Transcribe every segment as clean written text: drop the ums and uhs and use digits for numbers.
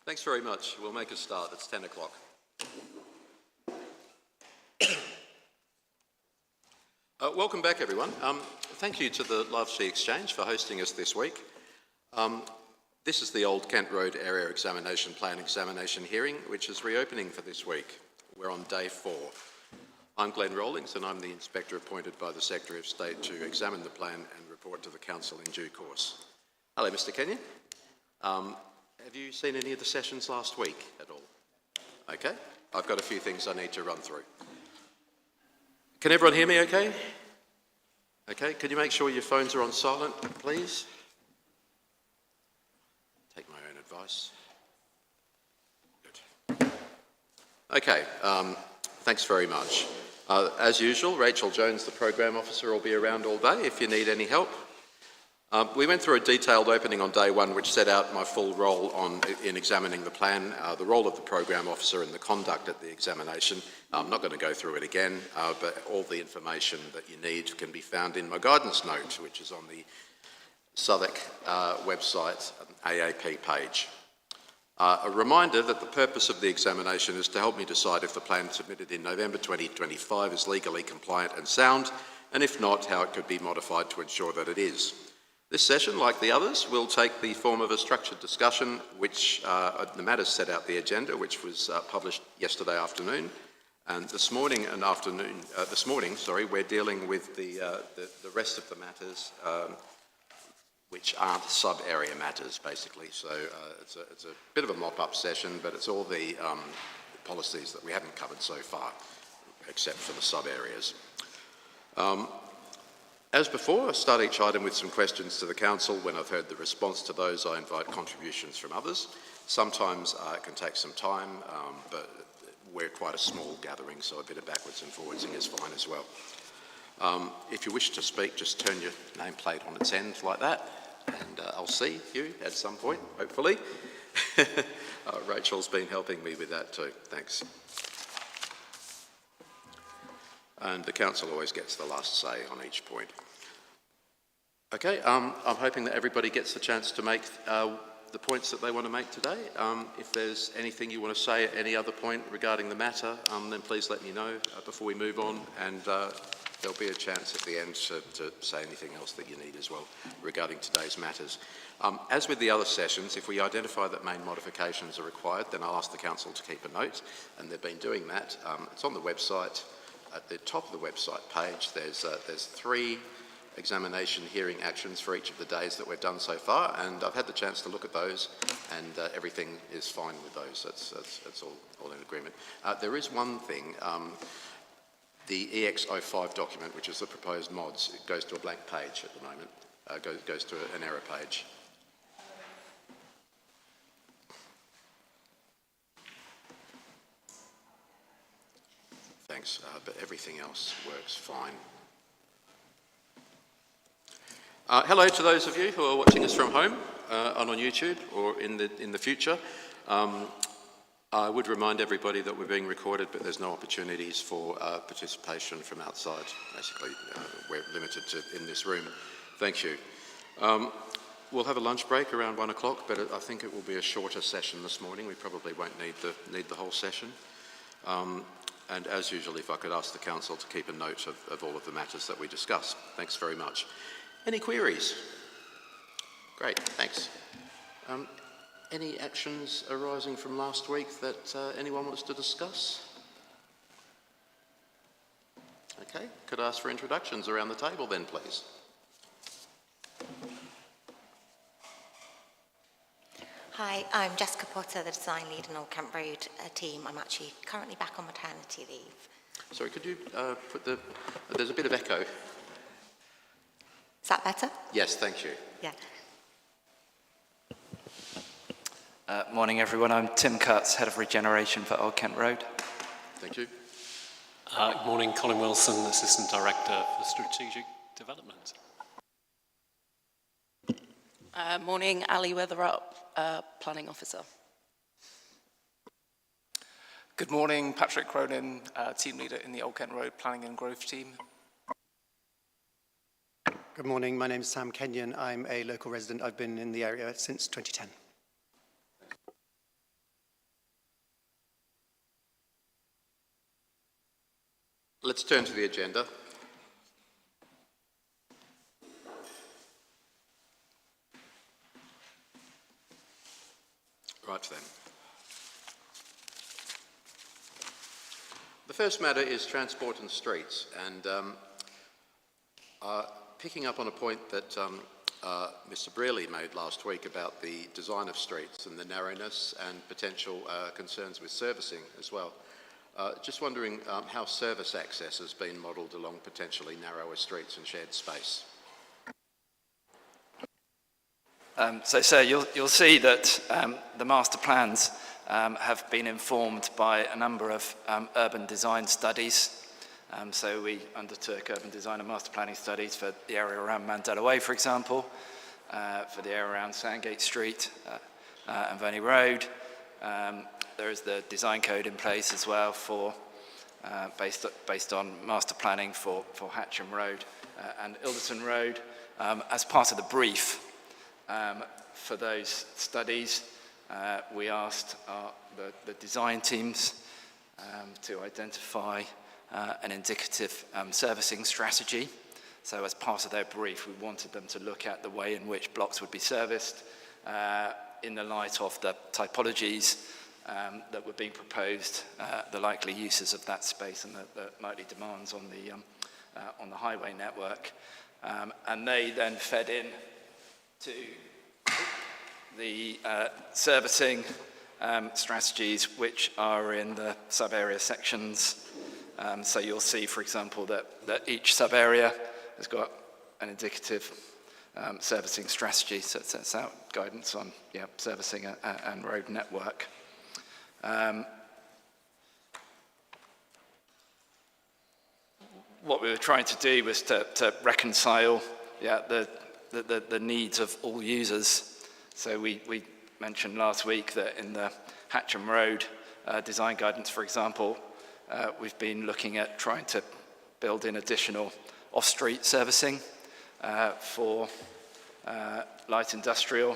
Thanks very much. We'll make a start. It's 10 o'clock. Welcome back, everyone. Thank you to the Love Sea Exchange for hosting us this week. This is the Old Kent Road Area Examination Plan examination hearing, which is reopening for this week. We're on day 4. I'm Glenn Rawlings, and I'm the Inspector appointed by the Secretary of State to examine the plan and report to the Council in due course. Hello, Mr. Kenyon. Have you seen any of the sessions last week at all? Okay, I've got a few things I need to run through. Can everyone hear me okay? Okay, could you make sure your phones are on silent, please? Take my own advice. Good. Okay, thanks very much. As usual, Rachel Jones, the Program Officer, will be around all day if you need any help. We went through a detailed opening on day 1 which set out my full role in examining the plan, the role of the Program Officer and the conduct at the examination. I'm not going to go through it again, but all the information that you need can be found in my guidance note, which is on the Southwark website AAP page. A reminder that the purpose of the examination is to help me decide if the plan submitted in November 2025 is legally compliant and sound, and if not, how it could be modified to ensure that it is. This session, like the others, will take the form of a structured discussion, which the matters set out the agenda, which was published yesterday afternoon. And this morning, we're dealing with the rest of the matters, which aren't sub-area matters, basically. So it's a bit of a mop-up session, but it's all the policies that we haven't covered so far, except for the sub-areas. As before, I start each item with some questions to the Council. When I've heard the response to those, I invite contributions from others. Sometimes it can take some time, but we're quite a small gathering, so a bit of backwards and forwardsing is fine as well. If you wish to speak, just turn your nameplate on its end like that, and I'll see you at some point, hopefully. Rachel's been helping me with that too. Thanks. And the Council always gets the last say on each point. Okay, I'm hoping that everybody gets the chance to make the points that they want to make today. If there's anything you want to say at any other point regarding the matter, then please let me know before we move on, and there'll be a chance at the end to say anything else that you need as well regarding today's matters. As with the other sessions, if we identify that main modifications are required, then I'll ask the Council to keep a note, and they've been doing that. It's on the website. At the top of the website page, there's 3 examination hearing actions for each of the days that we've done so far, and I've had the chance to look at those, and everything is fine with those. That's all in agreement. There is one thing, the EX05 document, which is the proposed mods, it goes to a blank page at the moment, goes to an error page. Thanks, but everything else works fine. Hello to those of you who are watching us from home on YouTube or in the future. I would remind everybody that we're being recorded, but there's no opportunities for participation from outside. Basically, we're limited to in this room. Thank you. We'll have a lunch break around 1 o'clock, but I think it will be a shorter session this morning. We probably won't need the whole session. And as usual, if I could ask the Council to keep a note of all of the matters that we discuss. Thanks very much. Any queries? Great, thanks. Any actions arising from last week that anyone wants to discuss? Okay, could I ask for introductions around the table then, please? Hi, I'm Jessica Potter, the design lead in Old Kent Road team. I'm actually currently back on maternity leave. Sorry, could you there's a bit of echo. Is that better? Yes, thank you. Yeah. Morning, everyone. I'm Tim Kurtz, Head of Regeneration for Old Kent Road. Thank you. Good morning, Colin Wilson, Assistant Director for Strategic Development. Morning, Ali Weatherup, Planning Officer. Good morning, Patrick Cronin, Team Leader in the Old Kent Road Planning and Growth Team. Good morning, my name is Sam Kenyon. I'm a local resident. I've been in the area since 2010. Let's turn to the agenda. Right then. The first matter is transport and streets, and picking up on a point that Mr. Brearley made last week about the design of streets and the narrowness and potential concerns with servicing as well. Just wondering how service access has been modelled along potentially narrower streets and shared space. So you'll see that the master plans have been informed by a number of urban design studies. So we undertook urban design and master planning studies for the area around Mandela Way, for example, for the area around Sandgate Street and Verney Road. There is the design code in place as well for based on master planning for Hatcham Road and Ilderton Road. As part of the brief for those studies, we asked the design teams to identify an indicative servicing strategy. So as part of their brief, we wanted them to look at the way in which blocks would be serviced in the light of the typologies that were being proposed, the likely uses of that space and the likely demands on the highway network. And they then fed in to the servicing strategies which are in the sub-area sections. So you'll see, for example, that each sub-area has got an indicative servicing strategy, so it sets out guidance on servicing and road network. What we were trying to do was to reconcile the needs of all users. So we mentioned last week that in the Hatcham Road design guidance, for example, we've been looking at trying to build in additional off-street servicing for light industrial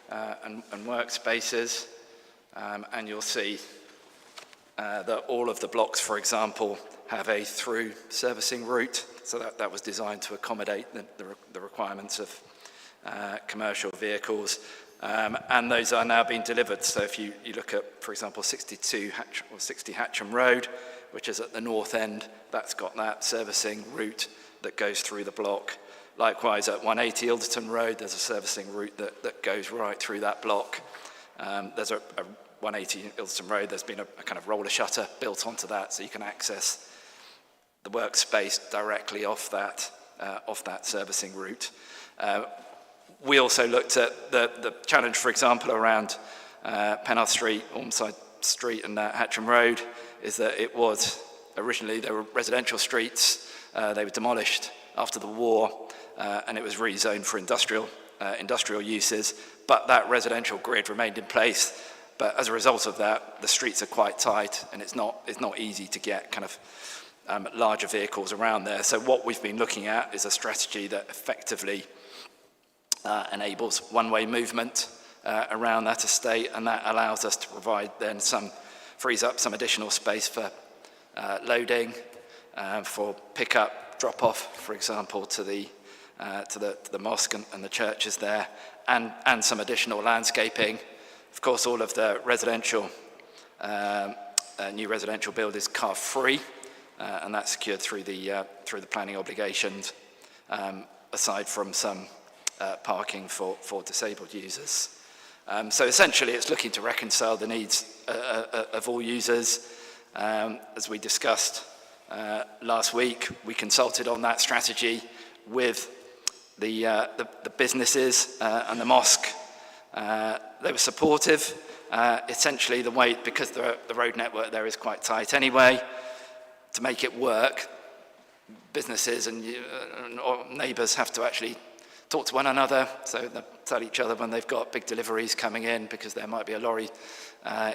and workspaces. And you'll see that all of the blocks, for example, have a through servicing route. So that was designed to accommodate the requirements of commercial vehicles. And those are now being delivered. So if you look at, for example, 60 Hatcham Road, which is at the north end, that's got that servicing route that goes through the block. Likewise, at 180 Ilderton Road, there's a servicing route that goes right through that block. There's a 180 Ilderton Road, there's been a kind of roller shutter built onto that, so you can access the workspace directly off that servicing route. We also looked at the challenge, for example, around Penarth Street, Ormside Street and Hatcham Road, is that it was originally, there were residential streets, they were demolished after the war, and it was rezoned for industrial uses, but that residential grid remained in place. But as a result of that, the streets are quite tight, and it's not easy to get kind of larger vehicles around there. So what we've been looking at is a strategy that effectively enables one-way movement around that estate, and that allows us to provide then frees up some additional space for loading, for pick-up, drop-off, for example, to the mosque and the churches there, and some additional landscaping. Of course, all of the residential, new residential build is car-free, and that's secured through the planning obligations, aside from some parking for disabled users. So essentially, it's looking to reconcile the needs of all users. As we discussed last week, we consulted on that strategy with the businesses and the mosque. They were supportive. Essentially, because the road network there is quite tight anyway, to make it work, businesses and neighbours have to actually talk to one another, so they tell each other when they've got big deliveries coming in, because there might be a lorry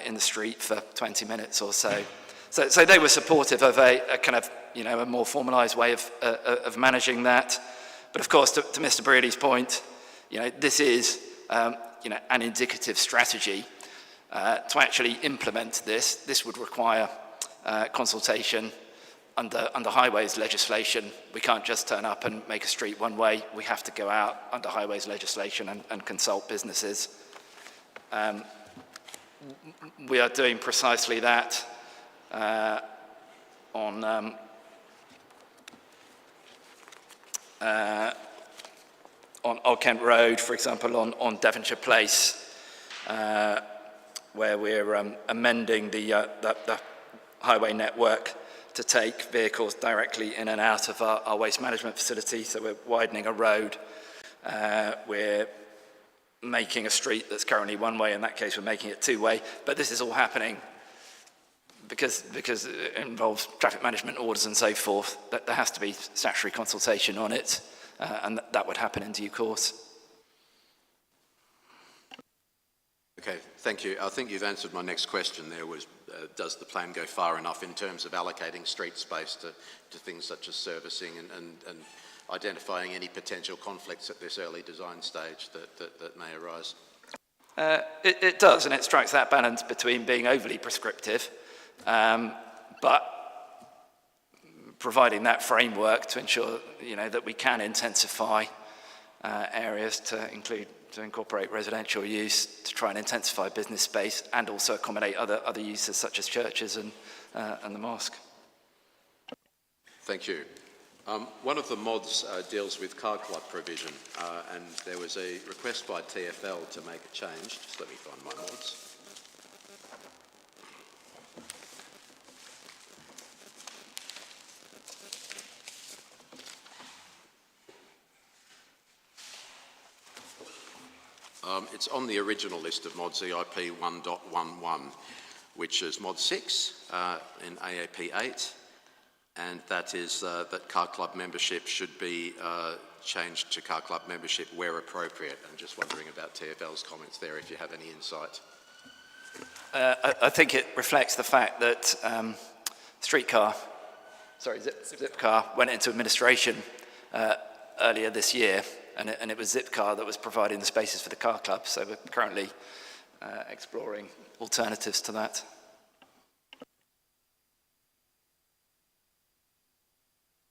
in the street for 20 minutes or so. So they were supportive of a kind of, a more formalised way of managing that. But of course, to Mr. Brearley's point, this is an indicative strategy. To actually implement this would require consultation under highways legislation, we can't just turn up and make a street one way. We have to go out under highways legislation and consult businesses. We are doing precisely that on Old Kent Road, for example, on Devonshire Place, where we're amending the highway network to take vehicles directly in and out of our waste management facility. So we're widening a road. We're making a street that's currently one way. In that case, we're making it two-way. But this is all happening because it involves traffic management orders and so forth. That there has to be statutory consultation on it, and that would happen in due course. Okay, thank you. I think you've answered my next question there was, does the plan go far enough in terms of allocating street space to things such as servicing and identifying any potential conflicts at this early design stage that may arise? It does, and it strikes that balance between being overly prescriptive, but providing that framework to ensure, that we can intensify areas to incorporate residential use, to try and intensify business space, and also accommodate other uses such as churches and the mosque. Thank you. One of the mods deals with car club provision, and there was a request by TfL to make a change. Just let me find my mods. It's on the original list of mods EIP 1.11, which is mod 6 in AAP 8, and that is that car club membership should be changed to car club membership where appropriate. I'm just wondering about TfL's comments there, if you have any insight. I think it reflects the fact that Zipcar went into administration earlier this year, and it was Zipcar that was providing the spaces for the car club, so we're currently exploring alternatives to that.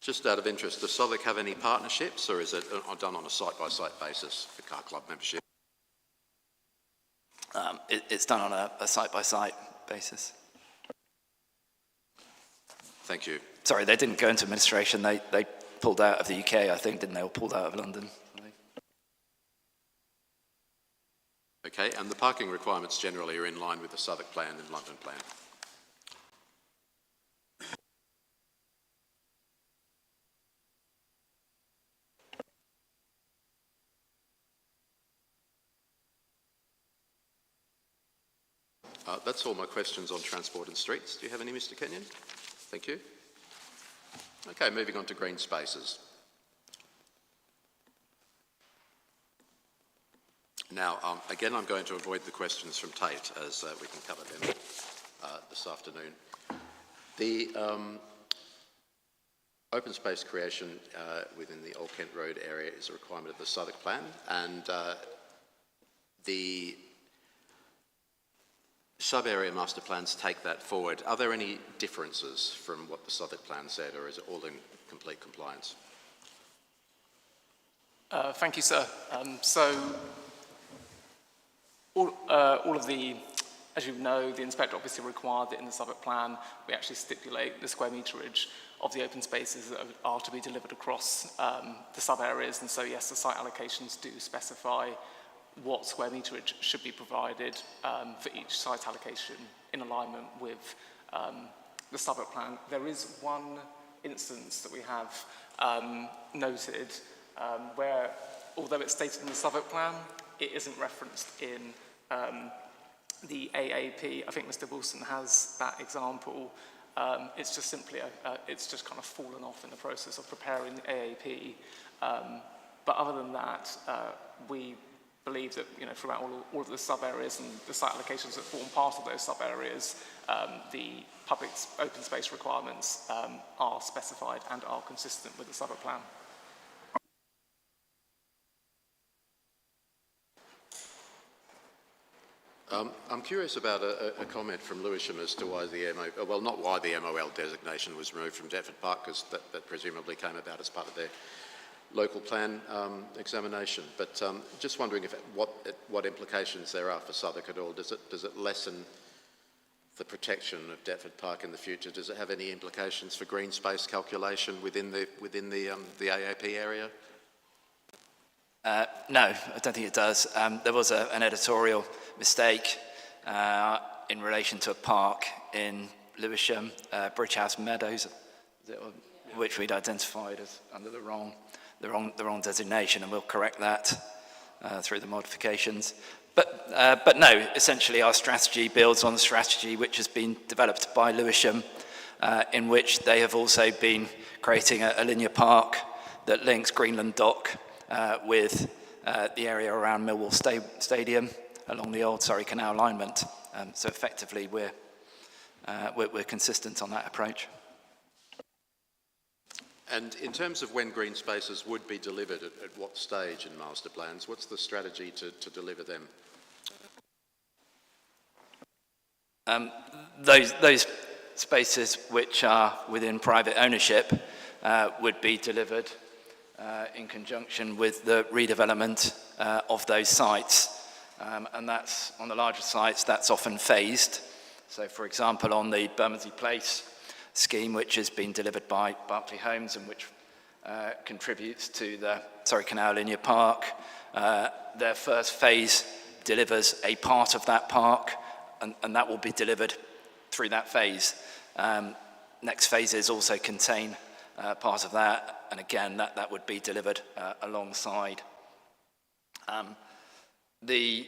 Just out of interest, does Southwark have any partnerships, or is it done on a site-by-site basis for car club membership? It's done on a site-by-site basis. Thank you. Sorry, they didn't go into administration. They pulled out of the UK, I think, didn't they? Or pulled out of London. Okay, and the parking requirements generally are in line with the Southwark plan and London plan? That's all my questions on transport and streets. Do you have any, Mr. Kenyon? Thank you. Okay, moving on to green spaces. Now, again, I'm going to avoid the questions from Tate, as we can cover them this afternoon. The open space creation within the Old Kent Road area is a requirement of the Southwark plan, and the sub-area master plans take that forward. Are there any differences from what the Southwark plan said, or is it all in complete compliance? Thank you, sir. All of the, as you know, the inspector obviously required that in the Southwark plan we actually stipulate the square meterage of the open spaces that are to be delivered across the sub-areas, and so yes, the site allocations do specify what square meterage should be provided for each site allocation in alignment with the Southwark plan. There is one instance that we have noted where, although it's stated in the Southwark plan, it isn't referenced in the AAP. I think Mr. Wilson has that example. It's just simply, it's just kind of fallen off in the process of preparing the AAP. But other than that, we believe that, throughout all of the sub-areas and the site allocations that form part of those sub-areas, the public open space requirements are specified and are consistent with the Southwark plan. I'm curious about a comment from Lewisham as to why the not why the MOL designation was removed from Deptford Park, because that presumably came about as part of their local plan examination. But just wondering what implications there are for Southwark at all. Does it lessen the protection of Deptford Park in the future? Does it have any implications for green space calculation within the AAP area? No, I don't think it does. There was an editorial mistake in relation to a park in Lewisham, Bridge House Meadows, which we'd identified as under the wrong designation, and we'll correct that through the modifications. But no, essentially our strategy builds on the strategy which has been developed by Lewisham, in which they have also been creating a linear park that links Greenland Dock with the area around Millwall Stadium along the old Surrey Canal alignment. So effectively we're consistent on that approach. And in terms of when green spaces would be delivered, at what stage in master plans, what's the strategy to deliver them? Those spaces which are within private ownership would be delivered in conjunction with the redevelopment of those sites. And that's, on the larger sites, that's often phased. So for example, on the Bermondsey Place scheme, which has been delivered by Berkeley Homes and which contributes to the Surrey Canal Linear Park, their first phase delivers a part of that park, and that will be delivered through that phase. Next phases also contain part of that, and again, that would be delivered alongside. The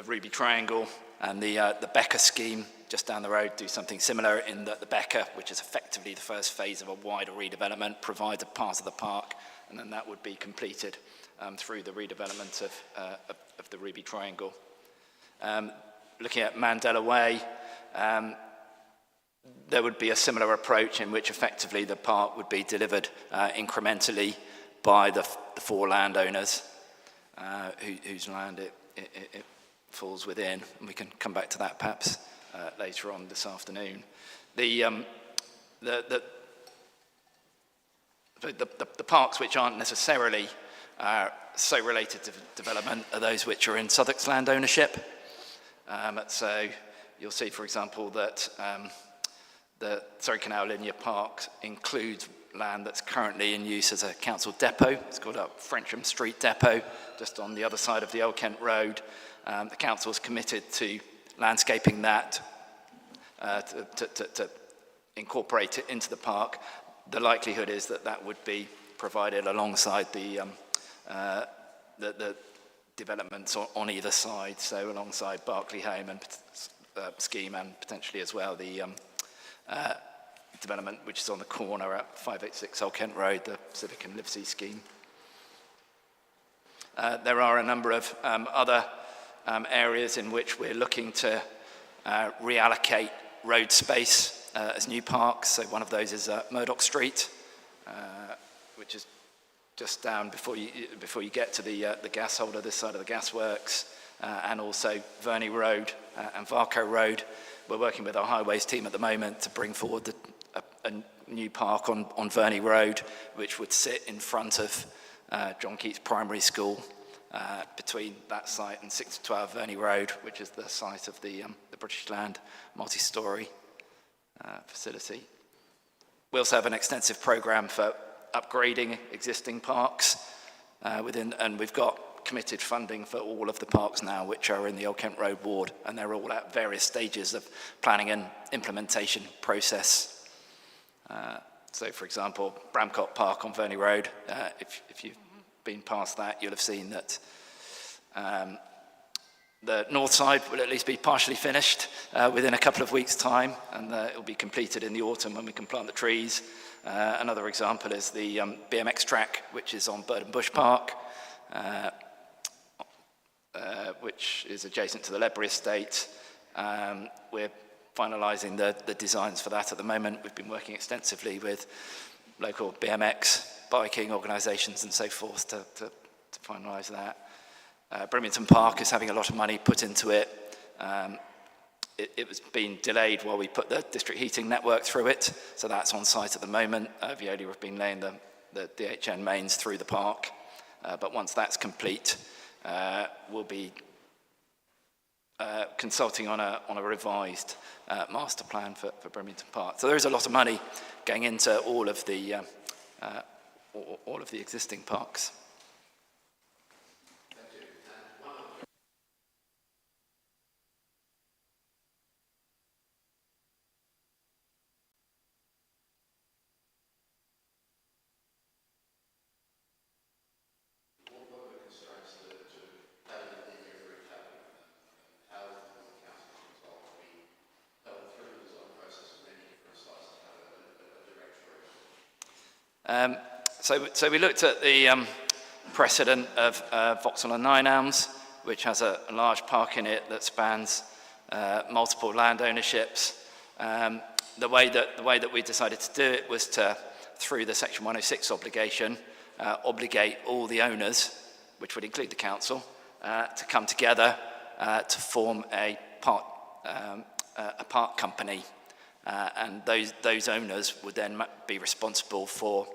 Ruby Triangle and the Becker scheme just down the road do something similar, in that the Becker, which is effectively the first phase of a wider redevelopment, provides a part of the park, and then that would be completed through the redevelopment of the Ruby Triangle. Looking at Mandela Way, there would be a similar approach in which effectively the park would be delivered incrementally by the four landowners whose land it falls within, and we can come back to that perhaps later on this afternoon. The parks which aren't necessarily so related to development are those which are in Southwark's land ownership. So you'll see, for example, that the Surrey Canal Linear Park includes land that's currently in use as a council depot. It's called a Frensham Street Depot, just on the other side of the Old Kent Road. The council is committed to landscaping that to incorporate it into the park. The likelihood is that that would be provided alongside the developments on either side, so alongside Berkeley Home and scheme, and potentially as well the development which is on the corner at 586 Old Kent Road, the Civic and Livesey scheme. There are a number of other areas in which we're looking to reallocate road space as new parks. So one of those is Murdoch Street, which is just down before you get to the gas holder, this side of the gasworks, and also Verney Road and Varco Road. We're working with our highways team at the moment to bring forward a new park on Verney Road, which would sit in front of John Keats Primary School, between that site and 6 to 12 Verney Road, which is the site of the British Land multi-storey facility. We also have an extensive programme for upgrading existing parks and we've got committed funding for all of the parks now which are in the Old Kent Road ward, and they're all at various stages of planning and implementation process. So for example, Bramcott Park on Verney Road, if you've been past that, you'll have seen that the north side will at least be partially finished within a couple of weeks' time, and it'll be completed in the autumn when we can plant the trees. Another example is the BMX track, which is on Bird and Bush Park, which is adjacent to the Ledbury estate. We're finalising the designs for that at the moment. We've been working extensively with local BMX biking organisations and so forth to finalise that. Brimington Park is having a lot of money put into it. It was being delayed while we put the district heating network through it, so that's on site at the moment. Veolia have been laying the DHN mains through the park, but once that's complete, we'll be consulting on a revised master plan for Brimington Park. So there is a lot of money going into all of the existing parks. So we looked at the precedent of Vauxhall and Nine Elms, which has a large park in it that spans multiple land ownerships. The way that we decided to do it was to, through the Section 106 obligation, obligate all the owners, which would include the council, to come together to form a park company, and those owners would then be responsible for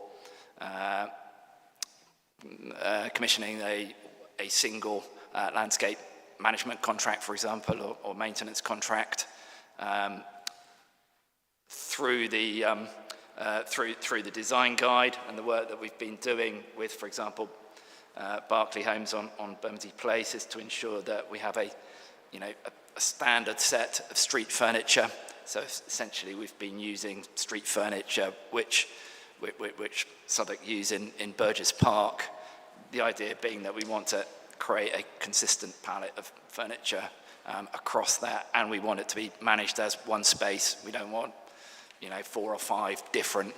commissioning a single landscape management contract, for example, or maintenance contract, through the design guide and the work that we've been doing with, for example, Berkeley Homes on Bermondsey Place, is to ensure that we have a standard set of street furniture. So essentially, we've been using street furniture which Southwark use in Burgess Park. The idea being that we want to create a consistent palette of furniture across that, and we want it to be managed as one space. We don't want 4 or 5 different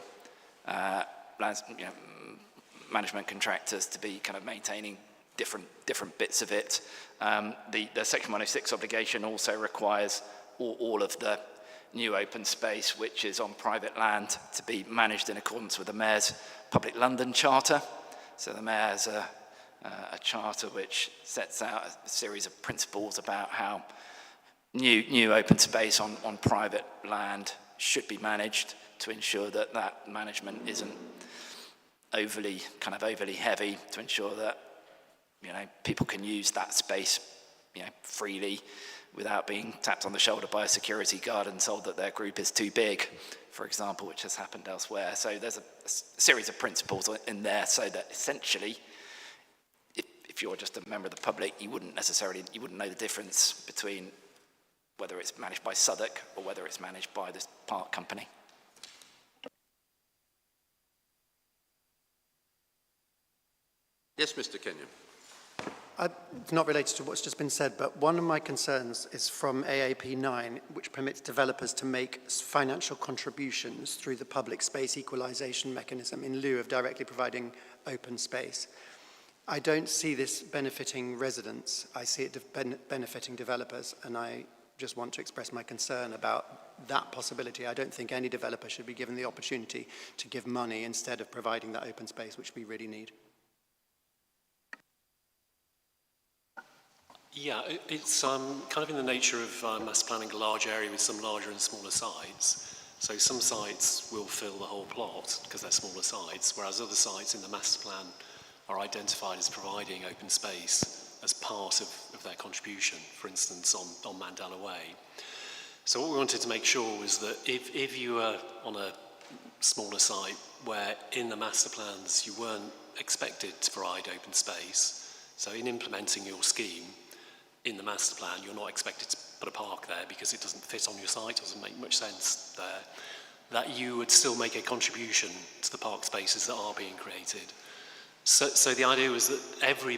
management contractors to be kind of maintaining different bits of it. The Section 106 obligation also requires all of the new open space, which is on private land, to be managed in accordance with the Mayor's Public London Charter. So the Mayor has a charter which sets out a series of principles about how new open space on private land should be managed, to ensure that that management isn't overly heavy, to ensure that people can use that space freely without being tapped on the shoulder by a security guard and told that their group is too big, for example, which has happened elsewhere. So there's a series of principles in there, so that essentially, if you're just a member of the public, you wouldn't know the difference between whether it's managed by Southwark or whether it's managed by this park company. Yes, Mr. Kenyon. It's not related to what's just been said, but one of my concerns is from AAP 9, which permits developers to make financial contributions through the public space equalisation mechanism in lieu of directly providing open space. I don't see this benefiting residents. I see it benefiting developers, and I just want to express my concern about that possibility. I don't think any developer should be given the opportunity to give money instead of providing that open space, which we really need. Yeah, it's kind of in the nature of master planning a large area with some larger and smaller sites. So some sites will fill the whole plot because they're smaller sites, whereas other sites in the master plan are identified as providing open space as part of their contribution, for instance, on Mandela Way. So what we wanted to make sure was that if you were on a smaller site where in the master plans you weren't expected to provide open space, so in implementing your scheme, in the master plan, you're not expected to put a park there because it doesn't fit on your site, doesn't make much sense there, that you would still make a contribution to the park spaces that are being created. So the idea was that every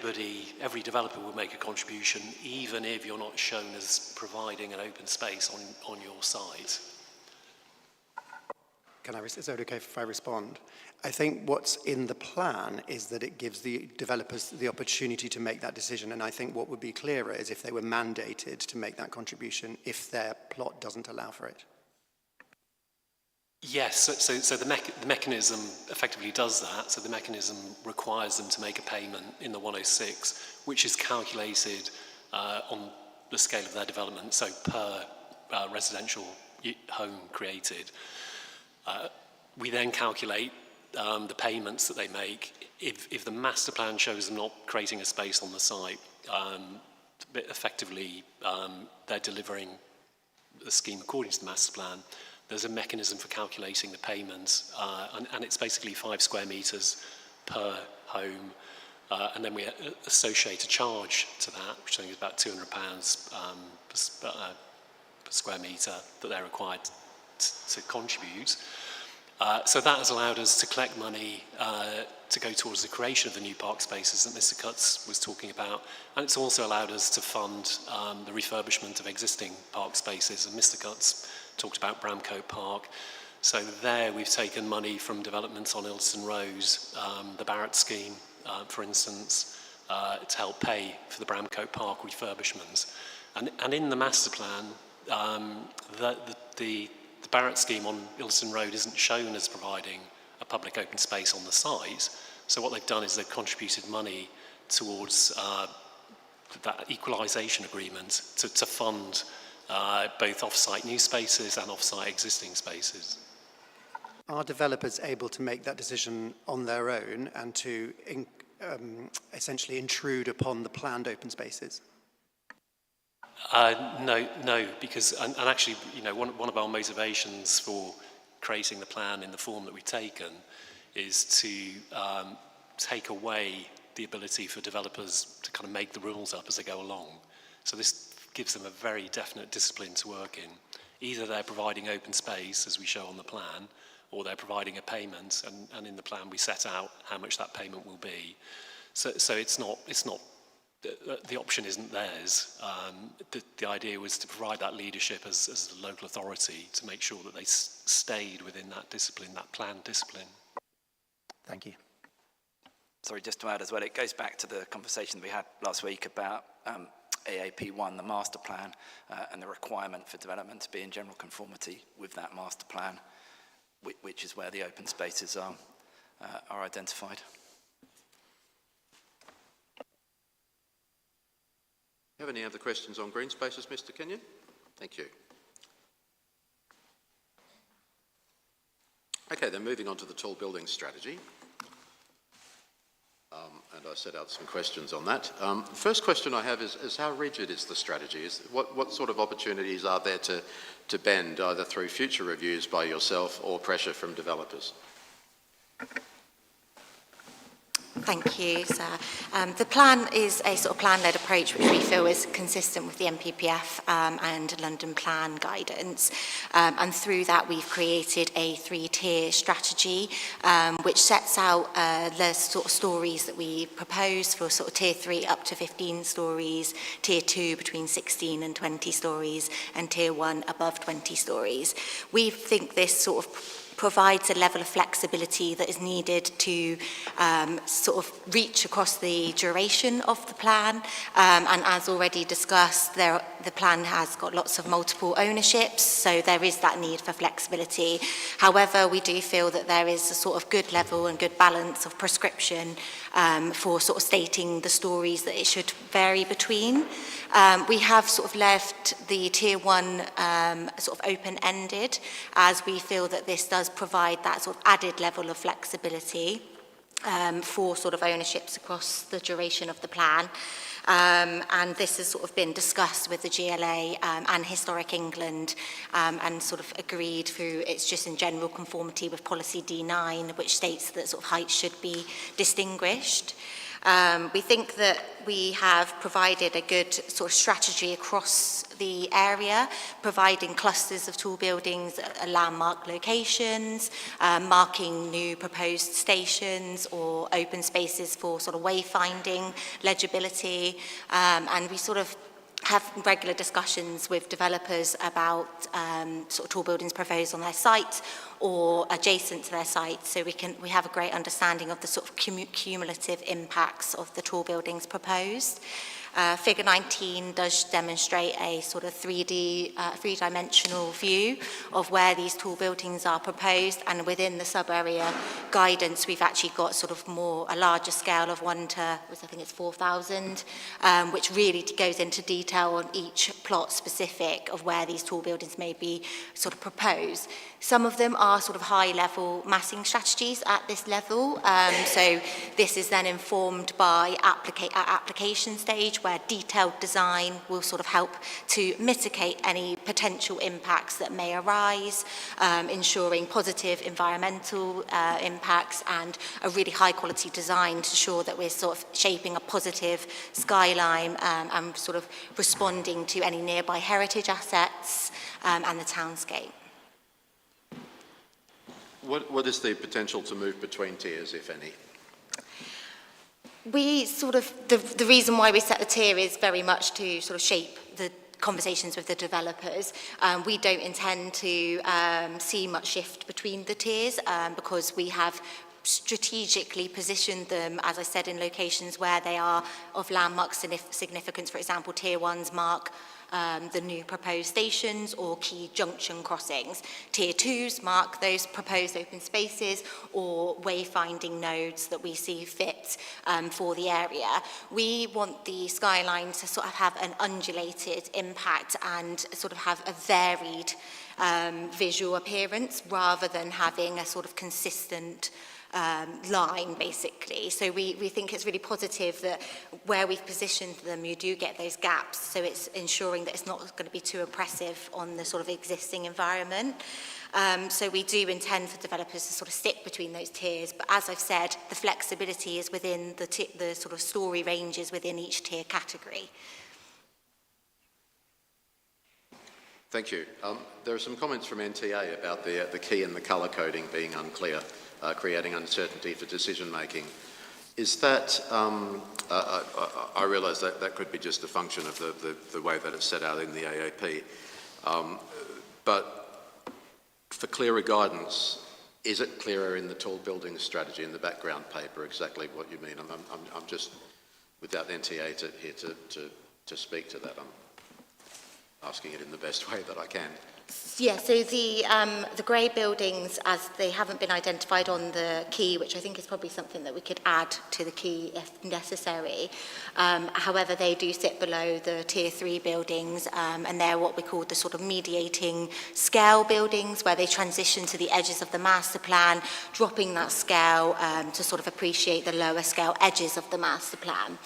developer would make a contribution, even if you're not shown as providing an open space on your site. Is it okay if I respond? I think what's in the plan is that it gives the developers the opportunity to make that decision, and I think what would be clearer is if they were mandated to make that contribution if their plot doesn't allow for it. Yes, so the mechanism effectively does that. So the mechanism requires them to make a payment in the 106, which is calculated on the scale of their development, so per residential home created. We then calculate the payments that they make. If the master plan shows them not creating a space on the site, effectively they're delivering the scheme according to the master plan. There's a mechanism for calculating the payments, and it's basically 5 square metres per home, and then we associate a charge to that, which I think is about £200 per square metre that they're required to contribute. So that has allowed us to collect money to go towards the creation of the new park spaces that Mr. Cutts was talking about, and it's also allowed us to fund the refurbishment of existing park spaces, and Mr. Cutts talked about Bramcote Park. So there we've taken money from developments on Ilston Road, the Barrett scheme, for instance, to help pay for the Bramcote Park refurbishments. And in the master plan, the Barrett scheme on Ilston Road isn't shown as providing a public open space on the site. So what they've done is they've contributed money towards that equalisation agreement to fund both off-site new spaces and off-site existing spaces. Are developers able to make that decision on their own and to essentially intrude upon the planned open spaces? No, because and actually, you know, one of our motivations for creating the plan in the form that we've taken is to take away the ability for developers to kind of make the rules up as they go along. So this gives them a very definite discipline to work in. Either they're providing open space, as we show on the plan, or they're providing a payment, and in the plan we set out how much that payment will be. So it's not the option isn't theirs. The idea was to provide that leadership as the local authority to make sure that they stayed within that discipline, that planned discipline. Thank you. Sorry, just to add as well, it goes back to the conversation that we had last week about AAP1, the master plan, and the requirement for development to be in general conformity with that master plan, which is where the open spaces are identified. Have any other questions on green spaces, Mr. Kenyon? Thank you. Okay, then moving on to the tall building strategy. And I set out some questions on that. The first question I have is how rigid is the strategy? What sort of opportunities are there to bend, either through future reviews by yourself or pressure from developers? Thank you, sir. The plan is a sort of plan-led approach which we feel is consistent with the NPPF and London Plan guidance. And through that we've created a 3-tier strategy which sets out the sort of stories that we propose for sort of tier 3 up to 15 stories, tier 2 between 16 and 20 stories, and tier 1 above 20 stories. We think this sort of provides a level of flexibility that is needed to sort of reach across the duration of the plan. And as already discussed, the plan has got lots of multiple ownerships, so there is that need for flexibility. However, we do feel that there is a sort of good level and good balance of prescription for sort of stating the stories that it should vary between. We have sort of left the tier 1 sort of open-ended, as we feel that this does provide that sort of added level of flexibility for sort of ownerships across the duration of the plan. And this has sort of been discussed with the GLA and Historic England and sort of agreed through it's just in general conformity with policy D9, which states that sort of height should be distinguished. We think that we have provided a good sort of strategy across the area, providing clusters of tall buildings at landmark locations, marking new proposed stations or open spaces for sort of wayfinding, legibility, and we sort of have regular discussions with developers about sort of tall buildings proposed on their site or adjacent to their site, so we have a great understanding of the sort of cumulative impacts of the tall buildings proposed. Figure 19 does demonstrate a sort of three-dimensional view of where these tall buildings are proposed, and within the sub-area guidance we've actually got sort of a larger scale of 1 to, I think it's 4,000, which really goes into detail on each plot specific of where these tall buildings may be sort of proposed. Some of them are sort of high-level massing strategies at this level, so this is then informed by application stage, where detailed design will sort of help to mitigate any potential impacts that may arise, ensuring positive environmental impacts and a really high-quality design to ensure that we're sort of shaping a positive skyline and sort of responding to any nearby heritage assets and the townscape. What is the potential to move between tiers, if any? We sort of, the reason why we set the tier is very much to sort of shape the conversations with the developers. We don't intend to see much shift between the tiers because we have strategically positioned them, as I said, in locations where they are of landmark significance. For example, tier 1s mark the new proposed stations or key junction crossings. Tier 2s mark those proposed open spaces or wayfinding nodes that we see fit for the area. We want the skyline to sort of have an undulated impact and sort of have a varied visual appearance rather than having a sort of consistent line, basically. So we think it's really positive that where we've positioned them, you do get those gaps. So it's ensuring that it's not going to be too oppressive on the sort of existing environment. So we do intend for developers to sort of stick between those tiers. But as I've said, the flexibility is within the sort of story ranges within each tier category. Thank you. There are some comments from NTA about the key and the colour coding being unclear, creating uncertainty for decision making. Is that, I realise that could be just a function of the way that it's set out in the AAP, but for clearer guidance, is it clearer in the tall buildings strategy in the background paper exactly what you mean? I'm just, without NTA here to speak to that, I'm asking it in the best way that I can. Yeah, so the grey buildings, as they haven't been identified on the key, which I think is probably something that we could add to the key if necessary. However, they do sit below the tier 3 buildings, and they're what we call the sort of mediating scale buildings, where they transition to the edges of the master plan, dropping that scale to sort of appreciate the lower scale edges of the master plan.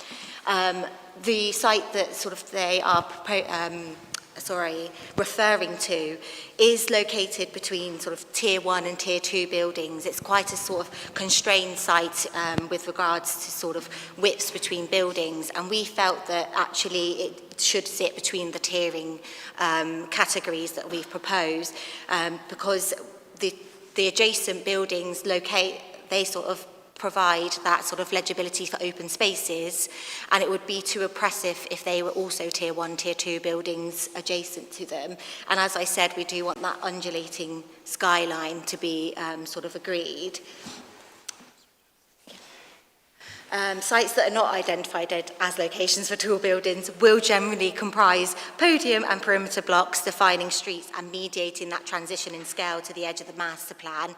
The site that sort of they are referring to is located between sort of tier 1 and tier 2 buildings. It's quite a sort of constrained site with regards to sort of widths between buildings, and we felt that actually it should sit between the tiering categories that we've proposed because the adjacent buildings they sort of provide that sort of legibility for open spaces, and it would be too oppressive if they were also tier 1, tier 2 buildings adjacent to them. And as I said, we do want that undulating skyline to be sort of agreed. Sites that are not identified as locations for tall buildings will generally comprise podium and perimeter blocks defining streets and mediating that transition in scale to the edge of the master plan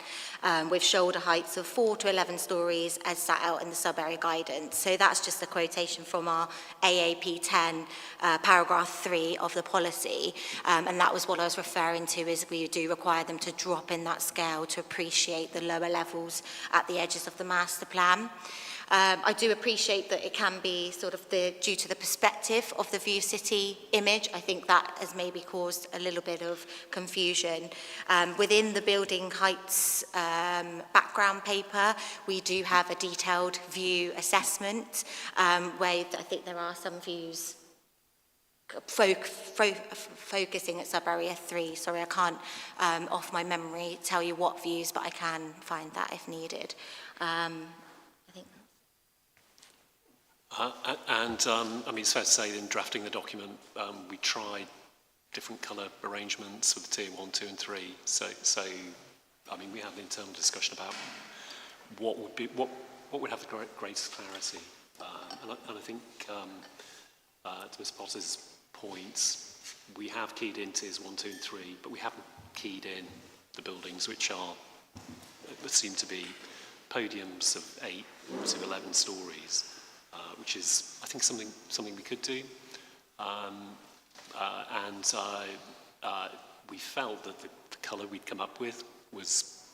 with shoulder heights of 4 to 11 stories as set out in the sub-area guidance. So that's just a quotation from our AAP 10 paragraph 3 of the policy, and that was what I was referring to, is we do require them to drop in that scale to appreciate the lower levels at the edges of the master plan. I do appreciate that it can be sort of due to the perspective of the View City image. I think that has maybe caused a little bit of confusion. Within the building heights background paper, we do have a detailed view assessment where I think there are some views focusing at sub-area 3. Sorry, I can't off my memory tell you what views, but I can find that if needed. I mean, it's fair to say that in drafting the document, we tried different colour arrangements with the tier 1, 2 and 3. So I mean, we had an internal discussion about what would have the greatest clarity. And I think to Ms Potter's points, we have keyed in tiers 1, 2 and 3, but we haven't keyed in the buildings which seem to be podiums of 8 to 11 stories, which is, I think, something we could do. We felt that the colour we'd come up with was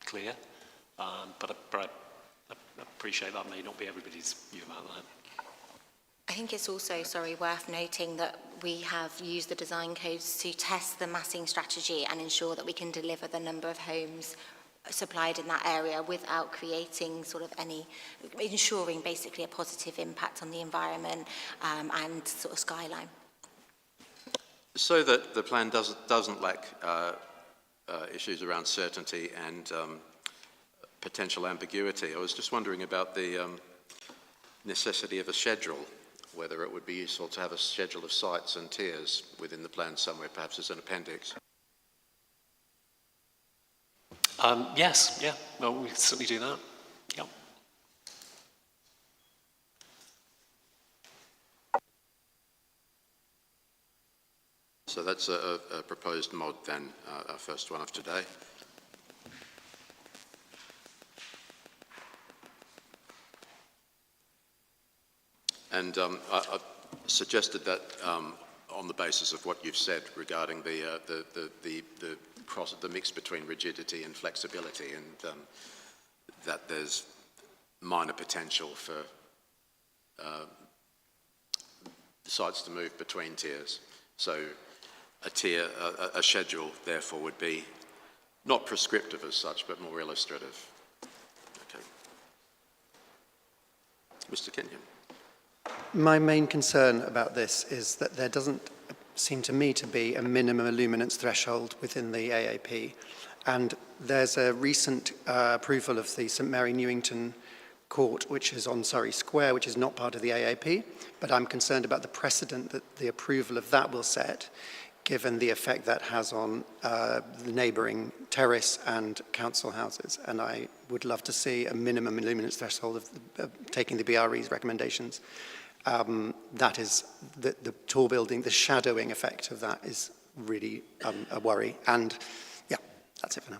clear, but I appreciate that may not be everybody's view about that. I think it's also, worth noting that we have used the design codes to test the massing strategy and ensure that we can deliver the number of homes supplied in that area without creating ensuring basically a positive impact on the environment and sort of skyline. So that the plan doesn't lack issues around certainty and potential ambiguity, I was just wondering about the necessity of a schedule, whether it would be useful to have a schedule of sites and tiers within the plan somewhere, perhaps as an appendix. Yes, yeah, well, we can certainly do that. Yep. So that's a proposed mod then, our first one of today. And I suggested that on the basis of what you've said regarding the mix between rigidity and flexibility, and that there's minor potential for sites to move between tiers. So a schedule, therefore, would be not prescriptive as such, but more illustrative. Okay. Mr. Kenyon. My main concern about this is that there doesn't seem to me to be a minimum illuminance threshold within the AAP. And there's a recent approval of the St Mary Newington Court, which is on Surrey Square, which is not part of the AAP, but I'm concerned about the precedent that the approval of that will set, given the effect that has on the neighbouring terrace and council houses. And I would love to see a minimum illuminance threshold of taking the BRE's recommendations. That is the tall building, the shadowing effect of that is really a worry. And yeah, that's it for now.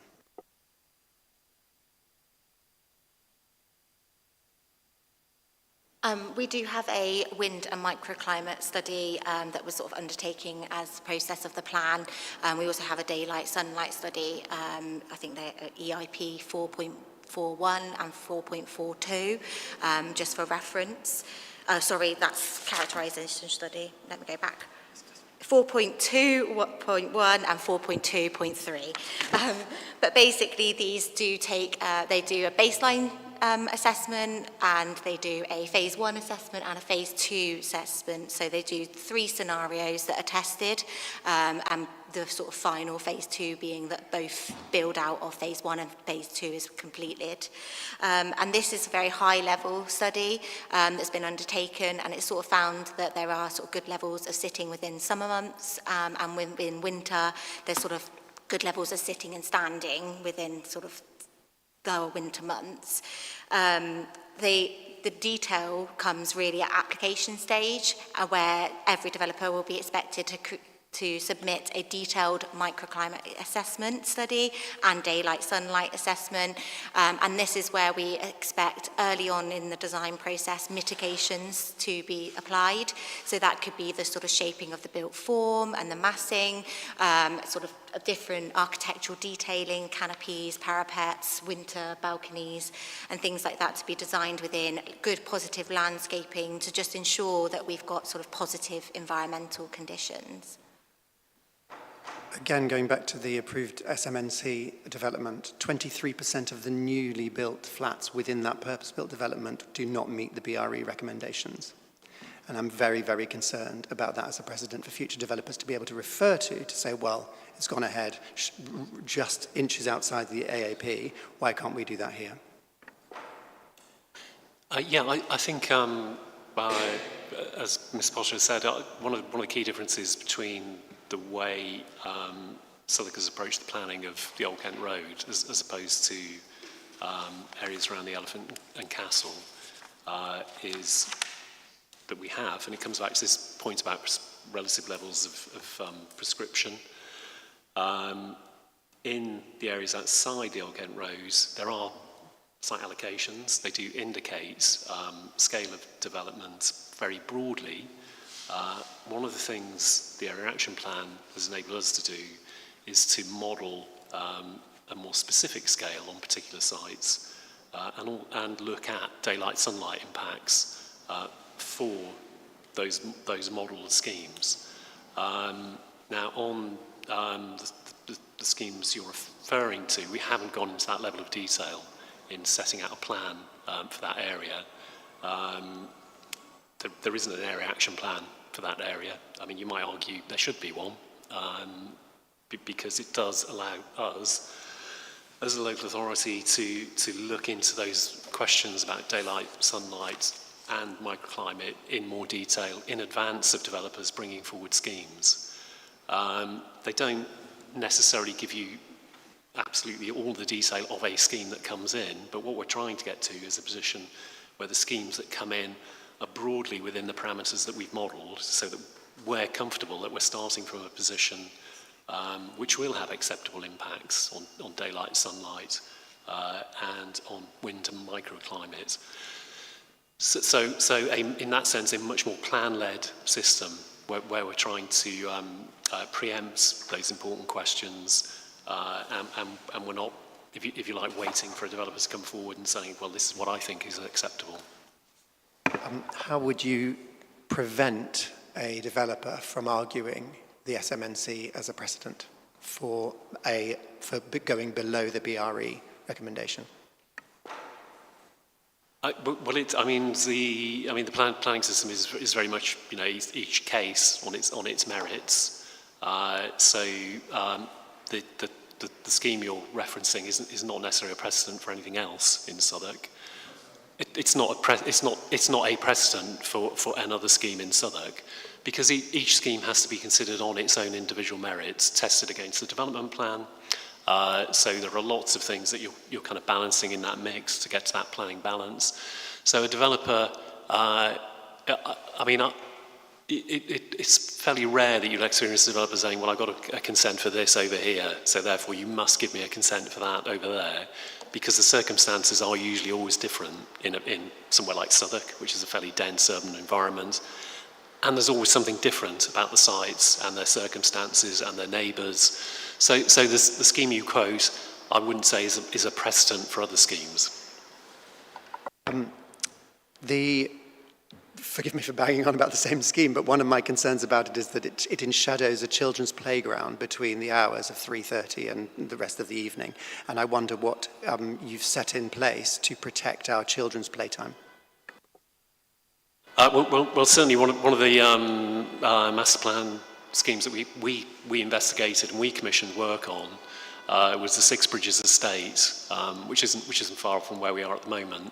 We do have a wind and microclimate study that was sort of undertaking as process of the plan. We also have a daylight sunlight study. I think they're EIP 4.41 and 4.42, just for reference. Sorry, that's characterisation study. Let me go back. 4.2.1 and 4.2.3. But basically these do take, they do a baseline assessment, and they do a phase 1 assessment and a phase 2 assessment. So they do 3 scenarios that are tested, and the sort of final phase 2 being that both build out of phase 1 and phase 2 is completed. And this is a very high level study that's been undertaken, and it's sort of found that there are sort of good levels of sitting within summer months, and within winter there's sort of good levels of sitting and standing within sort of the winter months. The detail comes really at application stage, where every developer will be expected to submit a detailed microclimate assessment study and daylight sunlight assessment. And this is where we expect early on in the design process mitigations to be applied. So that could be the sort of shaping of the built form and the massing, sort of different architectural detailing, canopies, parapets, winter balconies, and things like that to be designed within good positive landscaping to just ensure that we've got sort of positive environmental conditions. Again, going back to the approved SMNC development, 23% of the newly built flats within that purpose-built development do not meet the BRE recommendations. And I'm very, very concerned about that as a precedent for future developers to be able to refer to say, well, it's gone ahead just inches outside the AAP. Why can't we do that here? Yeah, I think, as Ms Potter said, one of the key differences between the way Southwark has approached the planning of the Old Kent Road as opposed to areas around the Elephant and Castle is that we have, and it comes back to this point about relative levels of prescription. In the areas outside the Old Kent Road, there are site allocations. They do indicate scale of development very broadly. One of the things the Area Action Plan has enabled us to do is to model a more specific scale on particular sites and look at daylight sunlight impacts for those modelled schemes. Now, on the schemes you're referring to, we haven't gone into that level of detail in setting out a plan for that area. There isn't an area action plan for that area. I mean, you might argue there should be one, because it does allow us, as a local authority, to look into those questions about daylight, sunlight, and microclimate in more detail in advance of developers bringing forward schemes. They don't necessarily give you absolutely all the detail of a scheme that comes in, but what we're trying to get to is a position where the schemes that come in are broadly within the parameters that we've modelled, so that we're comfortable that we're starting from a position which will have acceptable impacts on daylight, sunlight, and on wind and microclimate. So in that sense, a much more plan-led system where we're trying to preempt those important questions, and we're not, if you like, waiting for a developer to come forward and saying, well, this is what I think is acceptable. How would you prevent a developer from arguing the SMNC as a precedent for going below the BRE recommendation? The planning system is very much, each case on its merits. The scheme you're referencing is not necessarily a precedent for anything else in Southwark. It's not a precedent for another scheme in Southwark, because each scheme has to be considered on its own individual merits, tested against the development plan. So there are lots of things that you're kind of balancing in that mix to get to that planning balance. So a developer, it's fairly rare that you'll experience a developer saying, well, I've got a consent for this over here, so therefore you must give me a consent for that over there, because the circumstances are usually always different in somewhere like Southwark, which is a fairly dense urban environment. And there's always something different about the sites and their circumstances and their neighbours. So the scheme you quote, I wouldn't say is a precedent for other schemes. Forgive me for banging on about the same scheme, but one of my concerns about it is that it enshadows a children's playground between the hours of 3:30 and the rest of the evening. And I wonder what you've set in place to protect our children's playtime. Well, certainly one of the master plan schemes that we investigated and we commissioned work on was the Six Bridges Estate, which isn't far from where we are at the moment,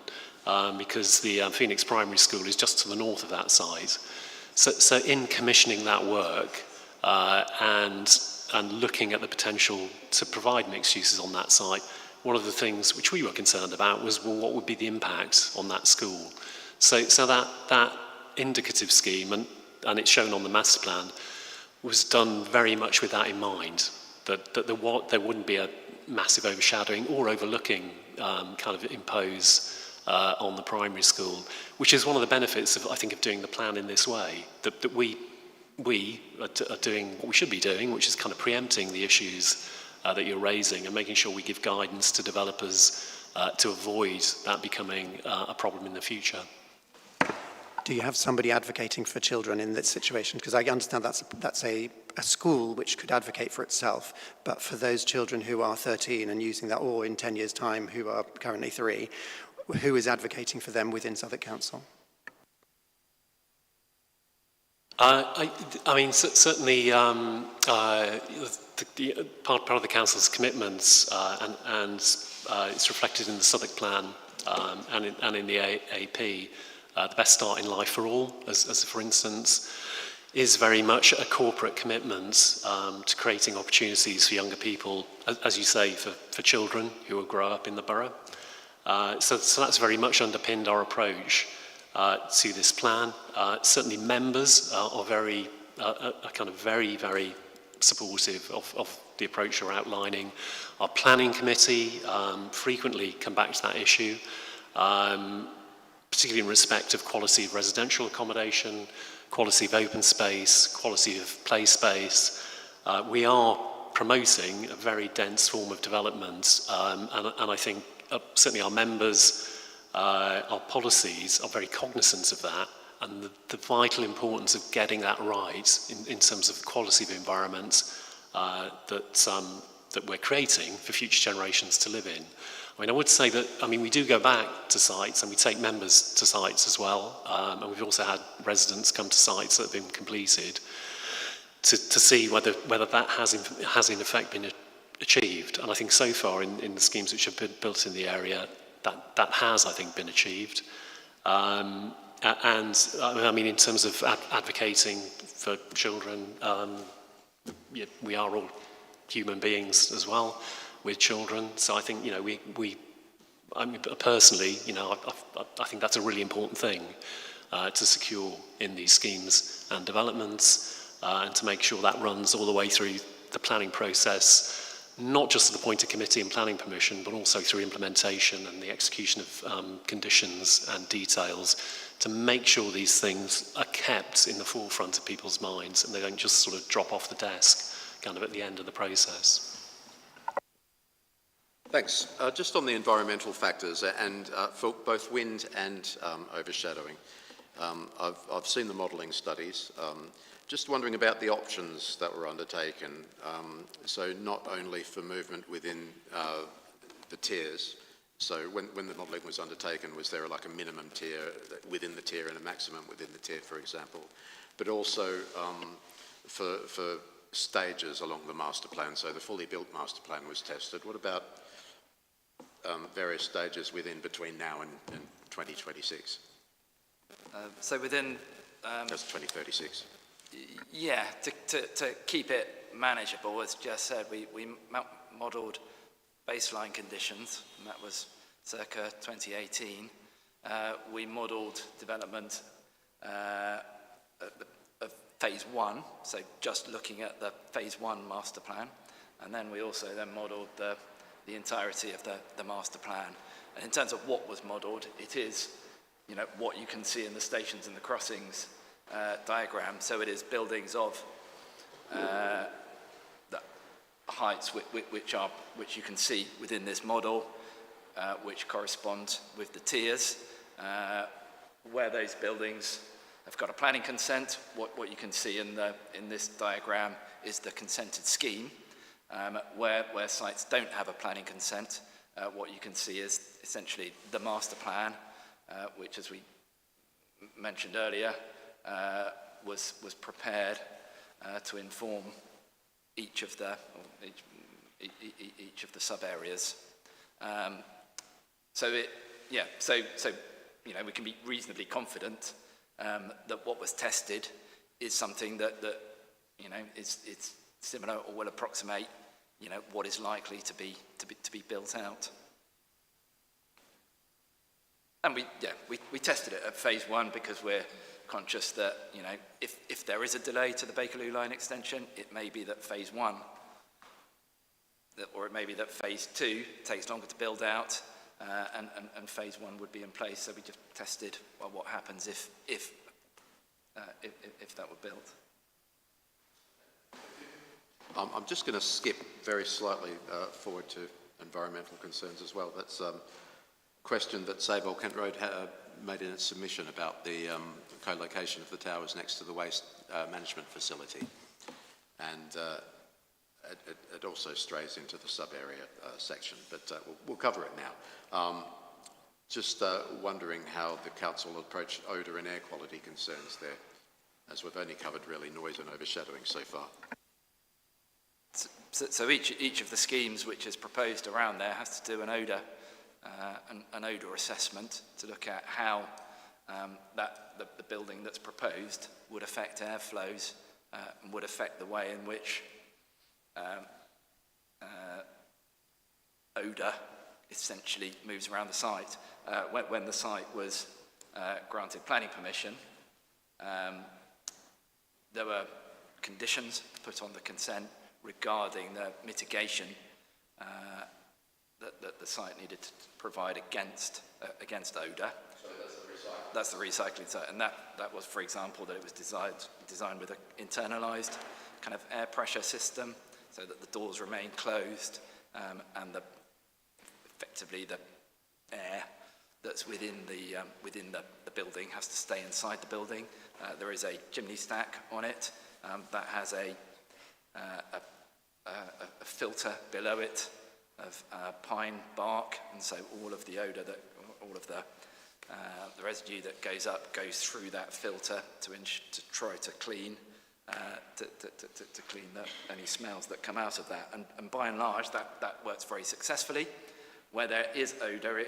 because the Phoenix Primary School is just to the north of that site. So in commissioning that work and looking at the potential to provide mixed uses on that site, one of the things which we were concerned about was, well, what would be the impact on that school? So that indicative scheme, and it's shown on the master plan, was done very much with that in mind, that there wouldn't be a massive overshadowing or overlooking kind of impose on the primary school, which is one of the benefits of, I think, of doing the plan in this way, that we are doing what we should be doing, which is kind of preempting the issues that you're raising and making sure we give guidance to developers to avoid that becoming a problem in the future. Do you have somebody advocating for children in this situation? Because I understand that's a school which could advocate for itself, but for those children who are 13 and using that, or in 10 years' time who are currently 3, who is advocating for them within Southwark Council? Certainly part of the council's commitments, and it's reflected in the Southwark plan and in the AP. The Best Start in Life for All, as for instance, is very much a corporate commitment to creating opportunities for younger people, as you say, for children who will grow up in the borough. So that's very much underpinned our approach. to this plan. Certainly members are kind of very, very supportive of the approach we're outlining. Our planning committee frequently come back to that issue, particularly in respect of quality of residential accommodation, quality of open space, quality of play space. We are promoting a very dense form of development, and I think certainly our members, our policies are very cognizant of that, and the vital importance of getting that right in terms of the quality of environment that we're creating for future generations to live in. I mean, I would say that, we do go back to sites and we take members to sites as well, and we've also had residents come to sites that have been completed to see whether that has in effect been achieved. And I think so far in the schemes which have been built in the area, that has, I think, been achieved. And in terms of advocating for children, we are all human beings as well with children. So I think, personally, I think that's a really important thing to secure in these schemes and developments, and to make sure that runs all the way through the planning process, not just at the point of committee and planning permission, but also through implementation and the execution of conditions and details, to make sure these things are kept in the forefront of people's minds and they don't just sort of drop off the desk kind of at the end of the process. Thanks. Just on the environmental factors and for both wind and overshadowing, I've seen the modelling studies. Just wondering about the options that were undertaken. So not only for movement within the tiers. So when the modelling was undertaken, was there like a minimum tier within the tier and a maximum within the tier, for example? But also for stages along the master plan. So the fully built master plan was tested. What about various stages between now and 2026? So within... That's 2036. Yeah, to keep it manageable, as Jess said, we modelled baseline conditions, and that was circa 2018. We modelled development of phase one, so just looking at the phase one master plan, and then we also then modelled the entirety of the master plan. And in terms of what was modelled, it is, what you can see in the stations and the crossings diagram. So it is buildings of the heights which you can see within this model, which correspond with the tiers, where those buildings have got a planning consent. What you can see in this diagram is the consented scheme. Where sites don't have a planning consent, what you can see is essentially the master plan, which, as we mentioned earlier, was prepared to inform each of the sub areas. So we can be reasonably confident that what was tested is something that it's similar or will approximate what is likely to be built out. And we tested it at phase one because we're conscious that, if there is a delay to the Bakerloo line extension, it may be that phase one, or it may be that phase two takes longer to build out, and phase one would be in place. So we just tested what happens if that were built. I'm just going to skip very slightly forward to environmental concerns as well. That's a question that Save Old Kent Road made in its submission about the co-location of the towers next to the waste management facility. And it also strays into the sub-area section, but we'll cover it now. Just wondering how the council approached odour and air quality concerns there, as we've only covered really noise and overshadowing so far. So each of the schemes which is proposed around there has to do an odour assessment to look at how the building that's proposed would affect airflows and would affect the way in which odour essentially moves around the site. When the site was granted planning permission, there were conditions put on the consent regarding the mitigation that the site needed to provide against odour. So that's the recycling site, and that was, for example, that it was designed with an internalised kind of air pressure system, so that the doors remain closed, and effectively the air that's within the building has to stay inside the building. There is a chimney stack on it that has a filter below it of pine bark, and so all of the odour all of the residue that goes up goes through that filter to try to clean to clean any smells that come out of that. And by and large, that works very successfully. Where there is odour,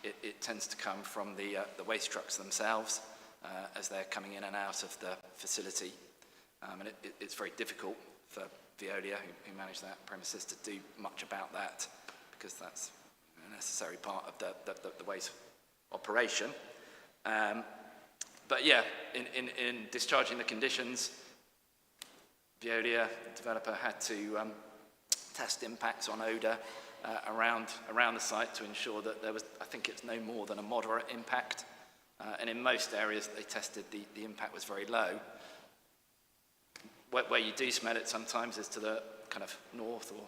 it tends to come from the waste trucks themselves as they're coming in and out of the facility. And it's very difficult for Veolia, who manage that premises, to do much about that, because that's a necessary part of the waste operation. But yeah, in discharging the conditions, Veolia, the developer, had to test impacts on odour around the site to ensure that there was, I think it's no more than a moderate impact. And in most areas they tested, the impact was very low. Where you do smell it sometimes is to the kind of north or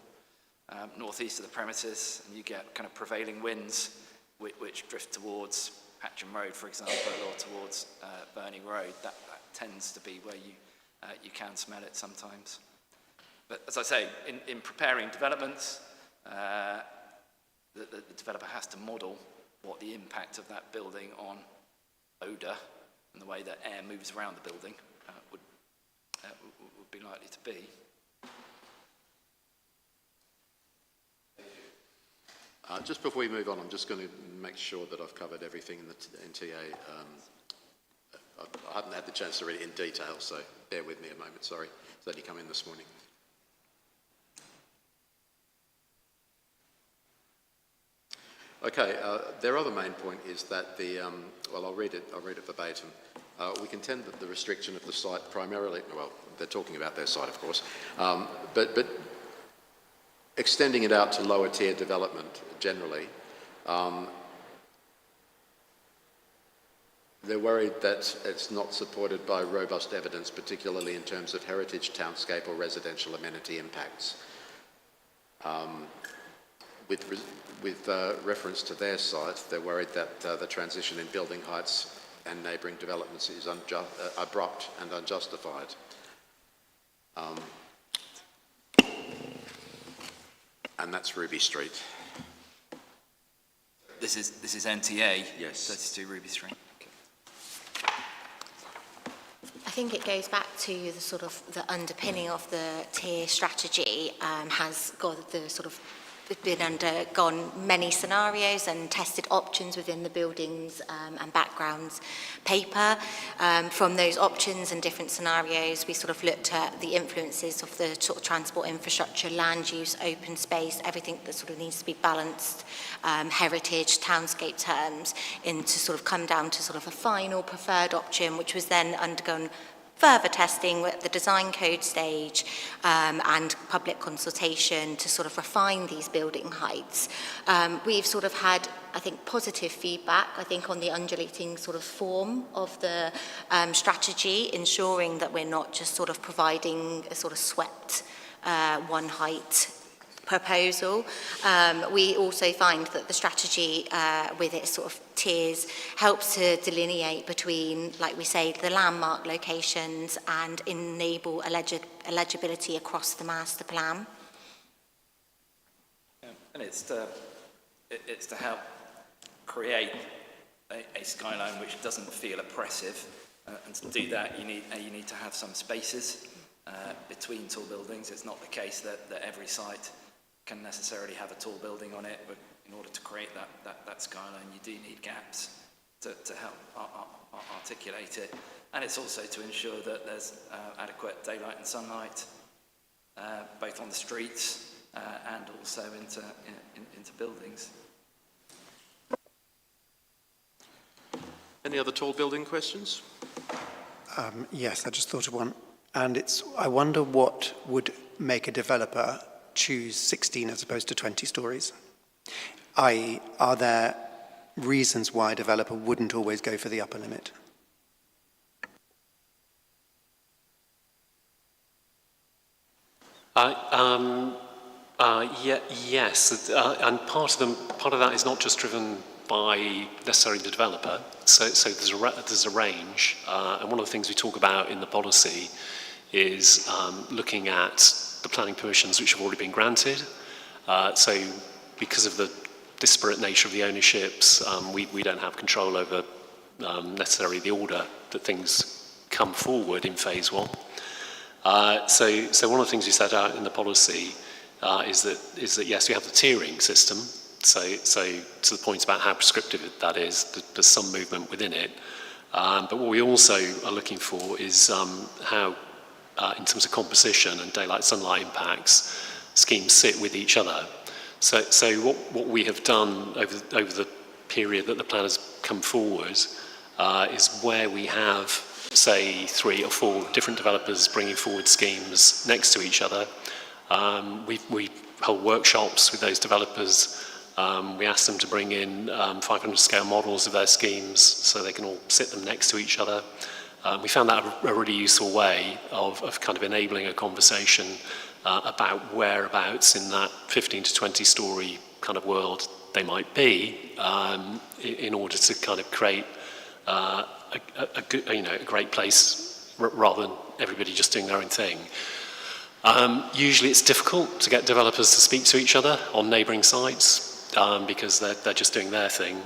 northeast of the premises, and you get kind of prevailing winds which drift towards Hatcham Road, for example, or towards Burning Road. That tends to be where you can smell it sometimes. But as I say, in preparing developments, the developer has to model what the impact of that building on odour and the way that air moves around the building would be likely to be. Just before we move on, I'm just going to make sure that I've covered everything in the NTA. I haven't had the chance to read it in detail, so bear with me a moment, sorry. It's only come in this morning. Okay, their other main point is that I'll read it verbatim. We contend that the restriction of the site primarily, well, they're talking about their site, of course, but extending it out to lower tier development generally, they're worried that it's not supported by robust evidence, particularly in terms of heritage, townscape or residential amenity impacts. With reference to their site, they're worried that the transition in building heights and neighbouring developments is abrupt and unjustified. And that's Ruby Street. This is NTA. Yes. 32 Ruby Street. I think it goes back to the sort of the underpinning of the tier strategy has got the sort of been undergone many scenarios and tested options within the buildings and backgrounds paper. From those options and different scenarios, we sort of looked at the influences of the sort of transport infrastructure, land use, open space, everything that sort of needs to be balanced, heritage, townscape terms, and to sort of come down to sort of a final preferred option, which was then undergone further testing at the design code stage and public consultation to sort of refine these building heights. We've sort of had, I think, positive feedback, I think, on the undulating sort of form of the strategy, ensuring that we're not just sort of providing a sort of swept one height proposal. We also find that the strategy with its sort of tiers helps to delineate between, like we say, the landmark locations and enable eligibility across the master plan. And it's to help create a skyline which doesn't feel oppressive, and to do that you need to have some spaces between tall buildings. It's not the case that every site can necessarily have a tall building on it, but in order to create that skyline, you do need gaps to help articulate it. And it's also to ensure that there's adequate daylight and sunlight, both on the streets and also into buildings. Any other tall building questions? Yes, I just thought of one. And I wonder what would make a developer choose 16 as opposed to 20 stories? i.e., are there reasons why a developer wouldn't always go for the upper limit? Yes, and part of that is not just driven by necessarily the developer. So there's a range, and one of the things we talk about in the policy is looking at the planning permissions which have already been granted. So because of the disparate nature of the ownerships, we don't have control over necessarily the order that things come forward in phase one. So one of the things we set out in the policy is that yes, we have the tiering system. So to the point about how prescriptive that is, there's some movement within it. But what we also are looking for is how, in terms of composition and daylight sunlight impacts, schemes sit with each other. So what we have done over the period that the plan has come forward is where we have, say, 3 or 4 different developers bringing forward schemes next to each other. We hold workshops with those developers. We ask them to bring in 500 scale models of their schemes so they can all sit them next to each other. We found that a really useful way of kind of enabling a conversation about whereabouts in that 15 to 20 story kind of world they might be, in order to kind of create a great place rather than everybody just doing their own thing. Usually it's difficult to get developers to speak to each other on neighbouring sites because they're just doing their thing.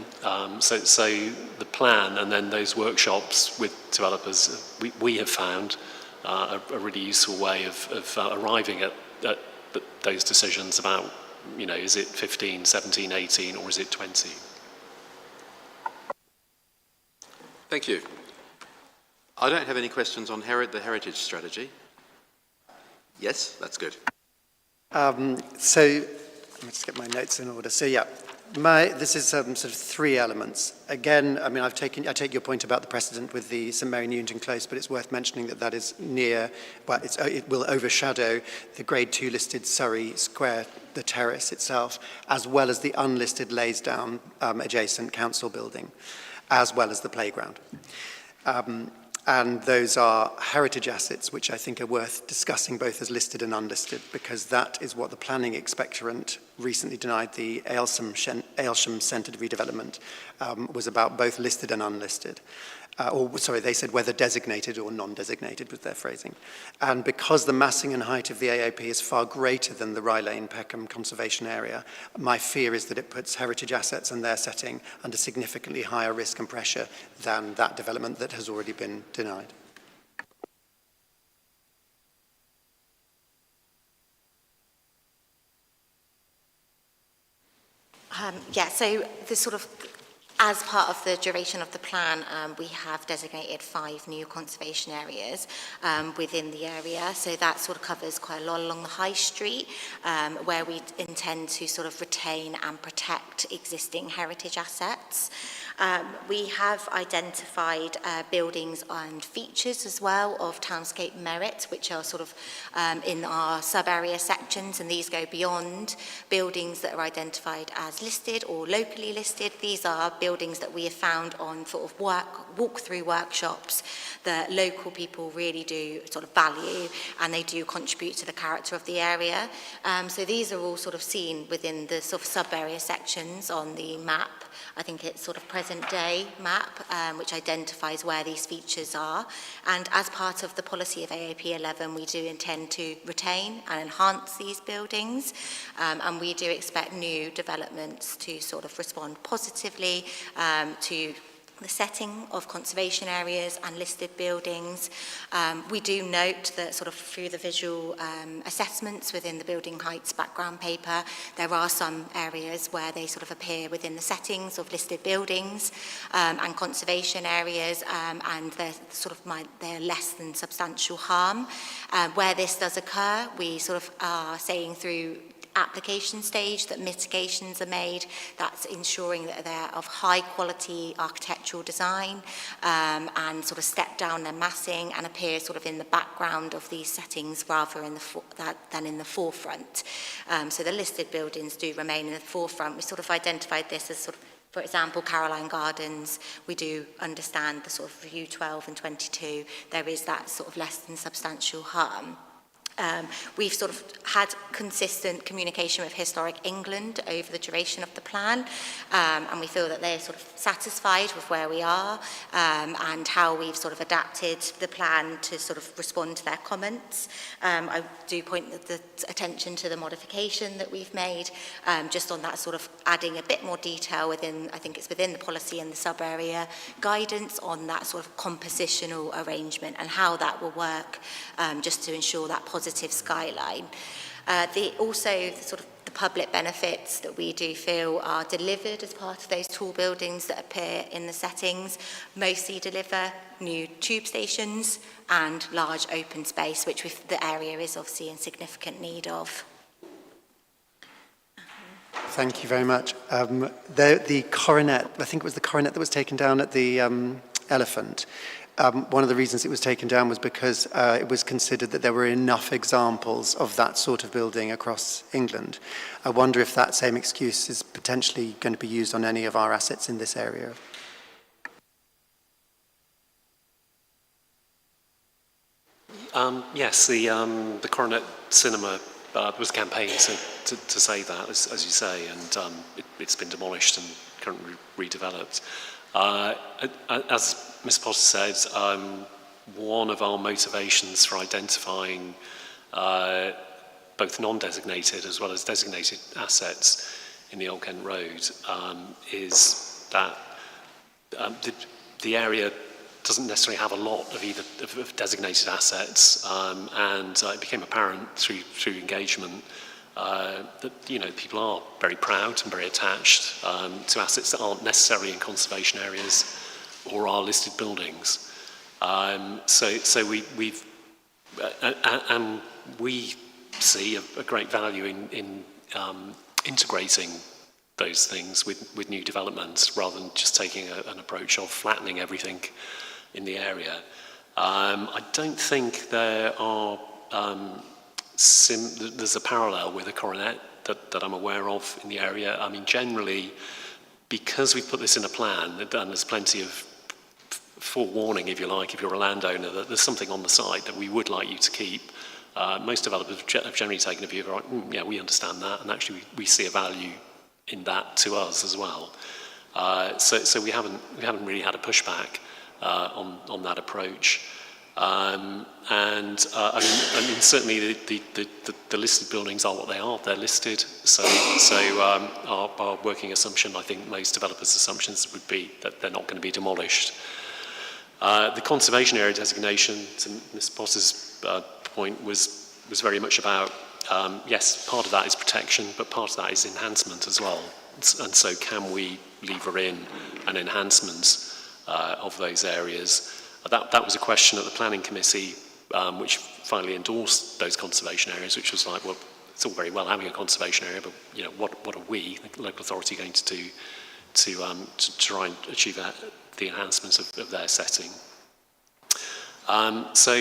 So the plan and then those workshops with developers we have found a really useful way of arriving at those decisions about, is it 15, 17, 18 or is it 20? Thank you. I don't have any questions on the heritage strategy. Yes, that's good. So let me just get my notes in order. So yeah, this is sort of 3 elements. Again, I mean, I take your point about the precedent with the St Mary Newington Close, but it's worth mentioning that is near, well, it will overshadow the Grade 2 listed Surrey Square, the terrace itself, as well as the unlisted Laysdown adjacent council building, as well as the playground. And those are heritage assets, which I think are worth discussing both as listed and unlisted, because that is what the planning expectorant recently denied the Aylsham Centred redevelopment was about, both listed and unlisted. They said whether designated or non-designated was their phrasing. And because the massing and height of the AAP is far greater than the Rye Lane Peckham Conservation Area, my fear is that it puts heritage assets and their setting under significantly higher risk and pressure than that development that has already been denied. So the sort of, as part of the duration of the plan, we have designated 5 new conservation areas within the area. So that sort of covers quite a lot along the high street, where we intend to sort of retain and protect existing heritage assets. We have identified buildings and features as well of townscape merit, which are sort of in our sub-area sections, and these go beyond buildings that are identified as listed or locally listed. These are buildings that we have found on sort of walk-through workshops that local people really do sort of value, and they do contribute to the character of the area. So these are all sort of seen within the sort of sub-area sections on the map. I think it's sort of present day map, which identifies where these features are. And as part of the policy of AAP 11, we do intend to retain and enhance these buildings. And we do expect new developments to sort of respond positively to the setting of conservation areas and listed buildings. We do note that sort of through the visual assessments within the Building Heights background paper, there are some areas where they sort of appear within the settings of listed buildings and conservation areas, and they're less than substantial harm. Where this does occur, we sort of are saying through application stage, that mitigations are made, that's ensuring that they're of high quality architectural design and sort of step down their massing and appear sort of in the background of these settings rather than in the forefront. So the listed buildings do remain in the forefront. We sort of identified this as sort of, for example, Caroline Gardens, we do understand the sort of Review 12 and 22, there is that sort of less than substantial harm. We've sort of had consistent communication with Historic England over the duration of the plan, and we feel that they're sort of satisfied with where we are and how we've sort of adapted the plan to sort of respond to their comments. I do point the attention to the modification that we've made, just on that sort of adding a bit more detail within, I think it's within the policy and the sub-area guidance on that sort of compositional arrangement and how that will work, just to ensure that positive skyline. Also, the public benefits that we do feel are delivered as part of those tall buildings that appear in the settings mostly deliver new tube stations and large open space, which the area is obviously in significant need of. Thank you very much. The coronet, I think it was the coronet that was taken down at the Elephant. One of the reasons it was taken down was because it was considered that there were enough examples of that sort of building across England. I wonder if that same excuse is potentially going to be used on any of our assets in this area. Yes, the Coronet Cinema was a campaign to say that, as you say, and it's been demolished and currently redeveloped. As Ms. Potter said, one of our motivations for identifying both non-designated as well as designated assets in the Old Kent Road is that the area doesn't necessarily have a lot of designated assets, and it became apparent through engagement that people are very proud and very attached to assets that aren't necessarily in conservation areas or are listed buildings. So we see a great value in integrating those things with new developments rather than just taking an approach of flattening everything in the area. I don't think there are there's a parallel with a coronet that I'm aware of in the area. I mean, generally, because we put this in a plan, and there's plenty of forewarning, if you like, if you're a landowner, that there's something on the site that we would like you to keep. Most developers have generally taken a view of, right, yeah, we understand that, and actually we see a value in that to us as well. So we haven't really had a pushback on that approach. I mean, certainly the listed buildings are what they are. They're listed. So our working assumption, I think most developers' assumptions would be that they're not going to be demolished. The conservation area designation, to Ms. Potter's point, was very much about, yes, part of that is protection, but part of that is enhancement as well. And so can we lever in an enhancement of those areas? That was a question at the planning committee, which finally endorsed those conservation areas, which was like, well, it's all very well having a conservation area, but what are we, the local authority, going to do to try and achieve the enhancements of their setting? So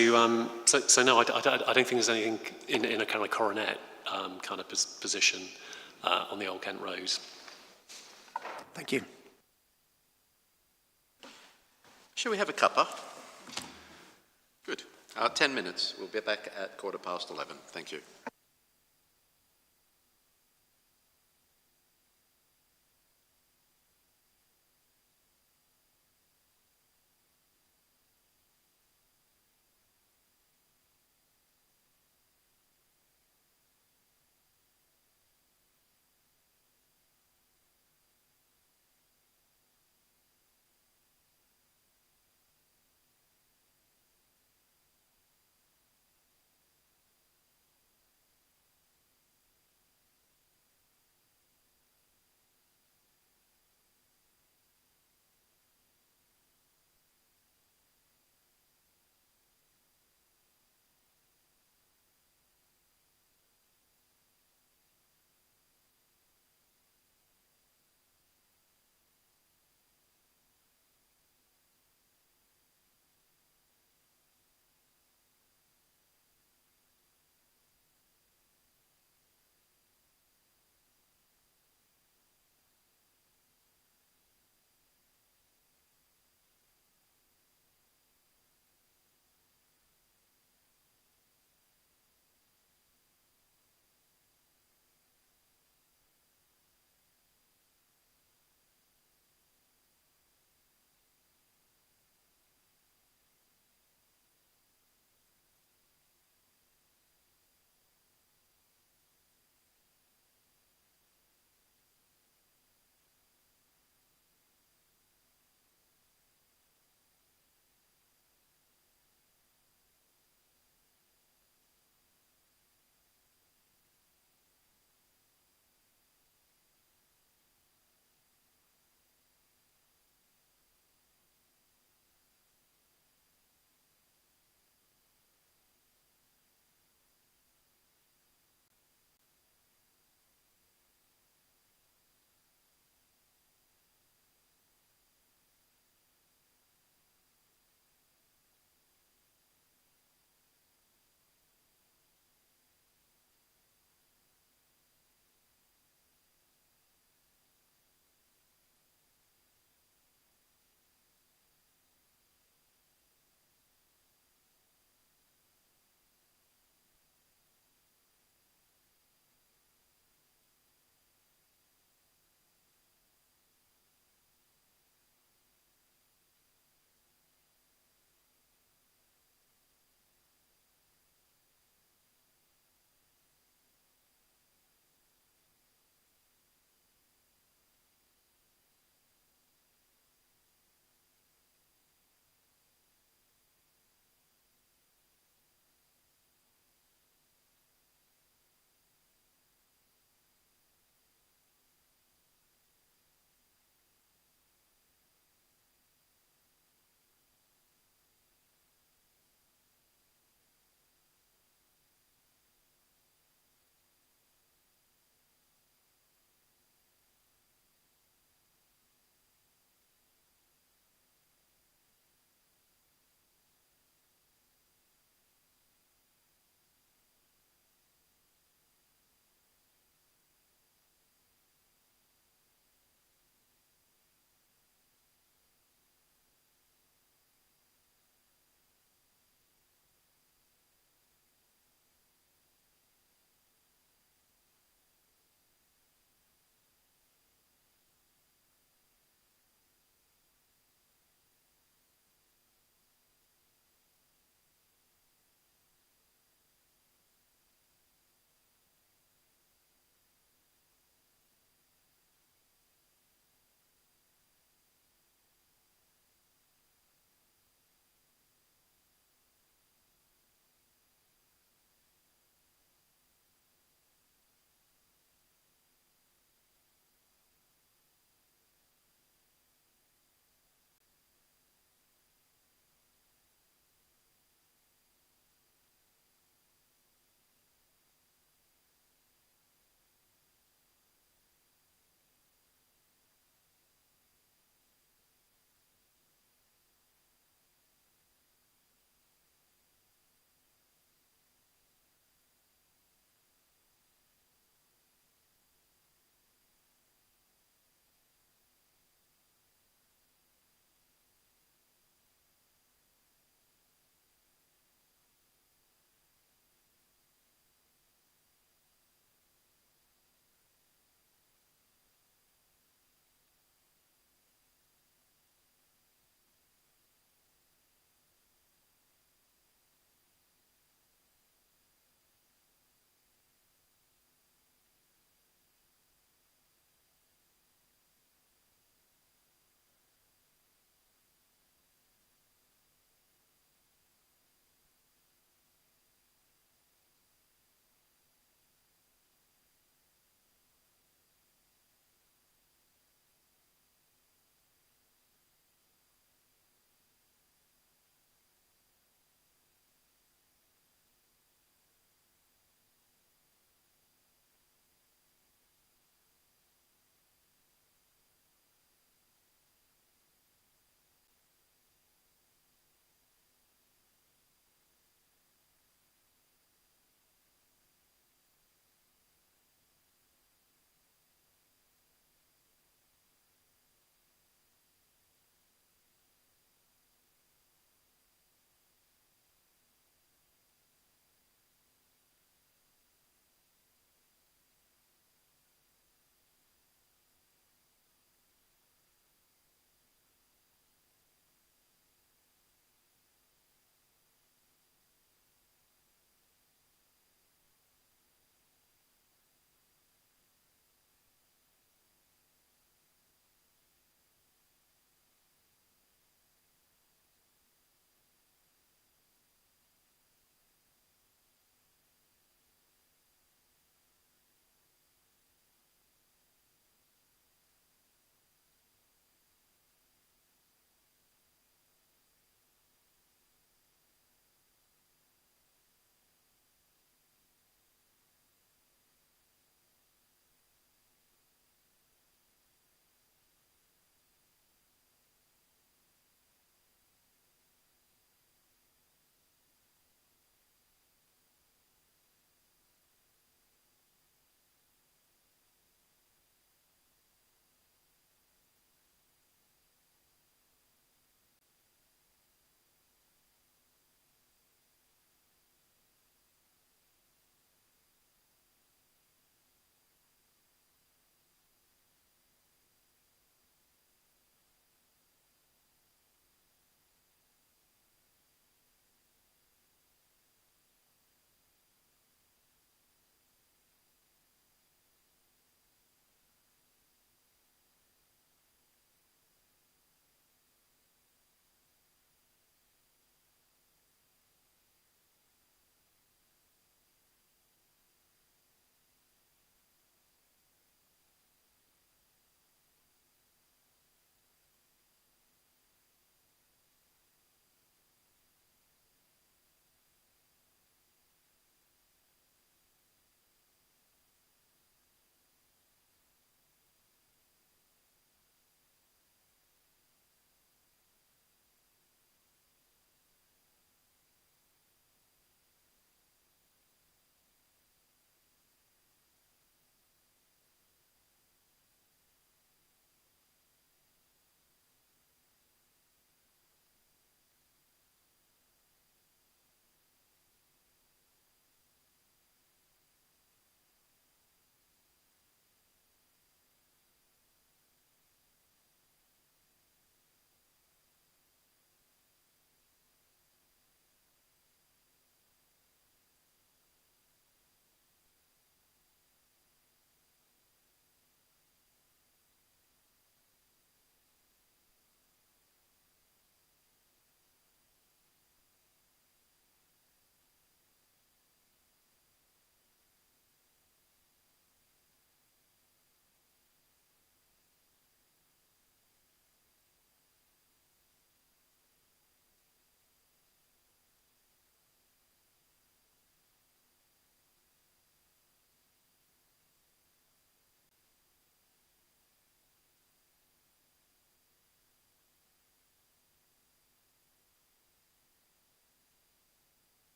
no, I don't think there's anything in a kind of coronet kind of position on the Old Kent Road. Thank you. Shall we have a cuppa? Good. 10 minutes. We'll be back at 11:15. Thank you.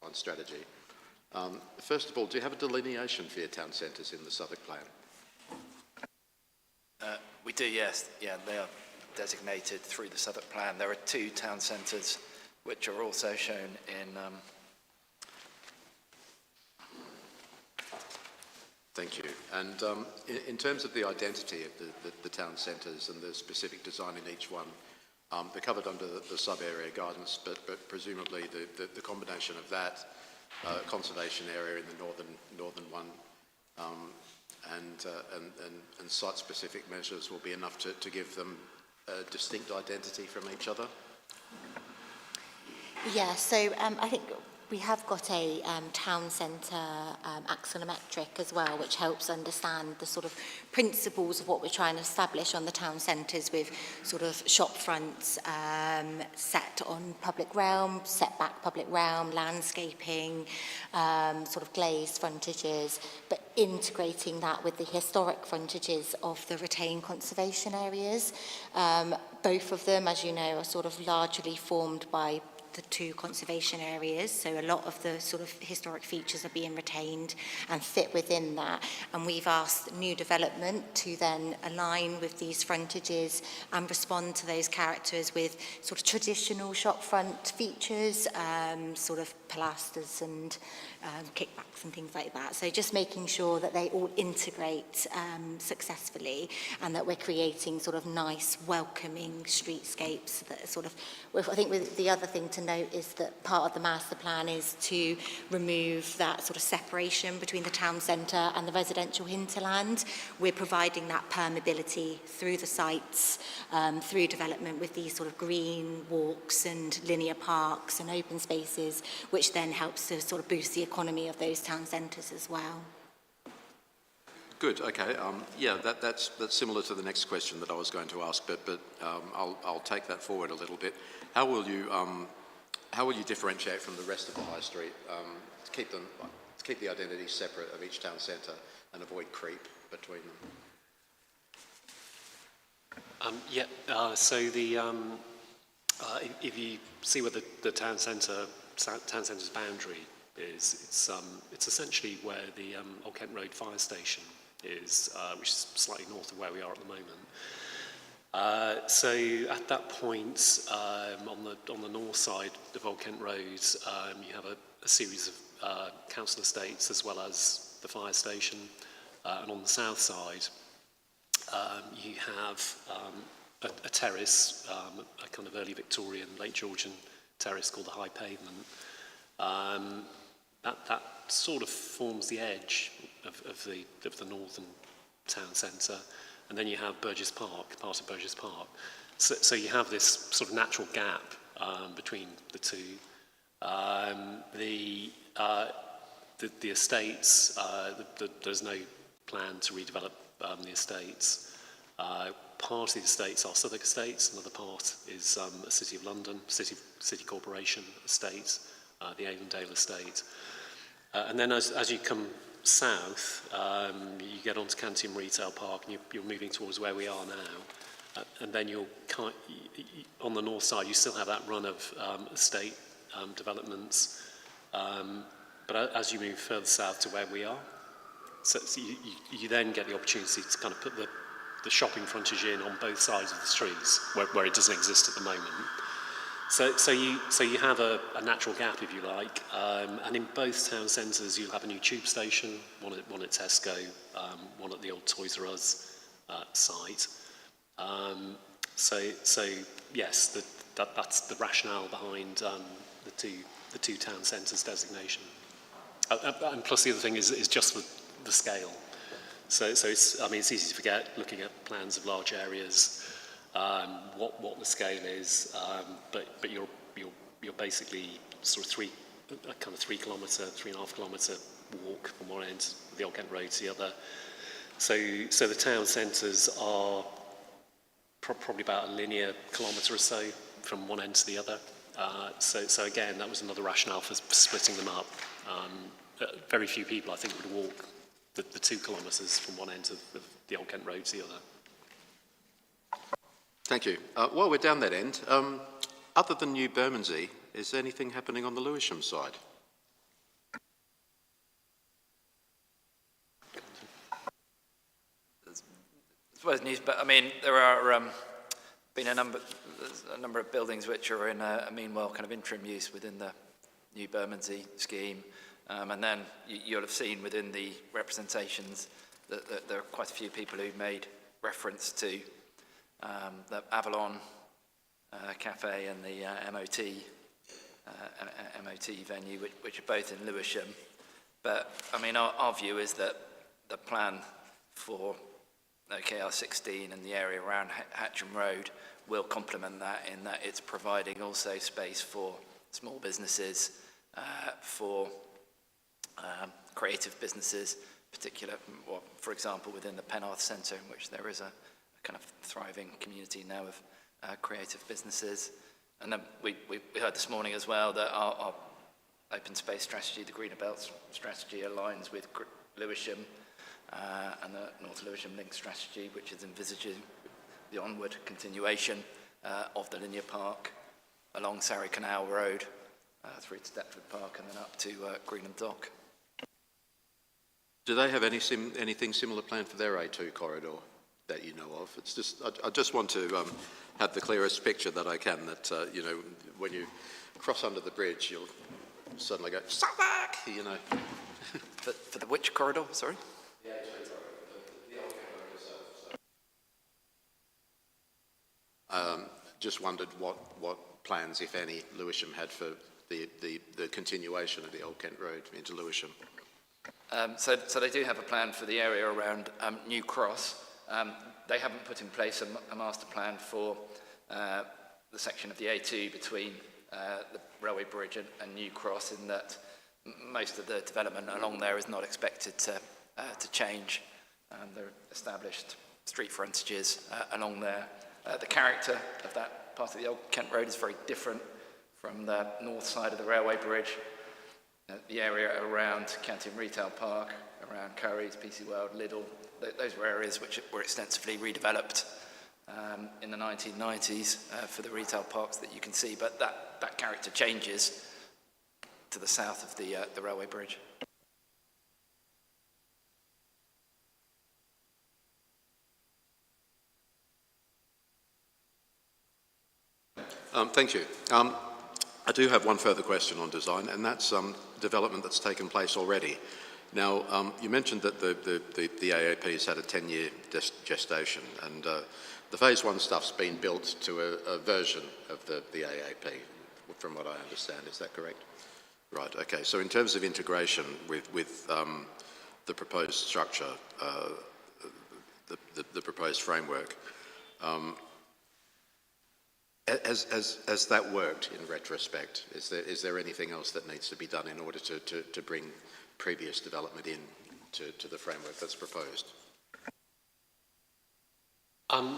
One strategy. First of all, do you have a delineation for your town centres in the Southwark Plan? We do, yes. Yeah, they are designated through the Southwark Plan. There are 2 town centres which are also shown in... Thank you. And in terms of the identity of the town centres and the specific design in each one, they're covered under the sub-area guidance, but presumably the combination of that conservation area in the northern one and site-specific measures will be enough to give them a distinct identity from each other? Yeah, so I think we have got a town centre axonometric as well, which helps understand the sort of principles of what we're trying to establish on the town centres, with sort of shop fronts set on public realm, setback public realm, landscaping, sort of glazed frontages, but integrating that with the historic frontages of the retained conservation areas. Both of them, as you know, are sort of largely formed by the 2 conservation areas, so a lot of the sort of historic features are being retained and fit within that, and we've asked new development to then align with these frontages and respond to those characters with sort of traditional shopfront features, sort of pilasters and kickbacks and things like that. So just making sure that they all integrate successfully, and that we're creating sort of nice, welcoming streetscapes that are sort of, I think with the other thing to note is that part of the master plan is to remove that sort of separation between the town centre and the residential hinterland. We're providing that permeability through the sites, through development with these sort of green walks and linear parks and open spaces, which then helps to sort of boost the economy of those town centres as well. Good. Okay. Yeah, that's similar to the next question that I was going to ask, but I'll take that forward a little bit. How will you differentiate from the rest of the high street to keep the identity separate of each town centre and avoid creep between them? So if you see where the town centre's boundary is, it's essentially where the Old Kent Road fire station is, which is slightly north of where we are at the moment. So at that point, on the north side of Old Kent Road, you have a series of council estates as well as the fire station, and on the south side, you have a terrace, a kind of early Victorian, late Georgian terrace called the High Pavement. That sort of forms the edge of the northern town centre, and then you have Burgess Park, part of Burgess Park. So you have this sort of natural gap between the two. The estates, there's no plan to redevelop the estates. Part of the estates are Southwark Estates, another part is a City of London, City Corporation estate, the Avondale estate. And then as you come south, you get onto Cantium Retail Park, and you're moving towards where we are now. And then on the north side, you still have that run of estate developments. But as you move further south to where we are, so you then get the opportunity to kind of put the shopping frontage in on both sides of the streets, where it doesn't exist at the moment. So you have a natural gap, if you like, and in both town centres you'll have a new tube station, one at Tesco, one at the old Toys R Us site. So yes, that's the rationale behind the two town centres designation. And plus the other thing is just the scale. So it's easy to forget looking at plans of large areas. What the scale is, but you're basically sort of 3.5 kilometre walk from one end of the Old Kent Road to the other. So the town centres are probably about a linear kilometre or so from one end to the other. So again, that was another rationale for splitting them up. Very few people, I think, would walk the 2 kilometres from one end of the Old Kent Road to the other. Thank you. While we're down that end, other than New Bermondsey, is there anything happening on the Lewisham side? suppose news, but I mean, there are been a number of buildings which are in a meanwhile kind of interim use within the new Bermondsey scheme. And then you'll have seen within the representations that there are quite a few people who made reference to the Avalon Cafe and the MOT venue, which are both in Lewisham. But I mean, our view is that the plan for OKR 16 and the area around Hatcham Road will complement that, in that it's providing also space for small businesses, for creative businesses, for example, within the Penarth Centre, in which there is a kind of thriving community now of creative businesses. And then we heard this morning as well that our open space strategy, the Greener Belt strategy, aligns with Lewisham and the North Lewisham Link strategy, which is envisaging the onward continuation of the linear park along Surrey Canal Road through to Deptford Park and then up to Greenham Dock. Do they have anything similar planned for their A2 corridor that you know of? It's just, I just want to have the clearest picture that I can, that, you know, when you cross under the bridge, you'll suddenly go, "Stop back!" you know. For the which corridor, sorry? The A2 corridor, the old Kent Road itself. Just wondered what plans, if any, Lewisham had for the continuation of the Old Kent Road into Lewisham. So they do have a plan for the area around New Cross. They haven't put in place a master plan for the section of the A2 between the railway bridge and New Cross, in that most of the development along there is not expected to change. There are established street frontages along there. The character of that part of the Old Kent Road is very different from the north side of the railway bridge. The area around Cantian Retail Park, around Currys, PC World, Lidl, those were areas which were extensively redeveloped in the 1990s for the retail parks that you can see, but that character changes to the south of the railway bridge. Thank you. I do have one further question on design, and that's development that's taken place already. Now, you mentioned that the AAP's had a 10-year gestation, and the phase one stuff's been built to a version of the AAP, from what I understand. Is that correct? Right, okay. So in terms of integration with the proposed structure, the proposed framework, has that worked in retrospect? Is there anything else that needs to be done in order to bring previous development in to the framework that's proposed?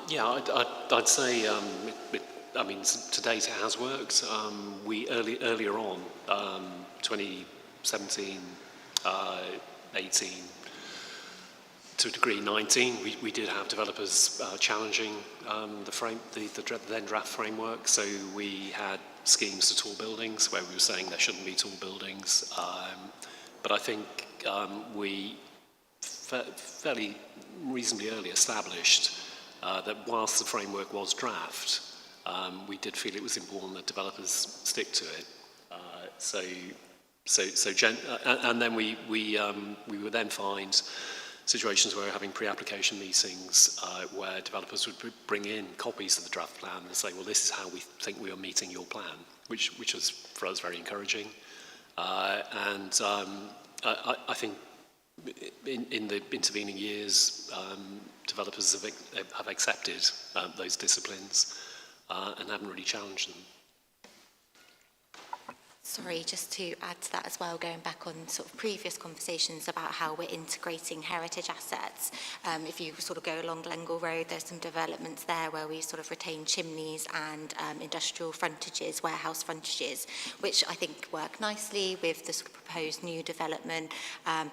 Yeah, I'd say, I mean, to date it has worked. We earlier on, 2017, 18, to a degree 19, we did have developers challenging the then draft framework. So we had schemes for tall buildings where we were saying there shouldn't be tall buildings. But I think we fairly reasonably early established that whilst the framework was draft, we did feel it was important that developers stick to it. And then we would then find situations where we're having pre-application meetings where developers would bring in copies of the draft plan and say, well, this is how we think we are meeting your plan, which was for us very encouraging. I think in the intervening years, developers have accepted those disciplines and haven't really challenged them. Sorry, just to add to that as well, going back on sort of previous conversations about how we're integrating heritage assets. If you sort of go along Glengall Road, there's some developments there where we sort of retain chimneys and industrial frontages, warehouse frontages, which I think work nicely with the sort of proposed new development,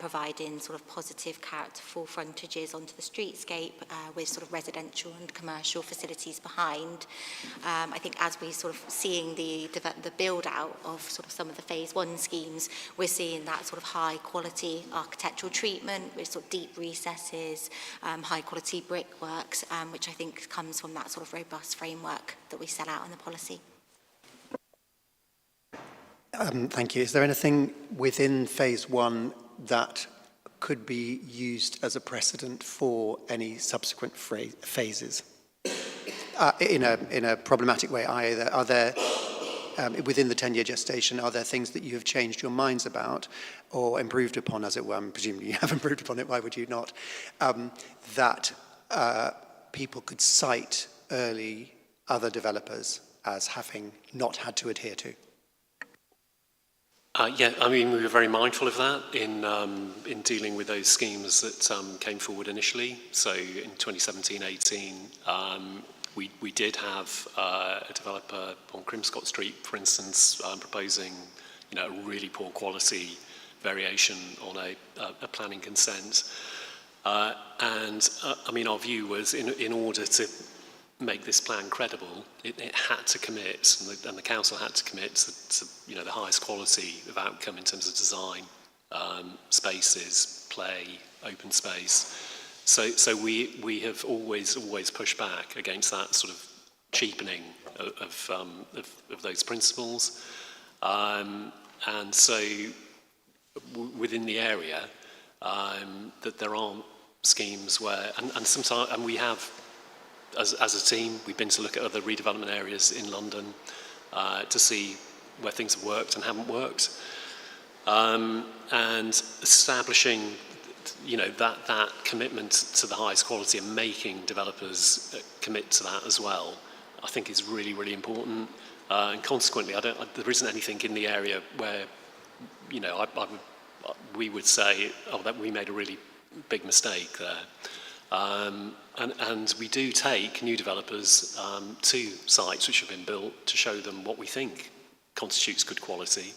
providing sort of positive characterful frontages onto the streetscape with sort of residential and commercial facilities behind. I think as we sort of seeing the build out of sort of some of the phase 1 schemes, we're seeing that sort of high quality architectural treatment with sort of deep recesses, high quality brickworks, which I think comes from that sort of robust framework that we set out in the policy. Thank you. Is there anything within phase 1 that could be used as a precedent for any subsequent phases? In a problematic way, are there within the 10-year gestation, are there things that you have changed your minds about or improved upon, as it were? Presumably you have improved upon it, why would you not? That people could cite early other developers as having not had to adhere to? Yeah, I mean, we were very mindful of that in dealing with those schemes that came forward initially. So in 2017-18, we did have a developer on Crimscott Street, for instance, proposing, a really poor quality variation on a planning consent. I mean, our view was in order to make this plan credible, it had to commit, and the council had to commit to the highest quality of outcome in terms of design, spaces, play, open space. So we have always pushed back against that sort of cheapening of those principles, and so within the area that there aren't schemes where and sometimes we have. As a team, we've been to look at other redevelopment areas in London to see where things have worked and haven't worked, and establishing, that commitment to the highest quality and making developers commit to that as well, I think is really, really important. And consequently, there isn't anything in the area where, we would say, that we made a really big mistake there. And we do take new developers to sites which have been built to show them what we think constitutes good quality,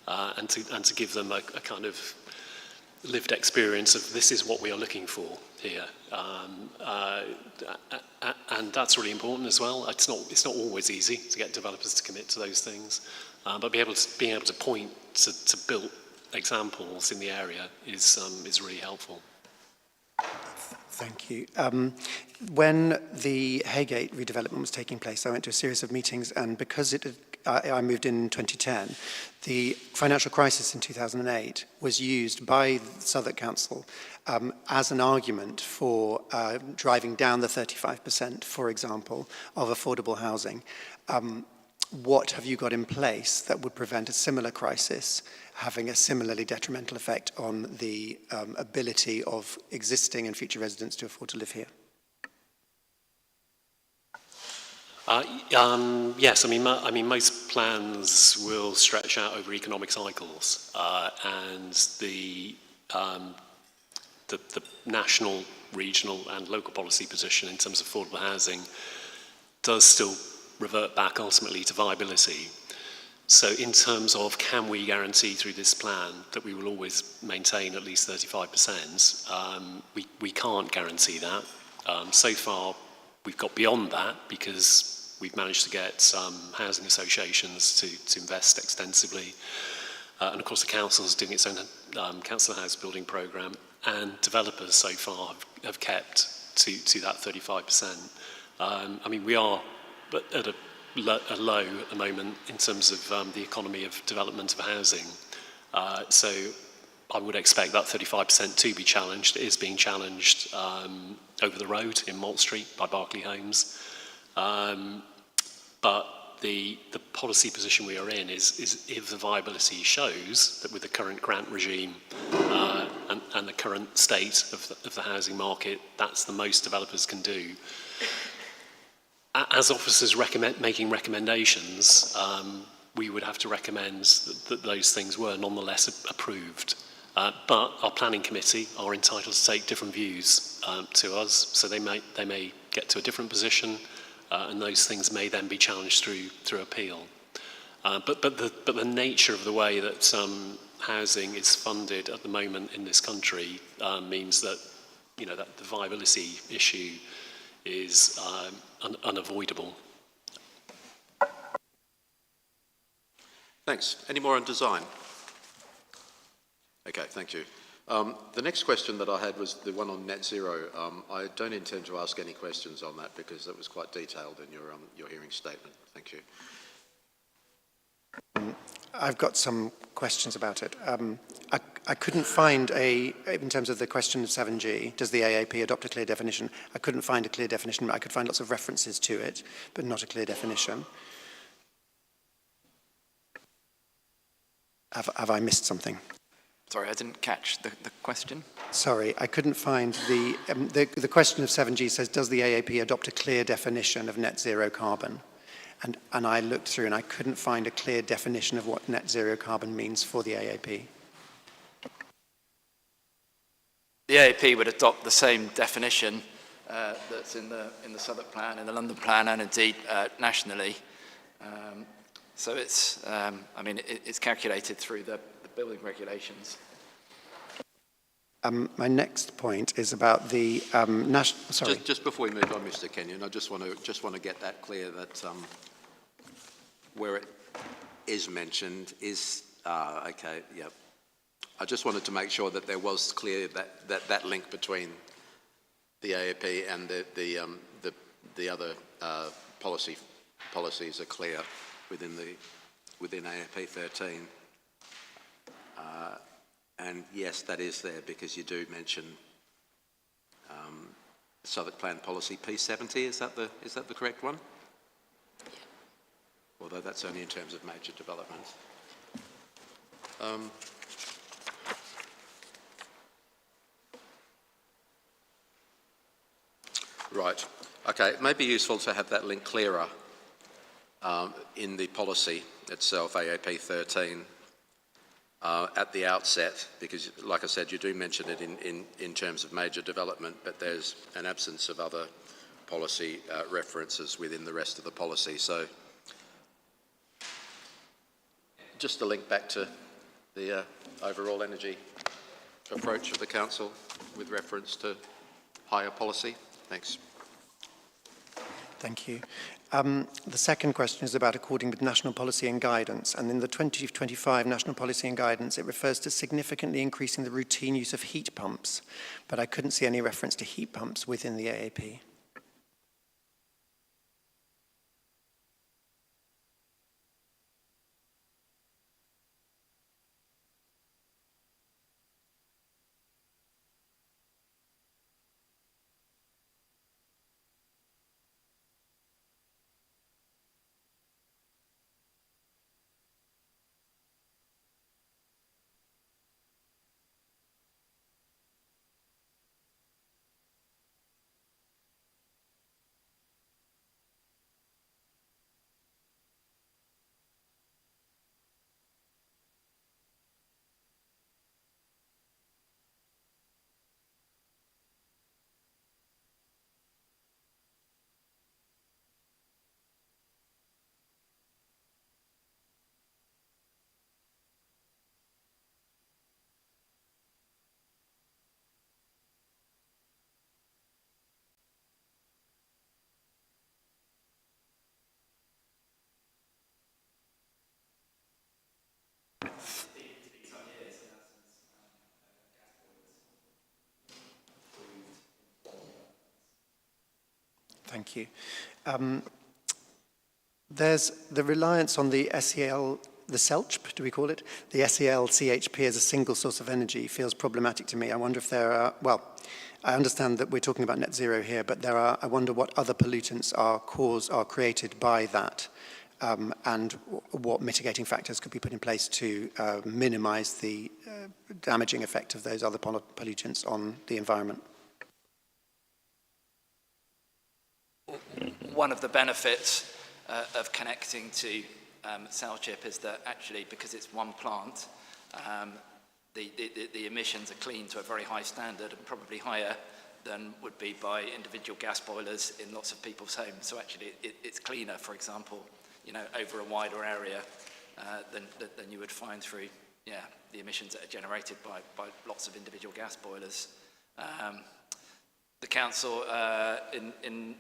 and to give them a kind of lived experience of this is what we are looking for here, and that's really important as well. It's not always easy to get developers to commit to those things, but being able to point to built examples in the area is really helpful. Thank you. When the Haygate redevelopment was taking place, I went to a series of meetings, and because I moved in 2010, the financial crisis in 2008 was used by Southwark Council as an argument for driving down the 35%, for example, of affordable housing. What have you got in place that would prevent a similar crisis having a similarly detrimental effect on the ability of existing and future residents to afford to live here? Yes, I mean, most plans will stretch out over economic cycles, and the national, regional, and local policy position in terms of affordable housing does still revert back ultimately to viability. So in terms of can we guarantee through this plan that we will always maintain at least 35%, we can't guarantee that. So far, we've got beyond that because we've managed to get some housing associations to invest extensively. And of course, the council is doing its own council house building programme, and developers so far have kept to that 35%. I mean, we are at a low at the moment in terms of the economy of development of housing. So I would expect that 35% to be challenged. It is being challenged over the road in Malt Street by Berkeley Homes. But the policy position we are in is if the viability shows that with the current grant regime and the current state of the housing market, that's the most developers can do. As officers making recommendations, we would have to recommend that those things were nonetheless approved. But our planning committee are entitled to take different views to us, so they may get to a different position, and those things may then be challenged through appeal. But the nature of the way that housing is funded at the moment in this country means that that the viability issue is unavoidable. Thanks. Any more on design? Okay, thank you. The next question that I had was the one on net zero. I don't intend to ask any questions on that because that was quite detailed in your hearing statement. Thank you. I've got some questions about it. I couldn't find in terms of the question of 7G, does the AAP adopt a clear definition? I couldn't find a clear definition. I could find lots of references to it, but not a clear definition. Have I missed something? Sorry, I didn't catch the question. Sorry, I couldn't find the question of 7G says, does the AAP adopt a clear definition of net zero carbon? And I looked through and I couldn't find a clear definition of what net zero carbon means for the AAP. The AAP would adopt the same definition that's in the Southwark Plan, in the London Plan, and indeed nationally. So it's, it's calculated through the building regulations. My next point is about the national. Sorry. Just before we move on, Mr. Kenyon, I just want to get that clear that where it is mentioned is okay. Yeah, I just wanted to make sure that there was clear that link between the AAP and the other policies are clear within AAP 13. And yes, that is there because you do mention Southwark Plan Policy P70. Is that the correct one? Yeah. Although that's only in terms of major developments. Right. Okay. It may be useful to have that link clearer in the policy itself, AAP 13. At the outset, because like I said, you do mention it in terms of major development, but there's an absence of other policy references within the rest of the policy. So just to link back to the overall energy approach of the Council with reference to higher policy. Thanks. Thank you. The second question is about according with national policy and guidance. And in the 2025 national policy and guidance, it refers to significantly increasing the routine use of heat pumps, but I couldn't see any reference to heat pumps within the AAP. Thank you. There's the reliance on the SEL, the SELCHP, do we call it? The SEL CHP as a single source of energy feels problematic to me. I wonder if there are, well, I understand that we're talking about net zero here, but there are, I wonder what other pollutants are created by that, and what mitigating factors could be put in place to minimize the damaging effect of those other pollutants on the environment. One of the benefits of connecting to CELCHP is that actually, because it's one plant, the emissions are clean to a very high standard and probably higher than would be by individual gas boilers in lots of people's homes. So actually it's cleaner, for example, over a wider area than you would find through the emissions that are generated by lots of individual gas boilers. The council in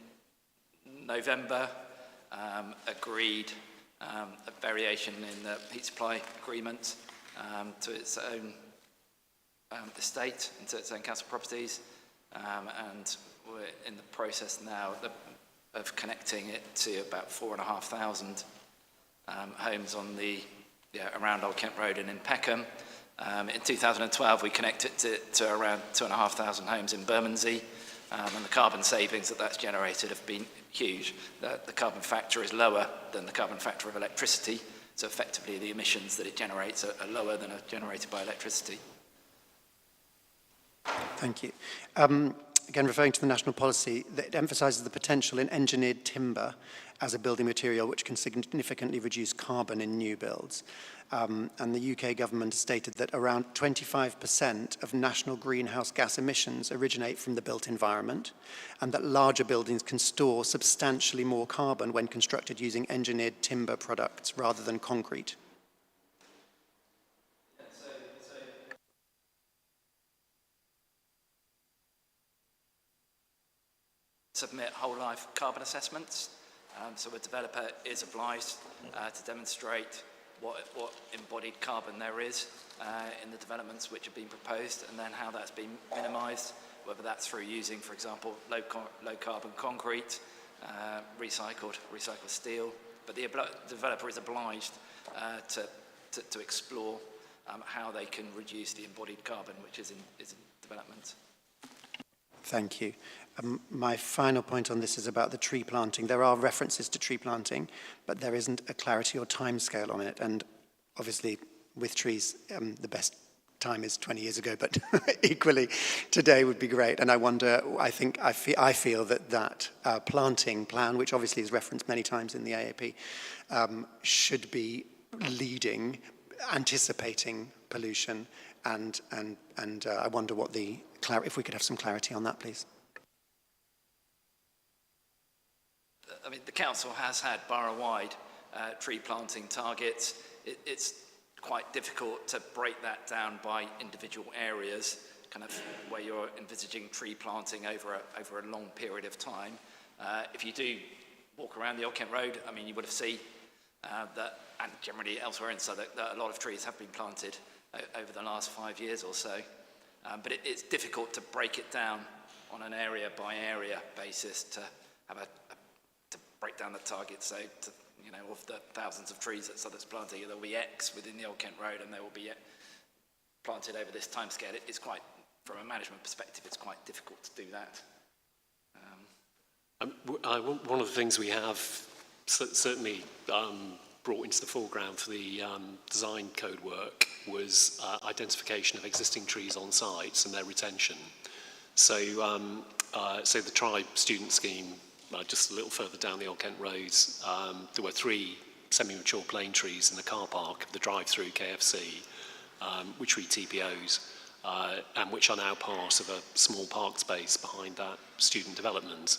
November agreed a variation in the heat supply agreement to its own estate, into its own council properties, and we're in the process now of connecting it to about 4,500 homes on the around Old Kent Road and in Peckham. In 2012, we connected to around 2,500 homes in Bermondsey, and the carbon savings that's generated have been huge. The carbon factor is lower than the carbon factor of electricity, so effectively the emissions that it generates are lower than are generated by electricity. Thank you. Again, referring to the national policy, it emphasises the potential in engineered timber as a building material which can significantly reduce carbon in new builds. And the UK government has stated that around 25% of national greenhouse gas emissions originate from the built environment, and that larger buildings can store substantially more carbon when constructed using engineered timber products rather than concrete. Submit whole life carbon assessments. So a developer is obliged to demonstrate what embodied carbon there is in the developments which have been proposed, and then how that's been minimised, whether that's through using, for example, low carbon concrete, recycled steel. But the developer is obliged to explore how they can reduce the embodied carbon which is in development. Thank you. My final point on this is about the tree planting. There are references to tree planting, but there isn't a clarity or timescale on it. And obviously, with trees, the best time is 20 years ago, but equally, today would be great. And I wonder, I feel that planting plan, which obviously is referenced many times in the AAP, should be leading, anticipating pollution, and I wonder what if we could have some clarity on that, please. I mean, the council has had borough-wide tree planting targets. It's quite difficult to break that down by individual areas, kind of where you're envisaging tree planting over a long period of time. If you do walk around the Old Kent Road, I mean, you would have seen that, and generally elsewhere in Southwark, that a lot of trees have been planted over the last 5 years or so. But it's difficult to break it down on an area-by-area basis to have to break down the target, so to, of the thousands of trees that Southwark's planting, there will be X within the Old Kent Road, and there will be planted over this timescale. It's quite, from a management perspective, it's quite difficult to do that. One of the things we have certainly brought into the foreground for the design code work was identification of existing trees on sites and their retention. So, the Tribe student scheme, just a little further down the Old Kent Road, there were 3 semi-mature plane trees in the car park of the drive-through KFC, which we TPO'd, and which are now part of a small park space behind that student development.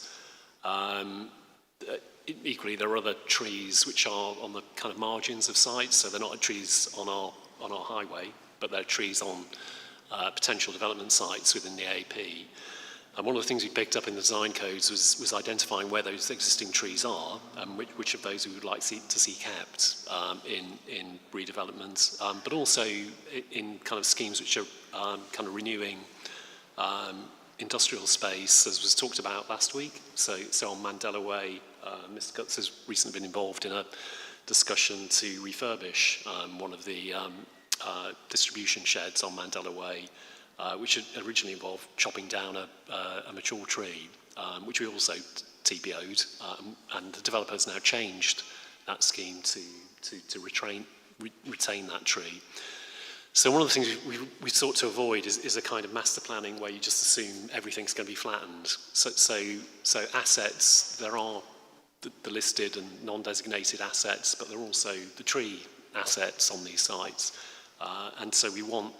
Equally, there are other trees which are on the kind of margins of sites, so they're not trees on our highway, but they're trees on potential development sites within the AP. And one of the things we picked up in the design codes was identifying where those existing trees are and which of those we would like to see kept in redevelopment, but also in kind of schemes which are kind of renewing industrial space, as was talked about last week. So on Mandela Way, Mr. Guts has recently been involved in a discussion to refurbish one of the distribution sheds on Mandela Way, which originally involved chopping down a mature tree, which we also TPO'd, and the developer has now changed that scheme to retain that tree. So one of the things we sought to avoid is a kind of master planning where you just assume everything's going to be flattened. So assets, there are the listed and non-designated assets, but there are also the tree assets on these sites. And so we want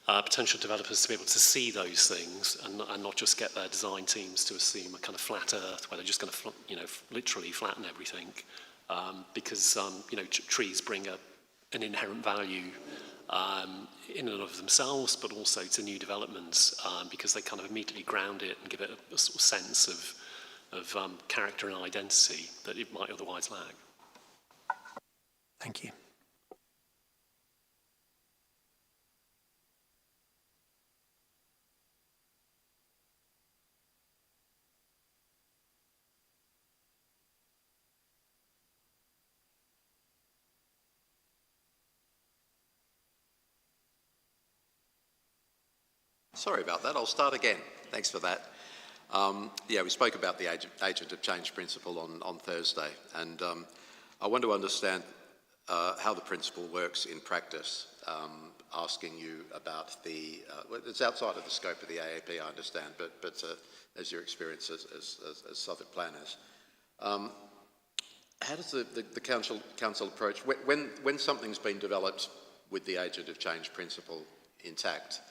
potential developers to be able to see those things and not just get their design teams to assume a kind of flat earth where they're just going to literally flatten everything, because trees bring an inherent value in and of themselves, but also to new developments, because they kind of immediately ground it and give it a sort of sense of character and identity that it might otherwise lack. Thank you. Sorry about that. I'll start again. Thanks for that. Yeah, we spoke about the agent of change principle on Thursday, and I want to understand how the principle works in practice. Asking you about well, it's outside of the scope of the AAP, I understand, but as your experience as Southwark planners, how does the council approach when something's been developed with the agent of change principle intact?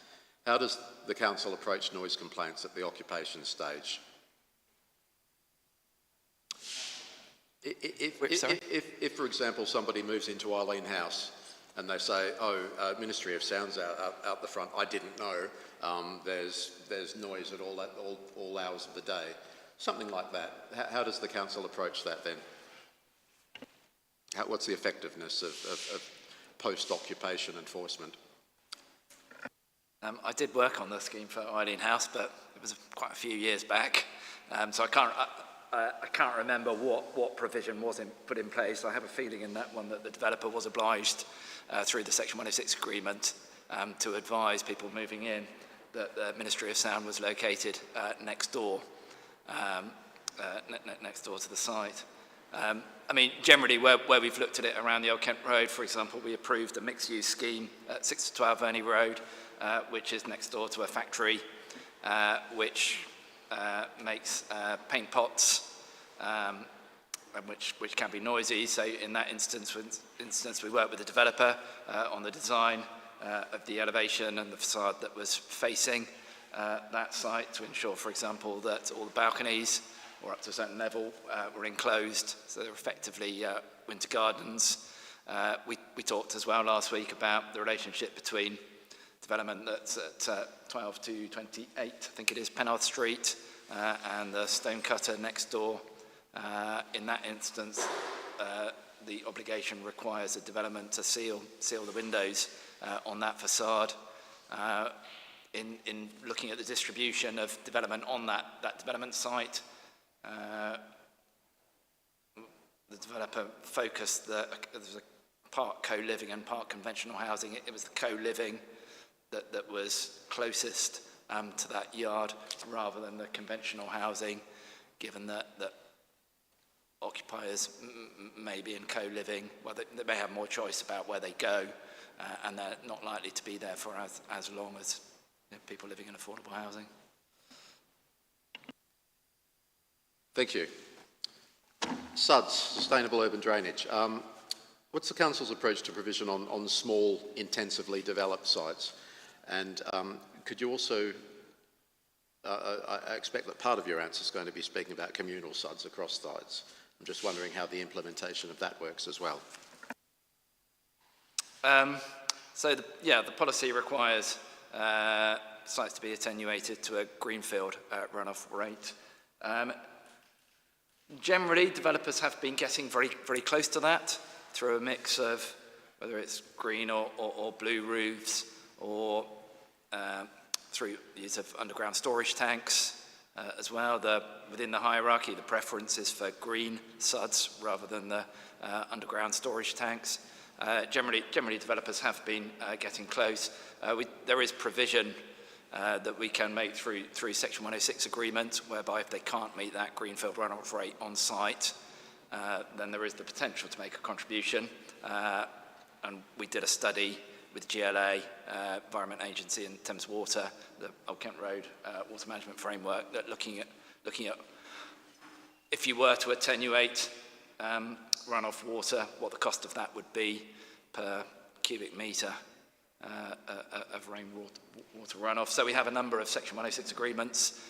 How does the council approach noise complaints at the occupation stage? If, for example, somebody moves into Eileen House and they say, Ministry of Sound's out the front, I didn't know, there's noise at all hours of the day, something like that. How does the council approach that then? What's the effectiveness of post-occupation enforcement? I did work on the scheme for Eileen House, but it was quite a few years back, so I can't remember what provision was put in place. I have a feeling in that one that the developer was obliged through the Section 106 agreement to advise people moving in that the Ministry of Sound was located next door to the site. I mean, generally, where we've looked at it around the Old Kent Road, for example, we approved a mixed-use scheme at 6 to 12 Verney Road, which is next door to a factory, which makes paint pots, and which can be noisy. So in that instance, we worked with the developer on the design of the elevation and the facade that was facing that site to ensure, for example, that all the balconies, or up to a certain level, were enclosed, so they're effectively winter gardens. We talked as well last week about the relationship between development that's at 12 to 28, I think it is, Penarth Street, and the Stonecutter next door. In that instance, the obligation requires the development to seal the windows on that facade. In looking at the distribution of development on that development site, the developer focused that there was a part co-living and part conventional housing. It was the co-living that was closest to that yard rather than the conventional housing, given that occupiers may be in co-living, well, they may have more choice about where they go, and they're not likely to be there for as long as people living in affordable housing. Thank you. SUDS, Sustainable Urban Drainage. What's the council's approach to provision on small, intensively developed sites? And could you also, I expect that part of your answer is going to be speaking about communal SUDS across sites. I'm just wondering how the implementation of that works as well. So the policy requires sites to be attenuated to a greenfield runoff rate. Generally, developers have been getting very, very close to that through a mix of whether it's green or blue roofs, or through use of underground storage tanks as well. Within the hierarchy, the preference is for green SUDS rather than the underground storage tanks. Generally, developers have been getting close. There is provision that we can make through Section 106 agreement, whereby if they can't meet that greenfield runoff rate on site, then there is the potential to make a contribution. And we did a study with GLA, Environment Agency, and Thames Water, the Old Kent Road Water Management Framework, that looking at if you were to attenuate runoff water, what the cost of that would be per cubic metre of rainwater runoff. So we have a number of Section 106 agreements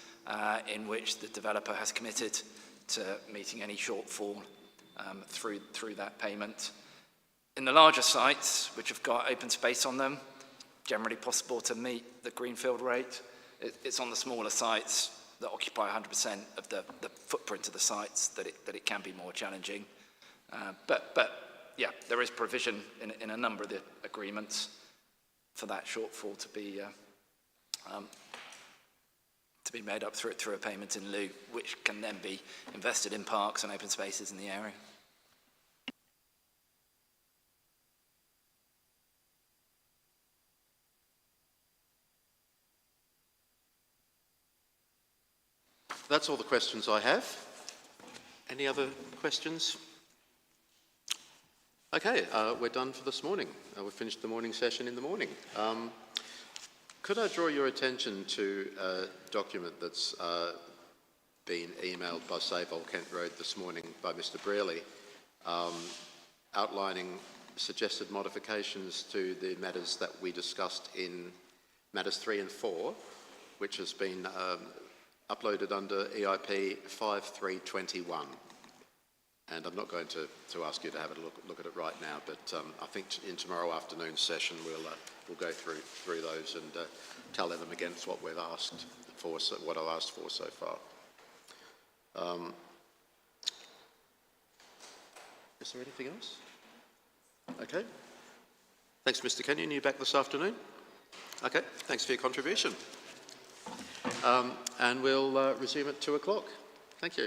in which the developer has committed to meeting any shortfall through that payment. In the larger sites, which have got open space on them, generally possible to meet the greenfield rate. It's on the smaller sites that occupy 100% of the footprint of the sites that it can be more challenging. But yeah, there is provision in a number of the agreements for that shortfall to be made up through a payment in lieu, which can then be invested in parks and open spaces in the area. That's all the questions I have. Any other questions? Okay, we're done for this morning. We've finished the morning session in the morning. Could I draw your attention to a document that's been emailed by Save Old Kent Road this morning by Mr. Brearley, outlining suggested modifications to the matters that we discussed in matters 3 and 4, which has been uploaded under EIP 5321. And I'm not going to ask you to have a look at it right now, but I think in tomorrow afternoon's session we'll go through those and tally them against what we've asked for, what I've asked for so far. Is there anything else? Okay. Thanks, Mr. Kenyon. You back this afternoon? Okay. Thanks for your contribution. And we'll resume at 2 o'clock. Thank you.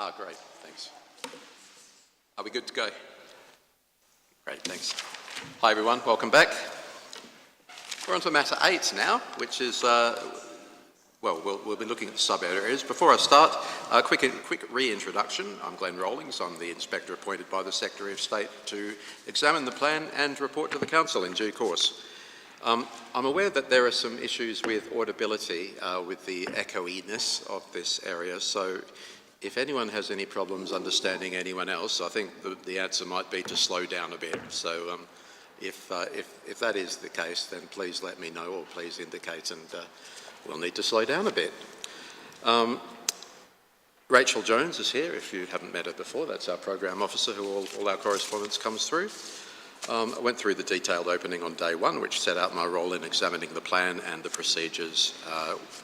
Great, thanks. Are we good to go? Great, thanks. Hi everyone, welcome back. We're on to matter 8 now, which is, we'll be looking at the sub-areas. Before I start, a quick reintroduction. I'm Glenn Rawlings. I'm the Inspector appointed by the Secretary of State to examine the plan and report to the Council in due course. I'm aware that there are some issues with audibility with the echoiness of this area, so if anyone has any problems understanding anyone else, I think the answer might be to slow down a bit. So if that is the case, then please let me know, or please indicate, and we'll need to slow down a bit. Rachel Jones is here, if you haven't met her before. That's our Program Officer who all our correspondence comes through. I went through the detailed opening on day 1, which set out my role in examining the plan and the procedures,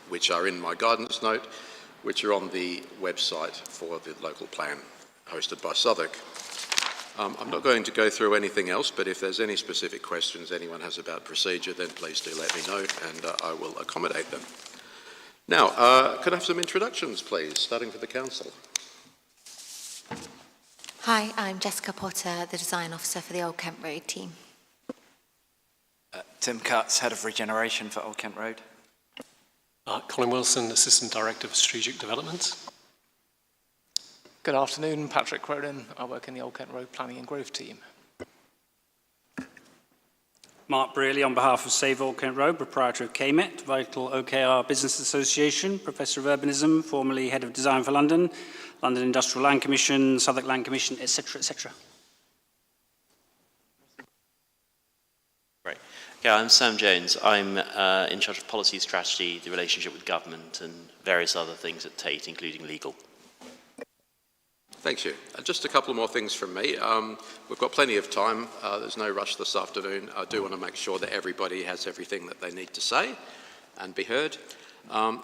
which are in my guidance note, which are on the website for the local plan hosted by Southwark. I'm not going to go through anything else, but if there's any specific questions anyone has about procedure, then please do let me know and I will accommodate them. Now, could I have some introductions, please, starting with the Council? Hi, I'm Jessica Potter, the Design Officer for the Old Kent Road team. Tim Cutts, Head of Regeneration for Old Kent Road. Colin Wilson, Assistant Director for Strategic Development. Good afternoon, Patrick Cronin. I work in the Old Kent Road Planning and Growth team. Mark Brearley on behalf of Save Old Kent Road, proprietor of KMET, Vital OKR Business Association, Professor of Urbanism, formerly Head of Design for London, London Industrial Land Commission, Southwark Land Commission, etc., etc. Right. Okay, I'm Sam Jones. I'm in charge of policy strategy, the relationship with government and various other things at Tate, including legal. Thank you. Just a couple more things from me. We've got plenty of time. There's no rush this afternoon. I do want to make sure that everybody has everything that they need to say and be heard.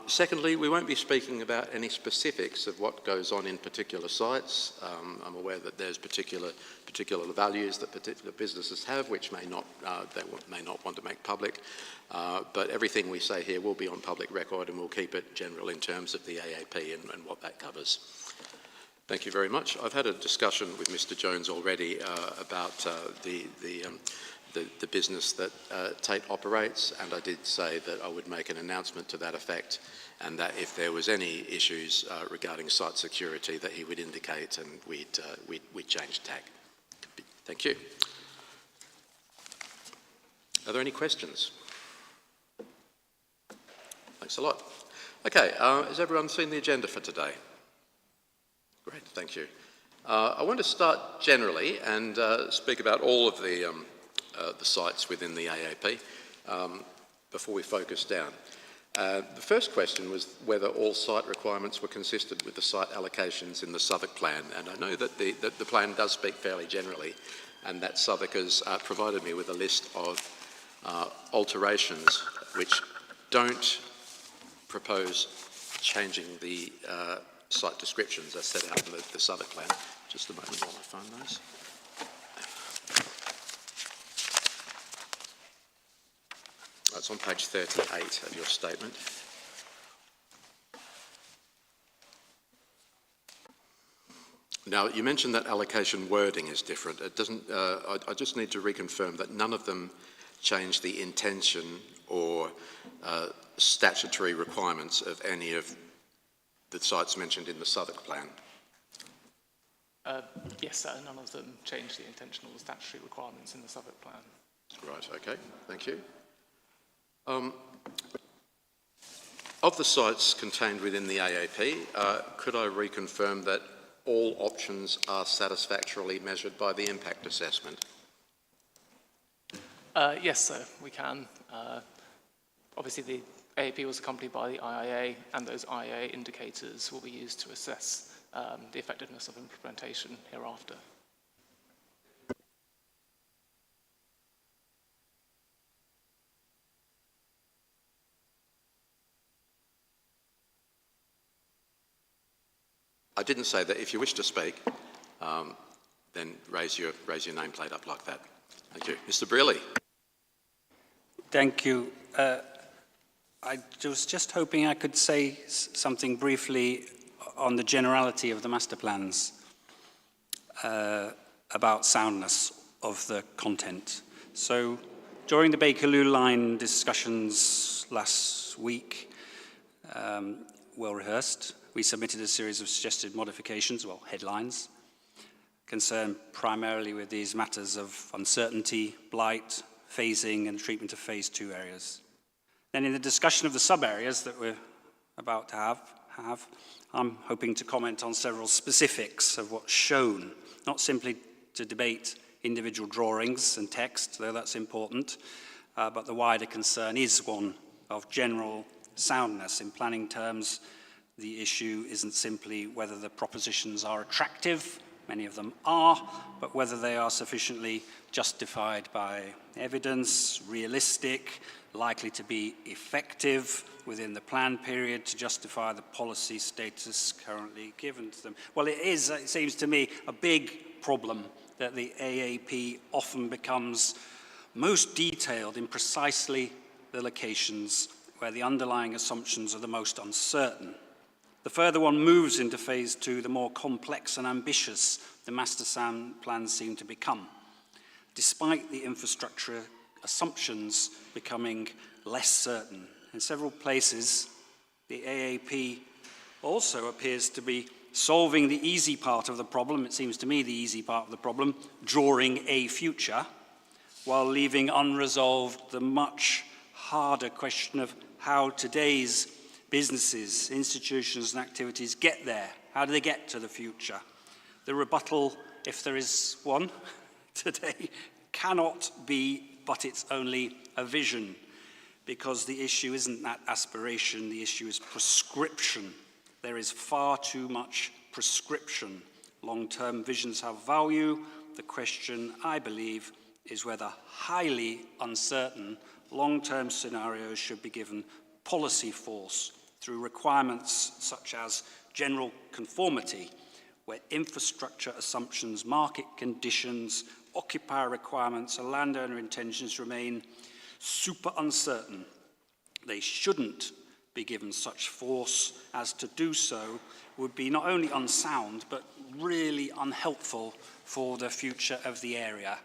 Secondly, we won't be speaking about any specifics of what goes on in particular sites. I'm aware that there's particular values that particular businesses have, which may not want to make public. But everything we say here will be on public record, and we'll keep it general in terms of the AAP and what that covers. Thank you very much. I've had a discussion with Mr. Jones already about the business that Tate operates, and I did say that I would make an announcement to that effect, and that if there was any issues regarding site security, that he would indicate, and we'd change tack. Thank you. Are there any questions? Thanks a lot. Okay, has everyone seen the agenda for today? Great, thank you. I want to start generally and speak about all of the sites within the AAP before we focus down. The first question was whether all site requirements were consistent with the site allocations in the Southwark plan, and I know that the plan does speak fairly generally, and that Southwark has provided me with a list of alterations which don't propose changing the site descriptions as set out in the Southwark plan. Just a moment while I find those. That's on page 38 of your statement. Now, you mentioned that allocation wording is different. It doesn't. I just need to reconfirm that none of them change the intention or statutory requirements of any of the sites mentioned in the Southwark plan. Yes, sir. None of them change the intentional statutory requirements in the Southwark plan. Right, okay, thank you. Of the sites contained within the AAP, could I reconfirm that all options are satisfactorily measured by the impact assessment? Yes, sir, we can. Obviously, the AAP was accompanied by the IIA, and those IIA indicators will be used to assess the effectiveness of implementation hereafter. I didn't say that. If you wish to speak, then raise your nameplate up like that. Thank you. Mr. Brearley. Thank you. I was just hoping I could say something briefly on the generality of the master plans about soundness of the content. So during the Bakerloo line discussions last week, well rehearsed, we submitted a series of suggested modifications, well, headlines, concerned primarily with these matters of uncertainty, blight, phasing, and treatment of phase 2 areas. Then in the discussion of the sub-areas that we're about to have, I'm hoping to comment on several specifics of what's shown, not simply to debate individual drawings and text, though that's important, but the wider concern is one of general soundness. In planning terms, the issue isn't simply whether the propositions are attractive, many of them are, but whether they are sufficiently justified by evidence, realistic, likely to be effective within the plan period to justify the policy status currently given to them. Well, it is, it seems to me, a big problem that the AAP often becomes most detailed in precisely the locations where the underlying assumptions are the most uncertain. The further one moves into phase 2, the more complex and ambitious the master plans seem to become, despite the infrastructure assumptions becoming less certain. In several places, the AAP also appears to be solving the easy part of the problem, it seems to me the easy part of the problem, drawing a future, while leaving unresolved the much harder question of how today's businesses, institutions and activities get there. How do they get to the future? The rebuttal, if there is one today, cannot be but it's only a vision, because the issue isn't that aspiration, the issue is prescription. There is far too much prescription. Long-term visions have value. The question, I believe, is whether highly uncertain long-term scenarios should be given policy force through requirements such as general conformity, where infrastructure assumptions, market conditions, occupier requirements, and landowner intentions remain super uncertain. They shouldn't be given such force, as to do so would be not only unsound, but really unhelpful for the future of the area.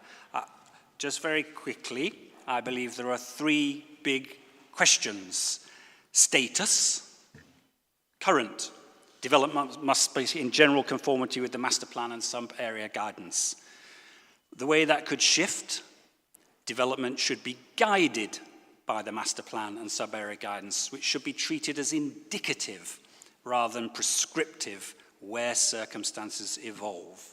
Just very quickly, I believe there are 3 big questions. Status, current development must be in general conformity with the master plan and sub-area guidance. The way that could shift, development should be guided by the master plan and sub-area guidance, which should be treated as indicative rather than prescriptive where circumstances evolve.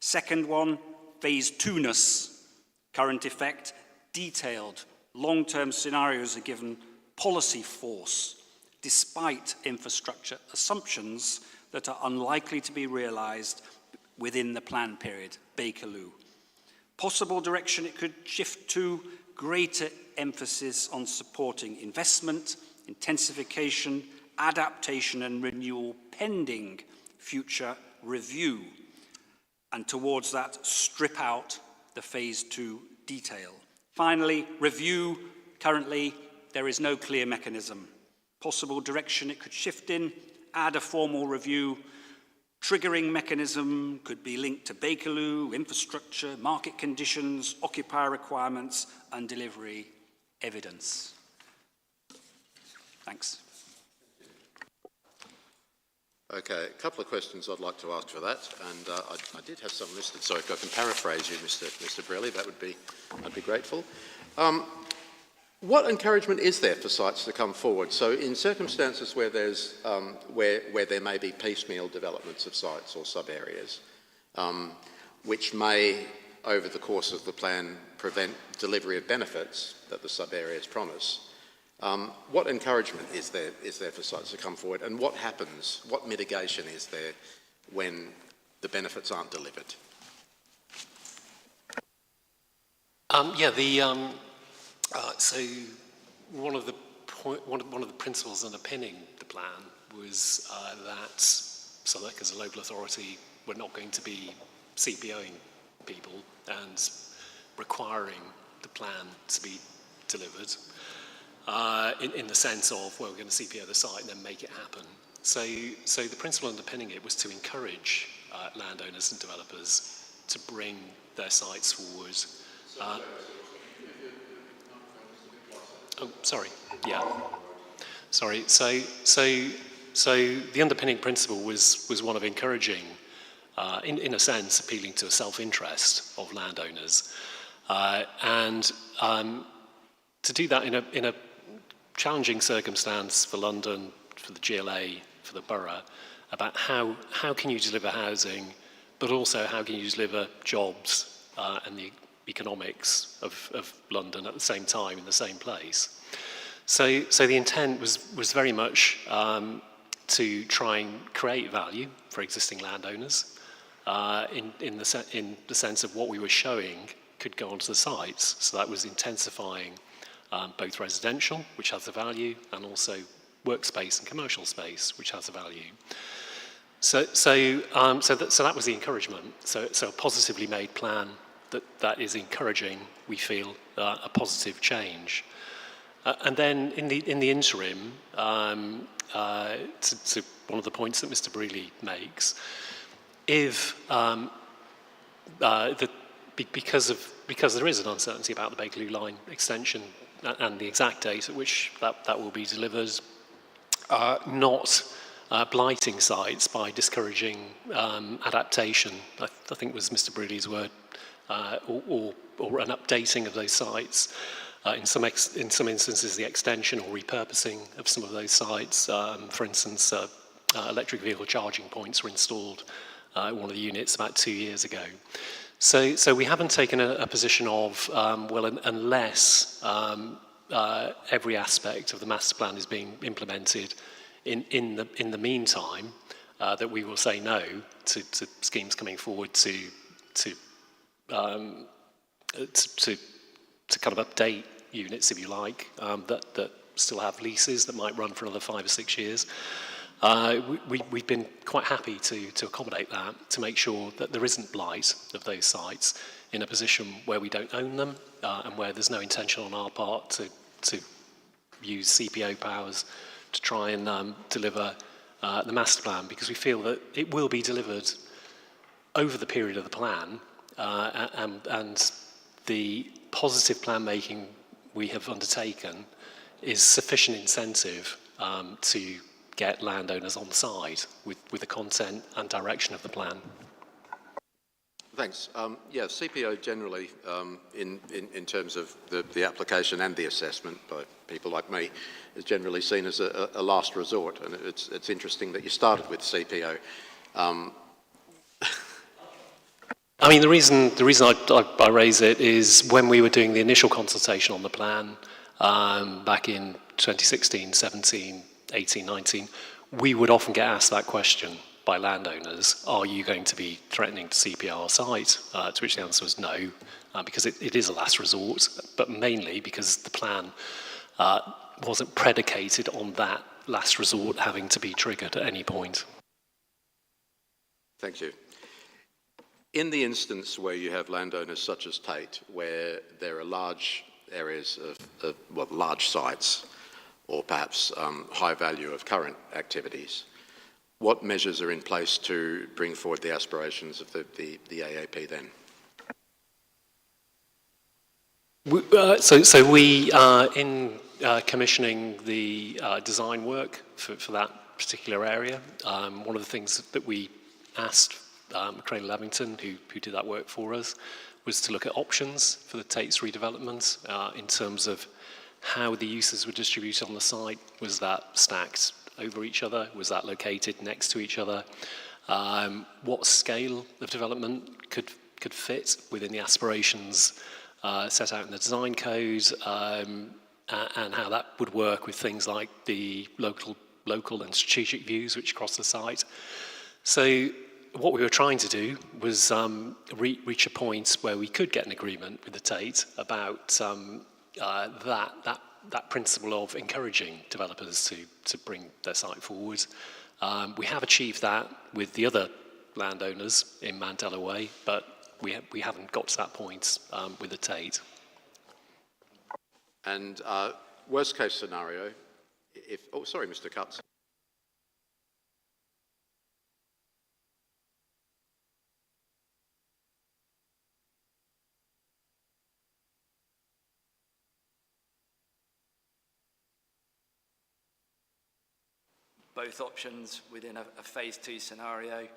Second one, phase 2-ness, current effect, detailed long-term scenarios are given policy force, despite infrastructure assumptions that are unlikely to be realized within the plan period, Bakerloo. Possible direction it could shift to greater emphasis on supporting investment, intensification, adaptation and renewal pending future review. And towards that, strip out the phase 2 detail. Finally, review. Currently, there is no clear mechanism. Possible direction it could shift in, add a formal review. Triggering mechanism could be linked to Bakerloo, infrastructure, market conditions, occupier requirements, and delivery evidence. Thanks. Okay, a couple of questions I'd like to ask for that, and I did have some listed, so if I can paraphrase you, Mr. Brelli, I'd be grateful. What encouragement is there for sites to come forward? So in circumstances where there's where there may be piecemeal developments of sites or sub-areas, which may, over the course of the plan, prevent delivery of benefits that the sub-areas promise, what encouragement is there for sites to come forward, and what happens, what mitigation is there when the benefits aren't delivered? So one of the principles underpinning the plan was that Southwark, as a local authority, were not going to be CPOing people and requiring the plan to be delivered in the sense of, well, we're going to CPO the site and then make it happen So the principle underpinning it was to encourage landowners and developers to bring their sites forward. Oh, sorry. Yeah. Sorry. So the underpinning principle was one of encouraging, in a sense, appealing to a self-interest of landowners, and to do that in a challenging circumstance for London, for the GLA, for the borough, about how can you deliver housing, but also how can you deliver jobs and the economics of London at the same time in the same place. So the intent was very much to try and create value for existing landowners in the sense of what we were showing could go onto the sites. So that was intensifying both residential, which has a value, and also workspace and commercial space, which has a value. So that was the encouragement. So a positively made plan that is encouraging, we feel, a positive change. And then in the interim, to one of the points that Mr. Brealey makes, if because there is an uncertainty about the Bakerloo line extension and the exact date at which that will be delivered, not blighting sites by discouraging adaptation, I think was Mr. Brealey's word, or an updating of those sites. In some instances, the extension or repurposing of some of those sites. For instance, electric vehicle charging points were installed in one of the units about 2 years ago. So we haven't taken a position of, unless every aspect of the master plan is being implemented in the meantime, that we will say no to schemes coming forward to kind of update units, if you like, that still have leases that might run for another 5 or 6 years. We've been quite happy to accommodate that, to make sure that there isn't blight of those sites in a position where we don't own them and where there's no intention on our part to use CPO powers to try and deliver the master plan, because we feel that it will be delivered over the period of the plan, and the positive plan making we have undertaken is sufficient incentive to get landowners on side with the content and direction of the plan. Thanks. Yeah, CPO generally, in terms of the application and the assessment by people like me, is generally seen as a last resort, and it's interesting that you started with CPO. I mean, the reason I raise it is when we were doing the initial consultation on the plan back in 2016, 17, 18, 19, we would often get asked that question by landowners: are you going to be threatening to CPO our site? To which the answer was no, because it is a last resort, but mainly because the plan wasn't predicated on that last resort having to be triggered at any point. Thank you. In the instance where you have landowners such as Tate, where there are large areas of large sites, or perhaps high value of current activities, what measures are in place to bring forward the aspirations of the AAP then? So we are in commissioning the design work for that particular area. One of the things that we asked Cradle Levington, who did that work for us, was to look at options for the Tate's redevelopment in terms of how the uses were distributed on the site. Was that stacked over each other? Was that located next to each other? What scale of development could fit within the aspirations set out in the design code, and how that would work with things like the local and strategic views which cross the site. So what we were trying to do was reach a point where we could get an agreement with the Tate about that principle of encouraging developers to bring their site forward. We have achieved that with the other landowners in Mandela Way, but we haven't got to that point with the Tate. And worst case scenario, Mr. Cutts. both options within a phase 2 scenario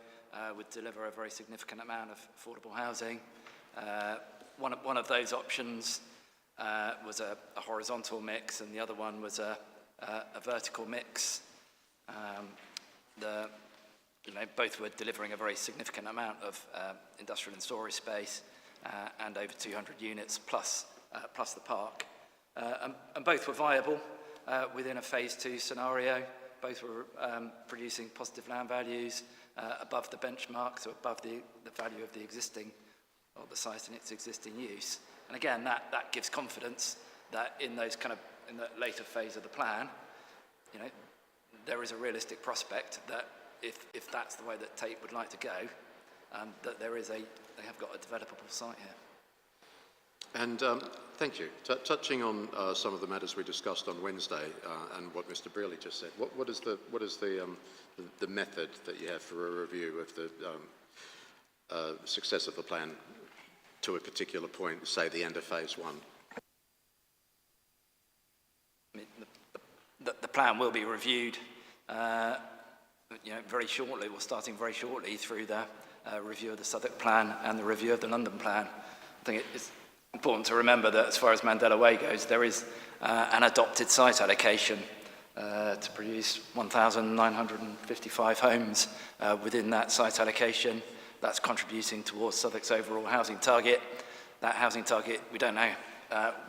would deliver a very significant amount of affordable housing. One of those options was a horizontal mix, and the other one was a vertical mix. Both were delivering a very significant amount of industrial and storage space and over 200 units plus the park. And both were viable within a phase 2 scenario. Both were producing positive land values above the benchmark, so above the value of the existing, or the site in its existing use. And again, that gives confidence that in the later phase of the plan, there is a realistic prospect that if that's the way that Tate would like to go, that they have got a developable site here. And thank you. Touching on some of the matters we discussed on Wednesday and what Mr. Brearley just said, what is the method that you have for a review of the success of the plan to a particular point, say the end of phase 1? I mean, the plan will be reviewed very shortly, or starting very shortly, through the review of the Southwark plan and the review of the London plan. I think it's important to remember that as far as Mandela Way goes, there is an adopted site allocation to produce 1,955 homes within that site allocation. That's contributing towards Southwark's overall housing target. That housing target, we don't know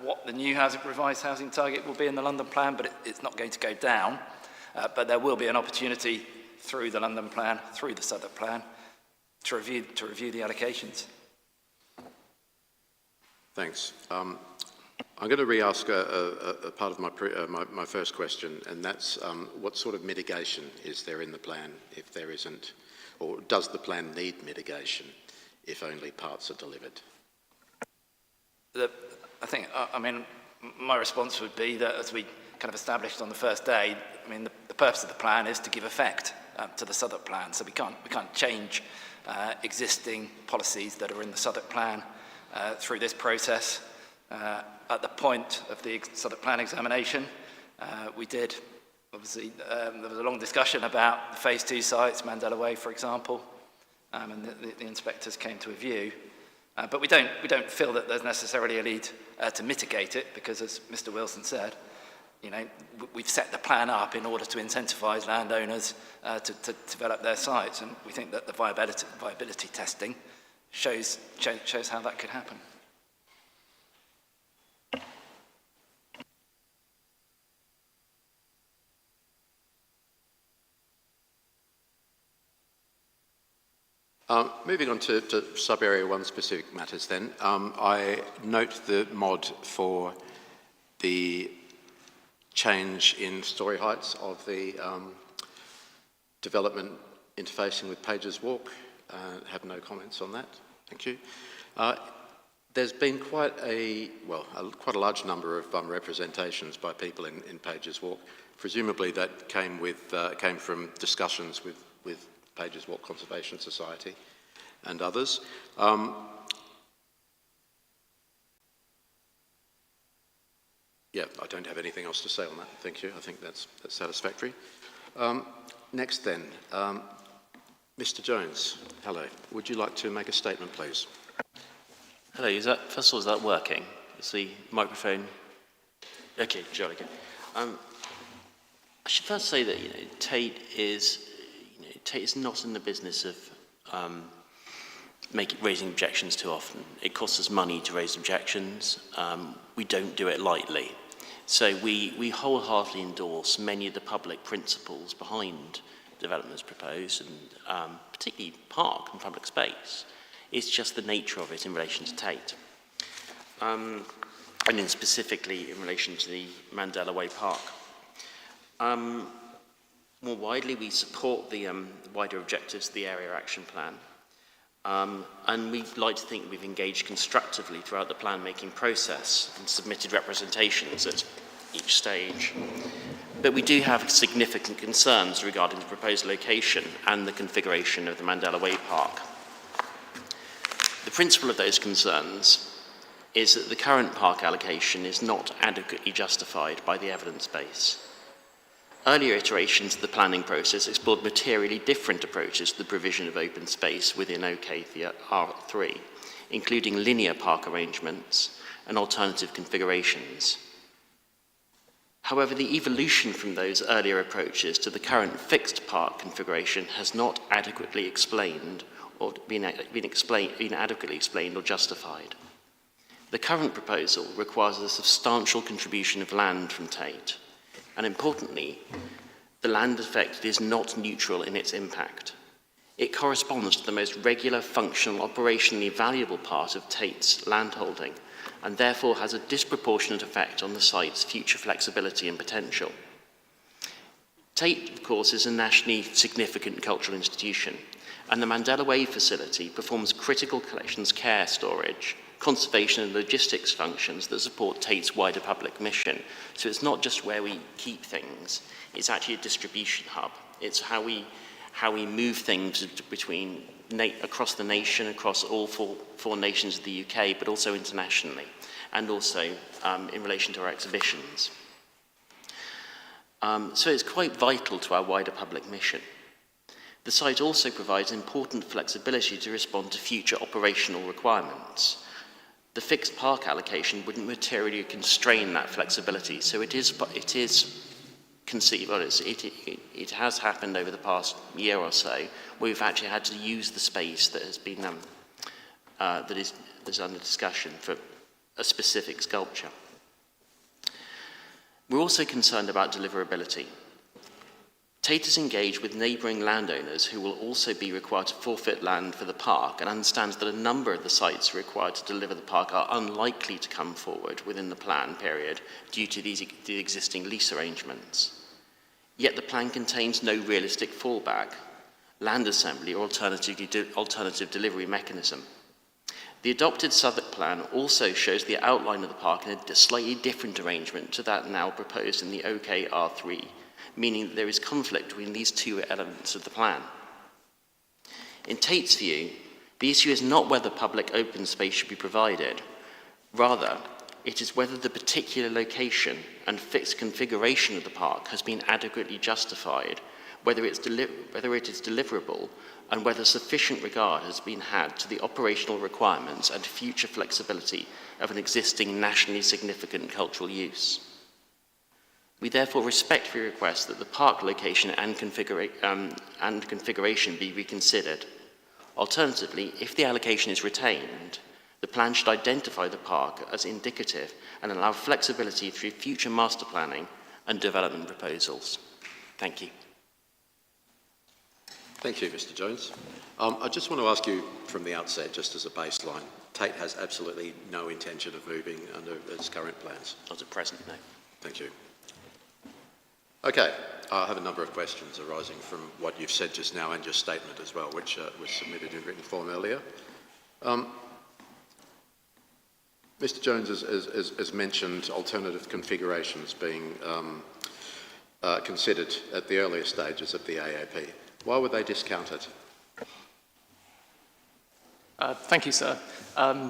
what the new revised housing target will be in the London plan, but it's not going to go down. But there will be an opportunity through the London plan, through the Southwark plan, to review the allocations. Thanks. I'm going to re-ask a part of my first question, and that's what sort of mitigation is there in the plan if there isn't, or does the plan need mitigation if only parts are delivered? My response would be that, as we kind of established on the first day, the purpose of the plan is to give effect to the Southwark plan. So we can't change existing policies that are in the Southwark plan through this process. At the point of the Southwark plan examination, we did, obviously, there was a long discussion about the phase 2 sites, Mandela Way, for example, and the inspectors came to a view. But we don't feel that there's necessarily a need to mitigate it, because, as Mr. Wilson said, we've set the plan up in order to incentivise landowners to develop their sites, and we think that the viability testing shows how that could happen. Moving on to sub-area 1 specific matters then. I note the mod for the change in story heights of the development interfacing with Pages Walk. Have no comments on that. Thank you. There's been quite a large number of representations by people in Pages Walk. Presumably that came from discussions with Pages Walk Conservation Society and others. Yeah, I don't have anything else to say on that. Thank you. I think that's satisfactory. Next then, Mr. Jones, hello. Would you like to make a statement, please? Hello, first of all, is that working? Is the microphone? Okay, jolly good. I should first say that Tate is not in the business of raising objections too often. It costs us money to raise objections. We don't do it lightly. So we wholeheartedly endorse many of the public principles behind developments proposed, and particularly park and public space. It's just the nature of it in relation to Tate. And then specifically in relation to the Mandela Way Park. More widely, we support the wider objectives of the Area Action Plan. And we'd like to think we've engaged constructively throughout the plan-making process and submitted representations at each stage. But we do have significant concerns regarding the proposed location and the configuration of the Mandela Way Park. The principal of those concerns is that the current park allocation is not adequately justified by the evidence base. Earlier iterations of the planning process explored materially different approaches to the provision of open space within OKR3, including linear park arrangements and alternative configurations. However, the evolution from those earlier approaches to the current fixed park configuration has not adequately explained or been adequately explained or justified. The current proposal requires a substantial contribution of land from Tate, and importantly, the land affected is not neutral in its impact. It corresponds to the most regular, functional, operationally valuable part of Tate's landholding, and therefore has a disproportionate effect on the site's future flexibility and potential. Tate, of course, is a nationally significant cultural institution, and the Mandela Way facility performs critical collections care, storage, conservation and logistics functions that support Tate's wider public mission. So it's not just where we keep things, it's actually a distribution hub. It's how we move things between across the nation, across all four nations of the UK, but also internationally, and also in relation to our exhibitions. So it's quite vital to our wider public mission. The site also provides important flexibility to respond to future operational requirements. The fixed park allocation wouldn't materially constrain that flexibility, so it has happened over the past year or so where we've actually had to use the space that has been that's under discussion for a specific sculpture. We're also concerned about deliverability. Tate is engaged with neighbouring landowners who will also be required to forfeit land for the park and understands that a number of the sites required to deliver the park are unlikely to come forward within the plan period due to the existing lease arrangements. Yet the plan contains no realistic fallback, land assembly or alternative delivery mechanism. The adopted Southwark plan also shows the outline of the park in a slightly different arrangement to that now proposed in the OKR3, meaning that there is conflict between these two elements of the plan. In Tate's view, the issue is not whether public open space should be provided. Rather, it is whether the particular location and fixed configuration of the park has been adequately justified, whether it is deliverable, and whether sufficient regard has been had to the operational requirements and future flexibility of an existing nationally significant cultural use. We therefore respectfully request that the park location and configuration be reconsidered. Alternatively, if the allocation is retained, the plan should identify the park as indicative and allow flexibility through future master planning and development proposals. Thank you. Thank you, Mr. Jones. I just want to ask you from the outset, just as a baseline, Tate has absolutely no intention of moving under its current plans? Not at present, no. Thank you. Okay, I have a number of questions arising from what you've said just now and your statement as well, which was submitted in written form earlier. Mr. Jones has mentioned alternative configurations being considered at the earlier stages of the AAP. Why were they discounted? Thank you, sir.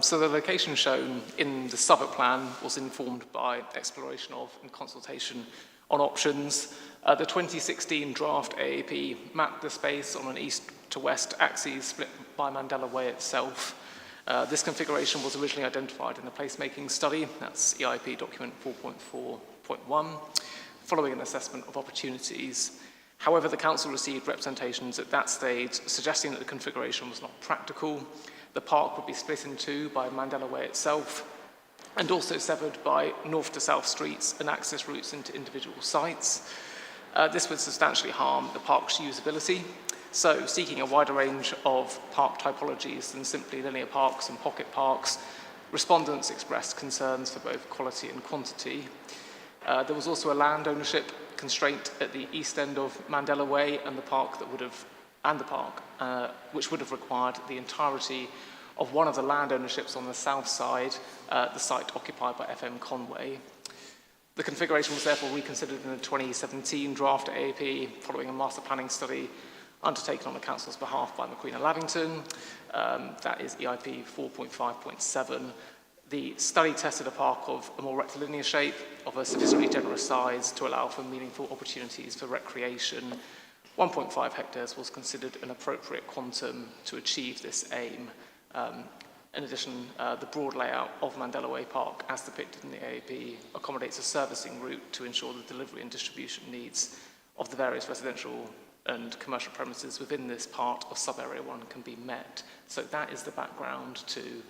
So the location shown in the Southwark plan was informed by exploration of and consultation on options. The 2016 draft AAP mapped the space on an east to west axis split by Mandela Way itself. This configuration was originally identified in the placemaking study, that's EIP document 4.4.1, following an assessment of opportunities. However, the council received representations at that stage suggesting that the configuration was not practical. The park would be split in two by Mandela Way itself, and also severed by north to south streets and access routes into individual sites. This would substantially harm the park's usability. So, seeking a wider range of park typologies than simply linear parks and pocket parks, respondents expressed concerns for both quality and quantity. There was also a land ownership constraint at the east end of Mandela Way and the park which would have required the entirety of one of the land ownerships on the south side, the site occupied by FM Conway. The configuration was therefore reconsidered in the 2017 draft AAP following a master planning study undertaken on the council's behalf by Macqueen and Lavington. That is EIP 4.5.7. The study tested a park of a more rectilinear shape, of a sufficiently generous size to allow for meaningful opportunities for recreation. 1.5 hectares was considered an appropriate quantum to achieve this aim. In addition, the broad layout of Mandela Way Park, as depicted in the AAP, accommodates a servicing route to ensure the delivery and distribution needs of the various residential and commercial premises within this part of Sub-Area 1 can be met. So that is the background to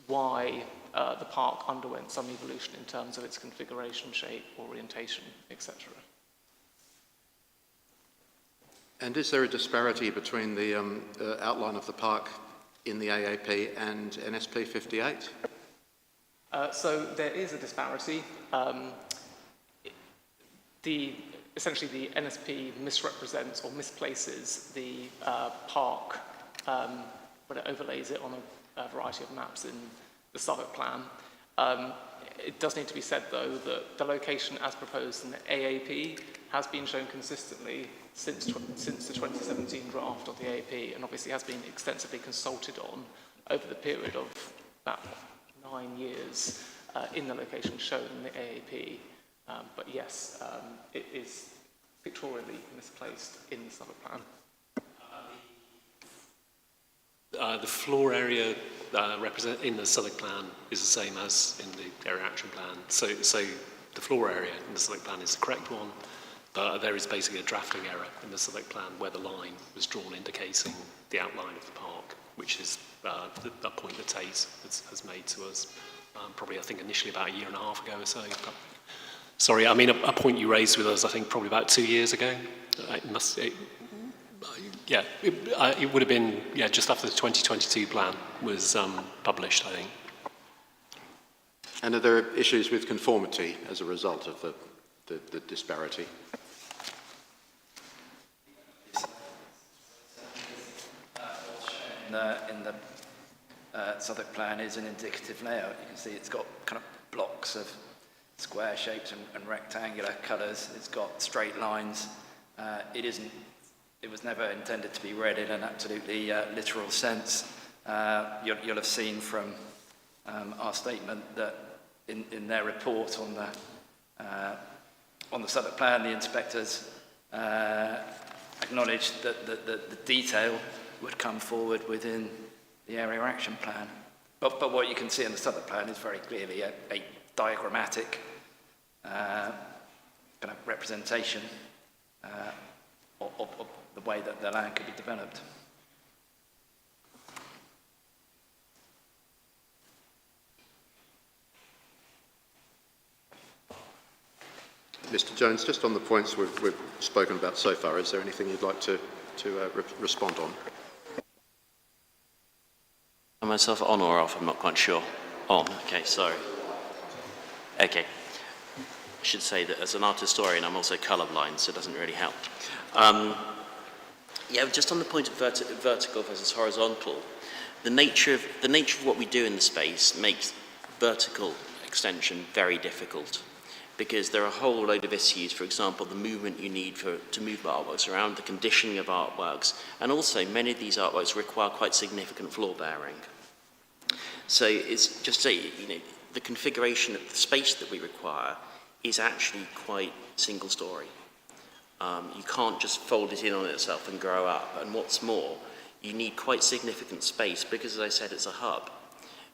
why the park underwent some evolution in terms of its configuration, shape, orientation, etc. And is there a disparity between the outline of the park in the AAP and NSP 58? So there is a disparity. Essentially, the NSP misrepresents or misplaces the park when it overlays it on a variety of maps in the Southwark plan. It does need to be said, though, that the location as proposed in the AAP has been shown consistently since the 2017 draft of the AAP, and obviously has been extensively consulted on over the period of about 9 years in the location shown in the AAP. But yes, it is pictorially misplaced in the Southwark plan. The floor area in the Southwark plan is the same as in the area action plan. So the floor area in the Southwark plan is the correct one, but there is basically a drafting error in the Southwark plan where the line was drawn indicating the outline of the park, which is a point that Tate has made to us, probably I think initially about 1.5 years ago or so. But, sorry, I mean a point you raised with us I think probably about 2 years ago. It would have been just after the 2022 plan was published, I think. And are there issues with conformity as a result of the disparity? In the Southwark plan is an indicative layout. You can see it's got kind of blocks of square shapes and rectangular colours. It's got straight lines. It was never intended to be read in an absolutely literal sense. You'll have seen from our statement that in their report on the Southwark plan, the inspectors acknowledged that the detail would come forward within the area action plan. But what you can see in the Southwark plan is very clearly a diagrammatic kind of representation of the way that the land could be developed. Mr. Jones, just on the points we've spoken about so far, is there anything you'd like to respond on? Am myself on or off? I'm not quite sure. On. Okay, sorry. Okay. I should say that as an art historian, I'm also colourblind, so it doesn't really help. Just on the point of vertical versus horizontal, the nature of what we do in the space makes vertical extension very difficult, because there are a whole load of issues, for example, the movement you need to move artworks around, the conditioning of artworks, and also many of these artworks require quite significant floor bearing. So it's just the configuration of the space that we require is actually quite single story. You can't just fold it in on itself and grow up, and what's more, you need quite significant space because, as I said, it's a hub.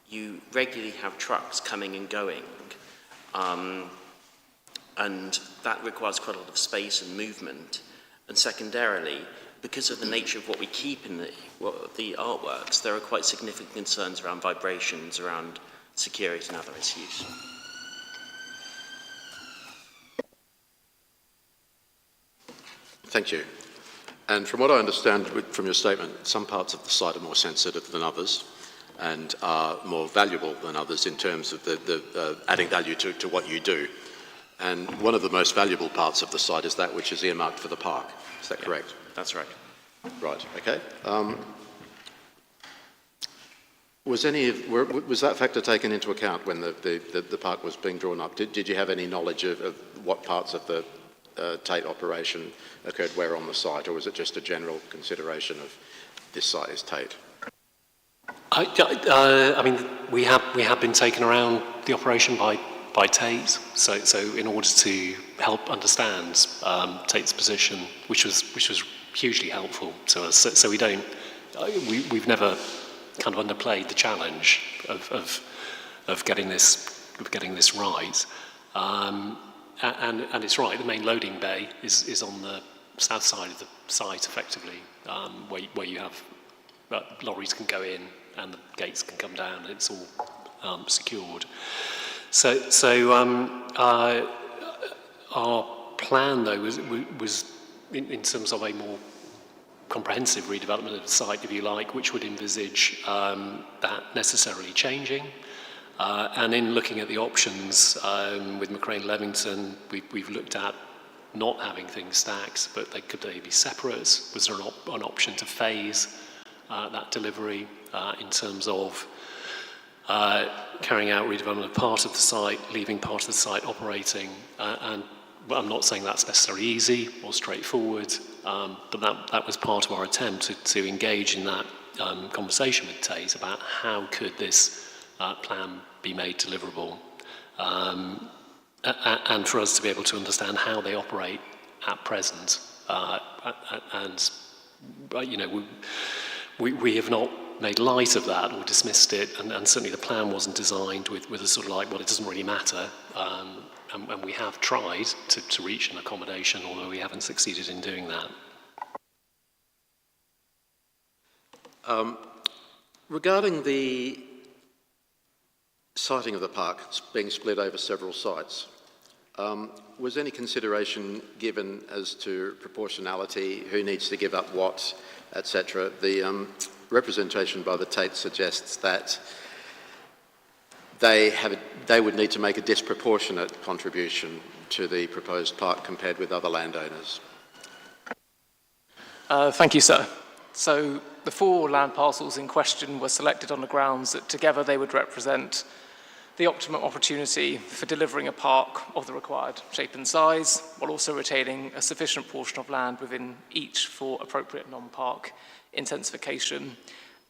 You regularly have trucks coming and going, and that requires quite a lot of space and movement. And secondarily, because of the nature of what we keep in the artworks, there are quite significant concerns around vibrations, around security and other issues. Thank you. And from what I understand from your statement, some parts of the site are more sensitive than others and are more valuable than others in terms of the adding value to what you do. And one of the most valuable parts of the site is that which is earmarked for the park. Is that correct? That's right. Right, okay. Was that factor taken into account when the park was being drawn up? Did you have any knowledge of what parts of the Tate operation occurred where on the site, or was it just a general consideration of this site is Tate? I mean, we have been taken around the operation by Tate, so in order to help understand Tate's position, which was hugely helpful to us. So we've never kind of underplayed the challenge of getting this right. And it's right. The main loading bay is on the south side of the site, effectively, where you have lorries can go in and the gates can come down. It's all secured. So our plan, though, was in terms of a more comprehensive redevelopment of the site, if you like, which would envisage that necessarily changing. And in looking at the options with McCrane Levington, we've looked at not having things stacked, but could they be separate? Was there an option to phase that delivery in terms of carrying out redevelopment of part of the site, leaving part of the site operating? And I'm not saying that's necessarily easy or straightforward, but that was part of our attempt to engage in that conversation with Tate about how could this plan be made deliverable, and for us to be able to understand how they operate at present. And you know, we have not made light of that or dismissed it, and certainly the plan wasn't designed with a sort of like, well, it doesn't really matter. And we have tried to reach an accommodation, although we haven't succeeded in doing that. Regarding the siting of the park being split over several sites, was any consideration given as to proportionality, who needs to give up what, etc.? The representation by the Tate suggests that they would need to make a disproportionate contribution to the proposed park compared with other landowners. Thank you, sir. So the 4 land parcels in question were selected on the grounds that together they would represent the optimum opportunity for delivering a park of the required shape and size, while also retaining a sufficient portion of land within each for appropriate non-park intensification.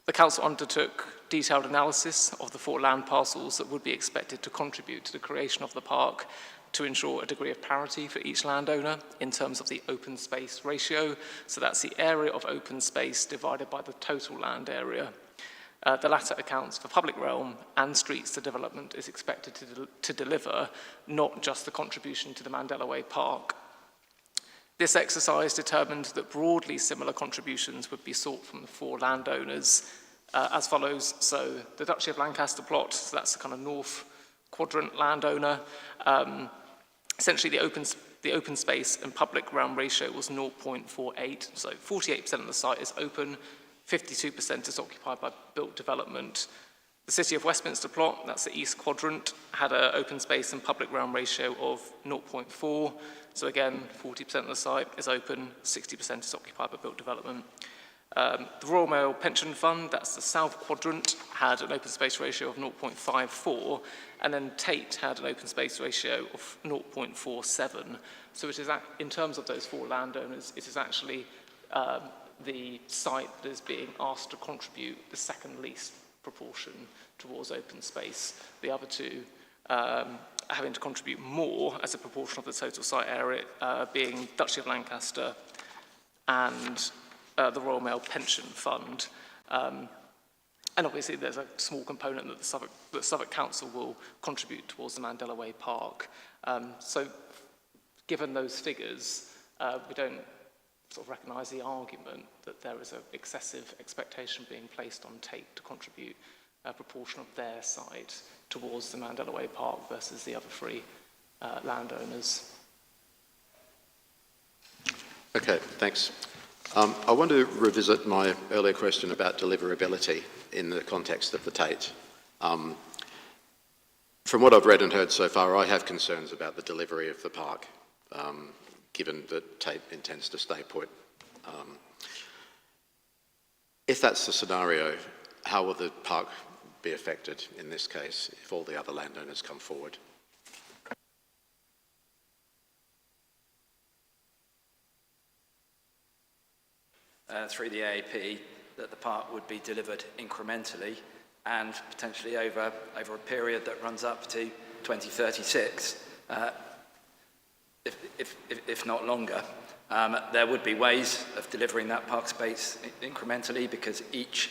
The council undertook detailed analysis of the 4 land parcels that would be expected to contribute to the creation of the park to ensure a degree of parity for each landowner in terms of the open space ratio. So that's the area of open space divided by the total land area. The latter accounts for public realm and streets the development is expected to deliver, not just the contribution to the Mandela Way Park. This exercise determined that broadly similar contributions would be sought from the 4 landowners as follows. So the Duchy of Lancaster plot, so that's the kind of north quadrant landowner. Essentially the open space and public realm ratio was 0.48, so 48% of the site is open, 52% is occupied by built development. The City of Westminster plot, that's the east quadrant, had an open space and public realm ratio of 0.4. So again, 40% of the site is open, 60% is occupied by built development. The Royal Mail Pension Fund, that's the south quadrant, had an open space ratio of 0.54, and then Tate had an open space ratio of 0.47. So it is, in terms of those 4 landowners, it is actually the site that is being asked to contribute the second least proportion towards open space. The other 2 having to contribute more as a proportion of the total site area, being Duchy of Lancaster and the Royal Mail Pension Fund. And obviously there's a small component that the Southwark Council will contribute towards the Mandela Way Park. So given those figures, we don't sort of recognise the argument that there is an excessive expectation being placed on Tate to contribute a proportion of their site towards the Mandela Way Park versus the other 3 landowners. Okay, thanks. I want to revisit my earlier question about deliverability in the context of the Tate. From what I've read and heard so far, I have concerns about the delivery of the park, given that Tate intends to stay put. If that's the scenario, how will the park be affected in this case if all the other landowners come forward? Through the AAP, that the park would be delivered incrementally and potentially over a period that runs up to 2036, if not longer. There would be ways of delivering that park space incrementally, because each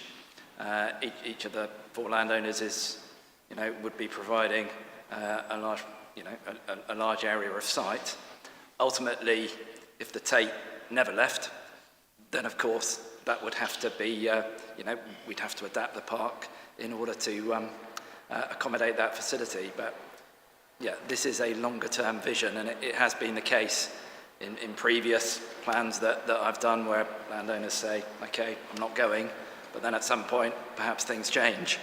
of the 4 landowners would be providing a large area of site. Ultimately, if the Tate never left, then of course that would have to be, we'd have to adapt the park in order to accommodate that facility. But yeah, this is a longer term vision, and it has been the case in previous plans that I've done, where landowners say, okay, I'm not going, but then at some point perhaps things change.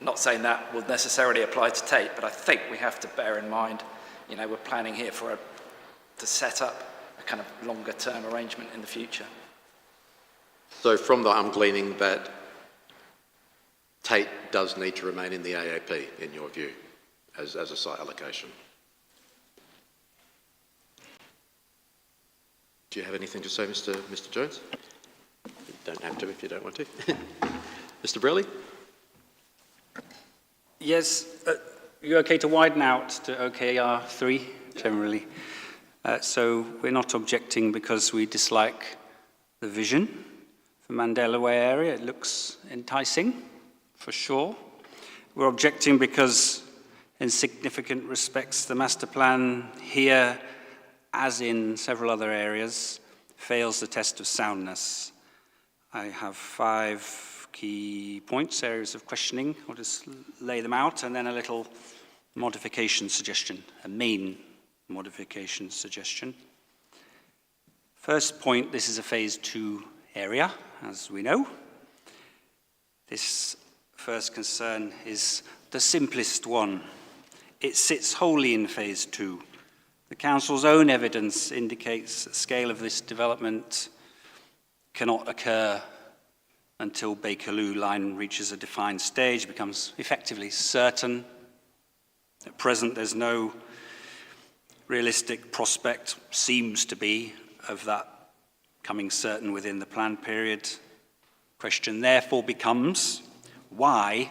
I'm not saying that will necessarily apply to Tate, but I think we have to bear in mind, we're planning here to set up a kind of longer term arrangement in the future. So from that, I'm gleaning that Tate does need to remain in the AAP, in your view, as a site allocation. Do you have anything to say, Mr. Jones? You don't have to if you don't want to. Mr. Brearley? Yes, you're okay to widen out to OKR 3 generally. So we're not objecting because we dislike the vision for Mandela Way area. It looks enticing, for sure. We're objecting because in significant respects the master plan here, as in several other areas, fails the test of soundness. I have 5 key points, areas of questioning. I'll just lay them out, and then a little modification suggestion, a main modification suggestion. First point, this is a phase 2 area, as we know. This first concern is the simplest one. It sits wholly in phase 2. The Council's own evidence indicates the scale of this development cannot occur until Bakerloo line reaches a defined stage, becomes effectively certain. At present, there's no realistic prospect, seems to be, of that coming certain within the planned period. Question therefore becomes, why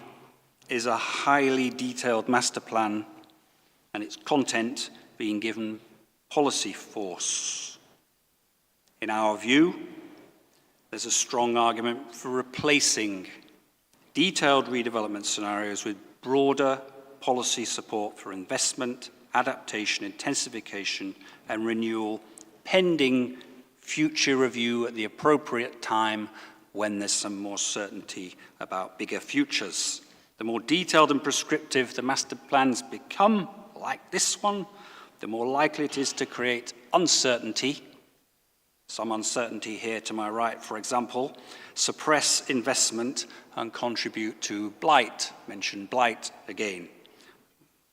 is a highly detailed master plan and its content being given policy force? In our view, there's a strong argument for replacing detailed redevelopment scenarios with broader policy support for investment, adaptation, intensification, and renewal, pending future review at the appropriate time when there's some more certainty about bigger futures. The more detailed and prescriptive the master plans become, like this one, the more likely it is to create uncertainty. Some uncertainty here to my right, for example, suppress investment and contribute to blight. Mention blight again.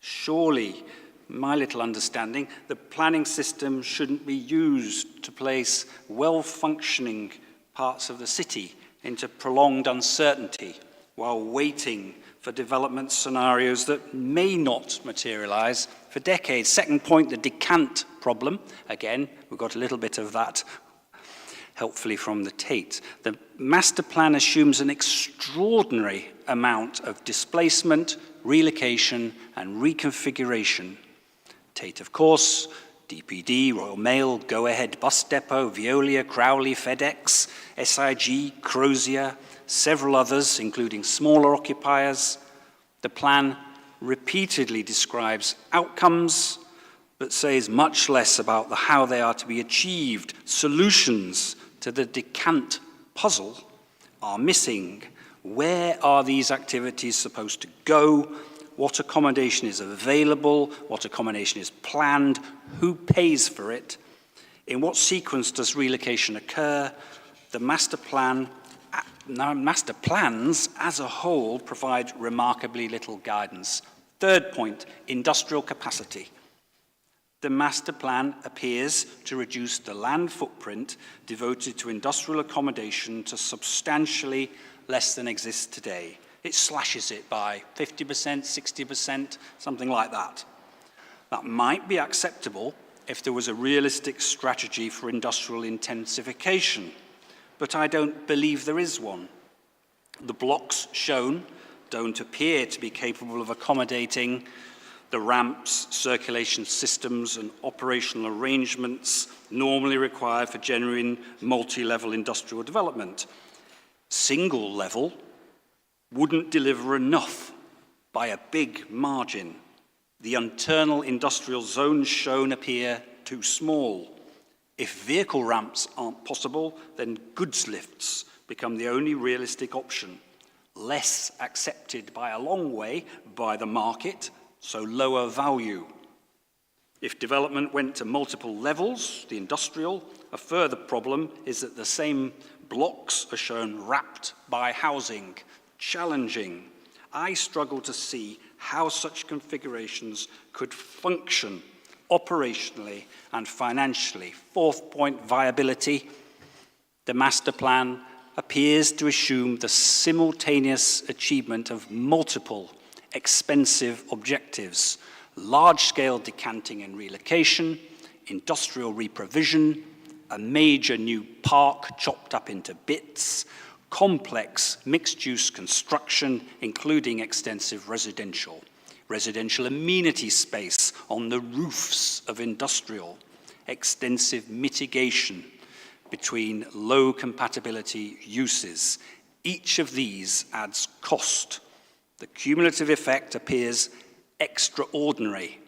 Surely, my little understanding, the planning system shouldn't be used to place well-functioning parts of the city into prolonged uncertainty while waiting for development scenarios that may not materialize for decades. Second point, the decant problem. Again, we've got a little bit of that, helpfully from the Tate. The master plan assumes an extraordinary amount of displacement, relocation, and reconfiguration. Tate, of course, DPD, Royal Mail, Go Ahead Bus Depot, Veolia, Crowley, FedEx, SIG, Crozier, several others, including smaller occupiers. The plan repeatedly describes outcomes, but says much less about how they are to be achieved. Solutions to the decant puzzle are missing. Where are these activities supposed to go? What accommodation is available? What accommodation is planned? Who pays for it? In what sequence does relocation occur? The master plans as a whole provide remarkably little guidance. Third point, industrial capacity. The master plan appears to reduce the land footprint devoted to industrial accommodation to substantially less than exists today. It slashes it by 50%, 60%, something like that. That might be acceptable if there was a realistic strategy for industrial intensification, but I don't believe there is one. The blocks shown don't appear to be capable of accommodating the ramps, circulation systems and operational arrangements normally required for genuine multi-level industrial development. Single level wouldn't deliver enough by a big margin. The internal industrial zones shown appear too small. If vehicle ramps aren't possible, then goods lifts become the only realistic option, less accepted by a long way by the market, so lower value. If development went to multiple levels, the industrial, a further problem is that the same blocks are shown wrapped by housing, challenging. I struggle to see how such configurations could function operationally and financially. Fourth point, viability. The master plan appears to assume the simultaneous achievement of multiple expensive objectives: large-scale decanting and relocation, industrial reprovision, a major new park chopped up into bits, complex mixed-use construction, including extensive residential amenity space on the roofs of industrial, extensive mitigation between low compatibility uses. Each of these adds cost. The cumulative effect appears extraordinary.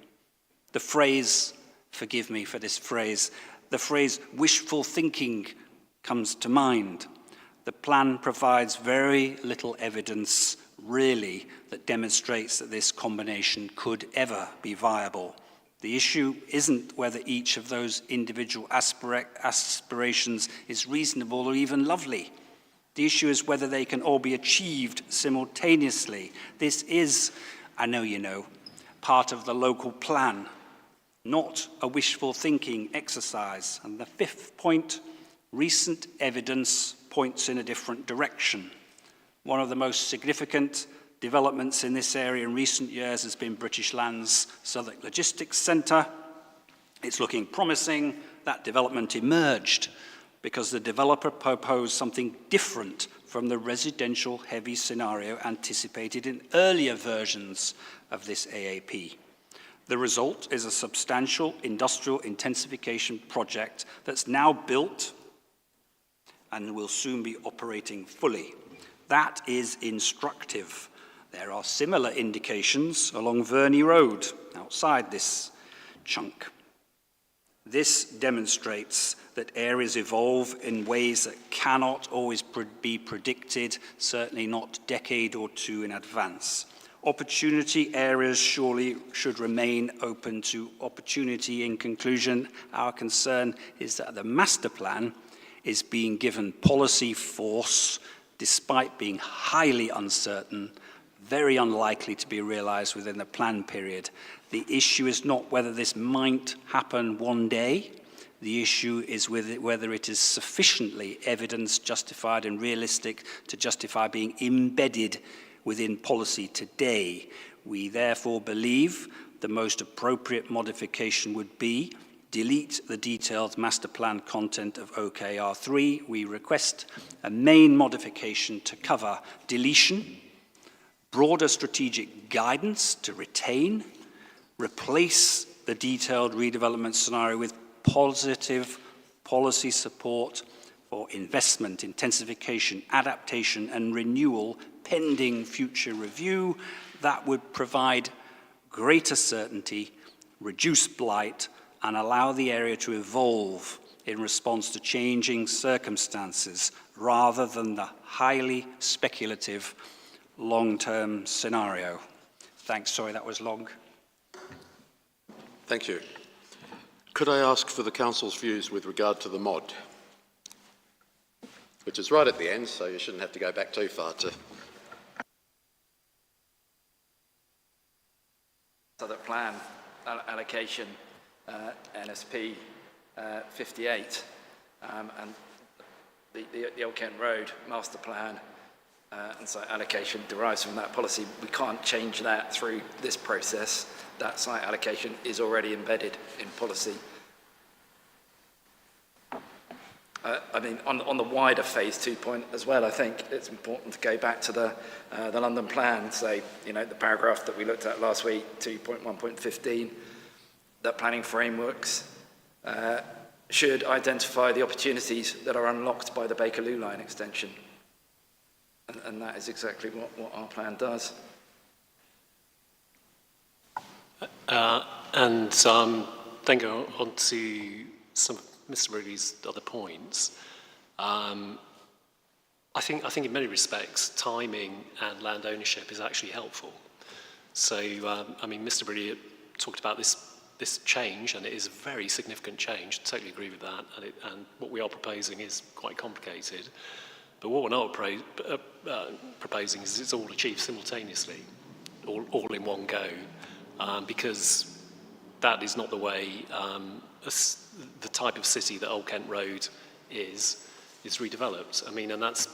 The phrase, forgive me for this phrase, the phrase wishful thinking comes to mind. The plan provides very little evidence, really, that demonstrates that this combination could ever be viable. The issue isn't whether each of those individual aspirations is reasonable or even lovely. The issue is whether they can all be achieved simultaneously. This is, I know you know, part of the local plan, not a wishful thinking exercise. And the fifth point, recent evidence points in a different direction. One of the most significant developments in this area in recent years has been British Land's Southwark Logistics Centre. It's looking promising. That development emerged because the developer proposed something different from the residential heavy scenario anticipated in earlier versions of this AAP. The result is a substantial industrial intensification project that's now built and will soon be operating fully. That is instructive. There are similar indications along Verney Road, outside this chunk. This demonstrates that areas evolve in ways that cannot always be predicted, certainly not a decade or two in advance. Opportunity areas surely should remain open to opportunity. In conclusion, our concern is that the master plan is being given policy force despite being highly uncertain, very unlikely to be realized within the plan period. The issue is not whether this might happen one day. The issue is whether it is sufficiently evidence justified and realistic to justify being embedded within policy today. We therefore believe the most appropriate modification would be delete the detailed master plan content of OKR3. We request a main modification to cover deletion, broader strategic guidance to retain, replace the detailed redevelopment scenario with positive policy support for investment, intensification, adaptation, and renewal pending future review. That would provide greater certainty, reduce blight, and allow the area to evolve in response to changing circumstances rather than the highly speculative long-term scenario. Thanks, sorry that was long. Thank you. Could I ask for the Council's views with regard to the mod? Which is right at the end, so you shouldn't have to go back too far to... So the plan allocation, NSP 58, and the Old Kent Road master plan and site allocation derives from that policy. We can't change that through this process. That site allocation is already embedded in policy. I mean, on the wider phase 2 point as well, I think it's important to go back to the London plan. So, you know, the paragraph that we looked at last week, 2.1.15, that planning frameworks should identify the opportunities that are unlocked by the Bakerloo line extension. And that is exactly what our plan does. Then go on to some of Mr. Brewley's other points. I think in many respects, timing and land ownership is actually helpful. So, I mean, Mr. Brewley talked about this change, and it is a very significant change. Totally agree with that. And what we are proposing is quite complicated. But what we're not proposing is it's all achieved simultaneously, all in one go, because that is not the way the type of city that Old Kent Road is redeveloped. I mean, and that's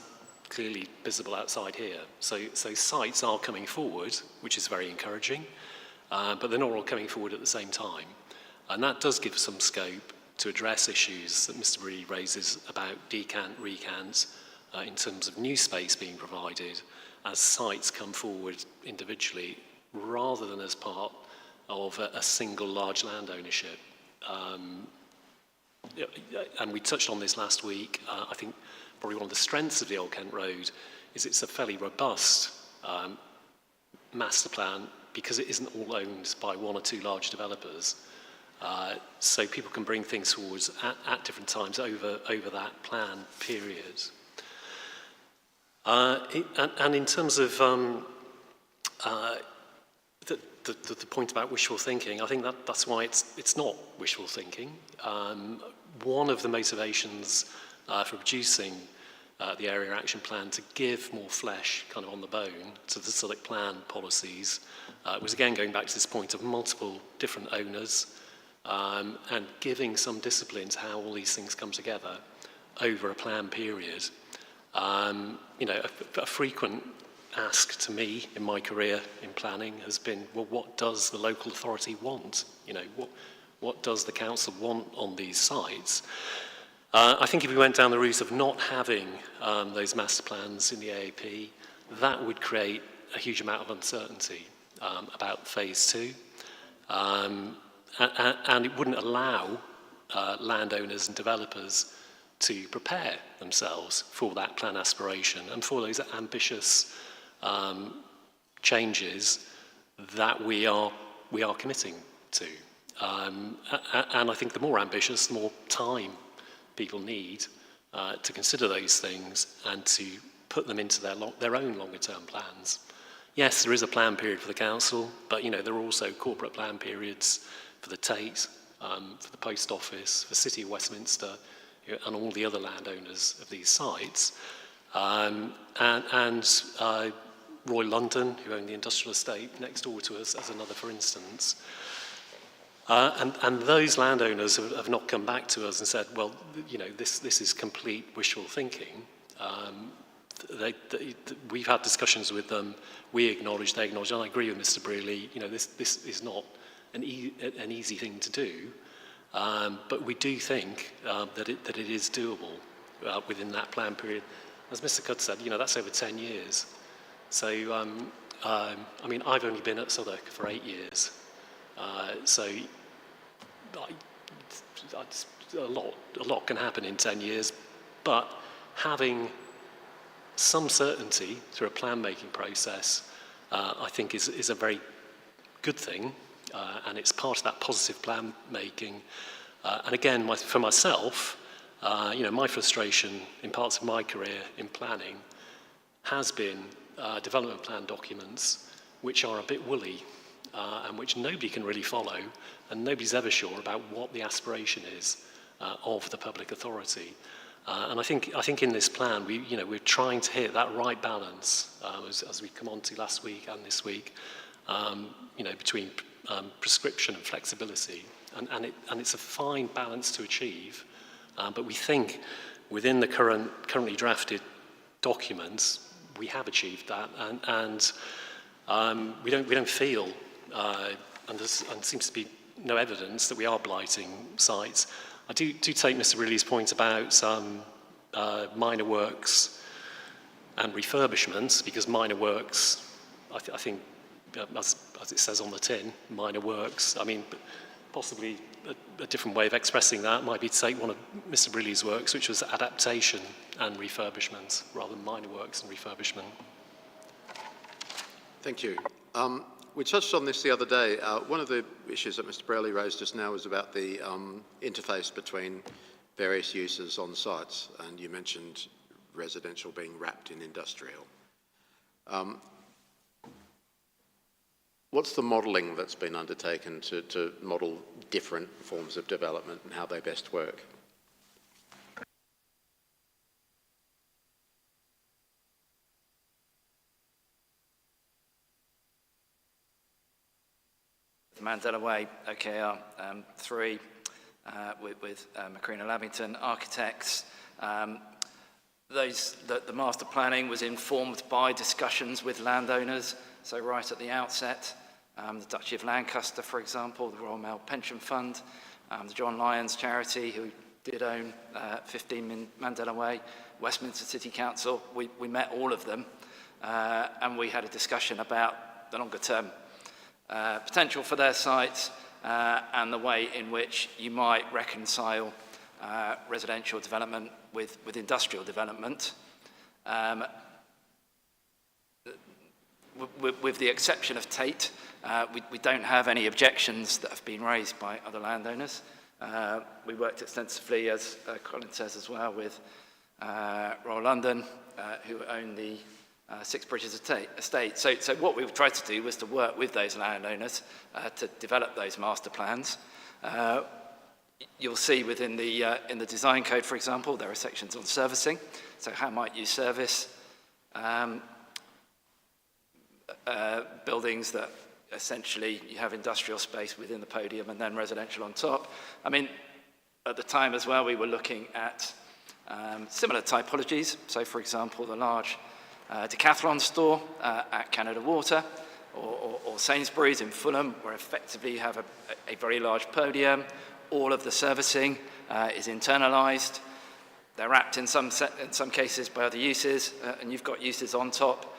clearly visible outside here. So sites are coming forward, which is very encouraging, but they're not all coming forward at the same time. And that does give some scope to address issues that Mr. Bree raises about decant, recant, in terms of new space being provided as sites come forward individually rather than as part of a single large land ownership. And we touched on this last week. I think probably one of the strengths of the Old Kent Road is it's a fairly robust master plan because it isn't all owned by one or two large developers. So people can bring things forwards at different times over that plan period. And in terms of the point about wishful thinking, I think that's why it's not wishful thinking. One of the motivations for producing the area action plan to give more flesh kind of on the bone to the Southwark plan policies was again going back to this point of multiple different owners and giving some discipline to how all these things come together over a plan period. You know, a frequent ask to me in my career in planning has been, well, what does the local authority want? You know, what does the council want on these sites? I think if we went down the route of not having those master plans in the AAP, that would create a huge amount of uncertainty about phase 2. And it wouldn't allow landowners and developers to prepare themselves for that plan aspiration and for those ambitious changes that we are committing to. And I think the more ambitious, the more time people need to consider those things and to put them into their own longer-term plans. Yes, there is a plan period for the council, but you know there are also corporate plan periods for the Tate, for the Post Office, for City of Westminster, and all the other landowners of these sites, and Royal London, who own the industrial estate next door to us, as another for instance. And those landowners have not come back to us and said, well, you know, this is complete wishful thinking. We've had discussions with them. We acknowledge, they acknowledge, and I agree with Mr. Brearley. You know, this is not an easy thing to do, but we do think that it is doable within that plan period. As Mr. Cudd said, you know, that's over 10 years. So, I mean, I've only been at Southwark for 8 years. So a lot can happen in 10 years, but having some certainty through a plan-making process, I think is a very good thing, and it's part of that positive plan-making. And again, for myself, you know, my frustration in parts of my career in planning has been development plan documents which are a bit woolly and which nobody can really follow, and nobody's ever sure about what the aspiration is of the public authority. And I think in this plan, we're trying to hit that right balance, as we come on to last week and this week, you know, between prescription and flexibility, and it's a fine balance to achieve. But we think within the currently drafted documents, we have achieved that, and we don't feel, and there seems to be no evidence that we are blighting sites. I do take Mr. Ridley's point about minor works and refurbishments, because minor works, I think, as it says on the tin, minor works. I mean, possibly a different way of expressing that might be to take one of Mr. Ridley's works, which was adaptation and refurbishment, rather than minor works and refurbishment. Thank you. We touched on this the other day. One of the issues that Mr. Braley raised just now was about the interface between various uses on sites, and you mentioned residential being wrapped in industrial. What's the modelling that's been undertaken to model different forms of development and how they best work? Mandela Way, OKR 3, with Macrina Lavington Architects. The master planning was informed by discussions with landowners, so right at the outset, the Duchy of Lancaster, for example, the Royal Mail Pension Fund, the John Lyons charity, who did own 15 Mandela Way, Westminster City Council. We met all of them, and we had a discussion about the longer term potential for their sites and the way in which you might reconcile residential development with industrial development. With the exception of Tate, we don't have any objections that have been raised by other landowners. We worked extensively, as Colin says as well, with Royal London, who own the Six Bridges estate. So what we tried to do was to work with those landowners to develop those master plans. You'll see within in the design code, for example, there are sections on servicing. So how might you service buildings that essentially you have industrial space within the podium and then residential on top. I mean, at the time as well, we were looking at similar typologies. So, for example, the large Decathlon store at Canada Water, or Sainsbury's in Fulham, where effectively you have a very large podium. All of the servicing is internalised. They're wrapped in some cases by other uses, and you've got uses on top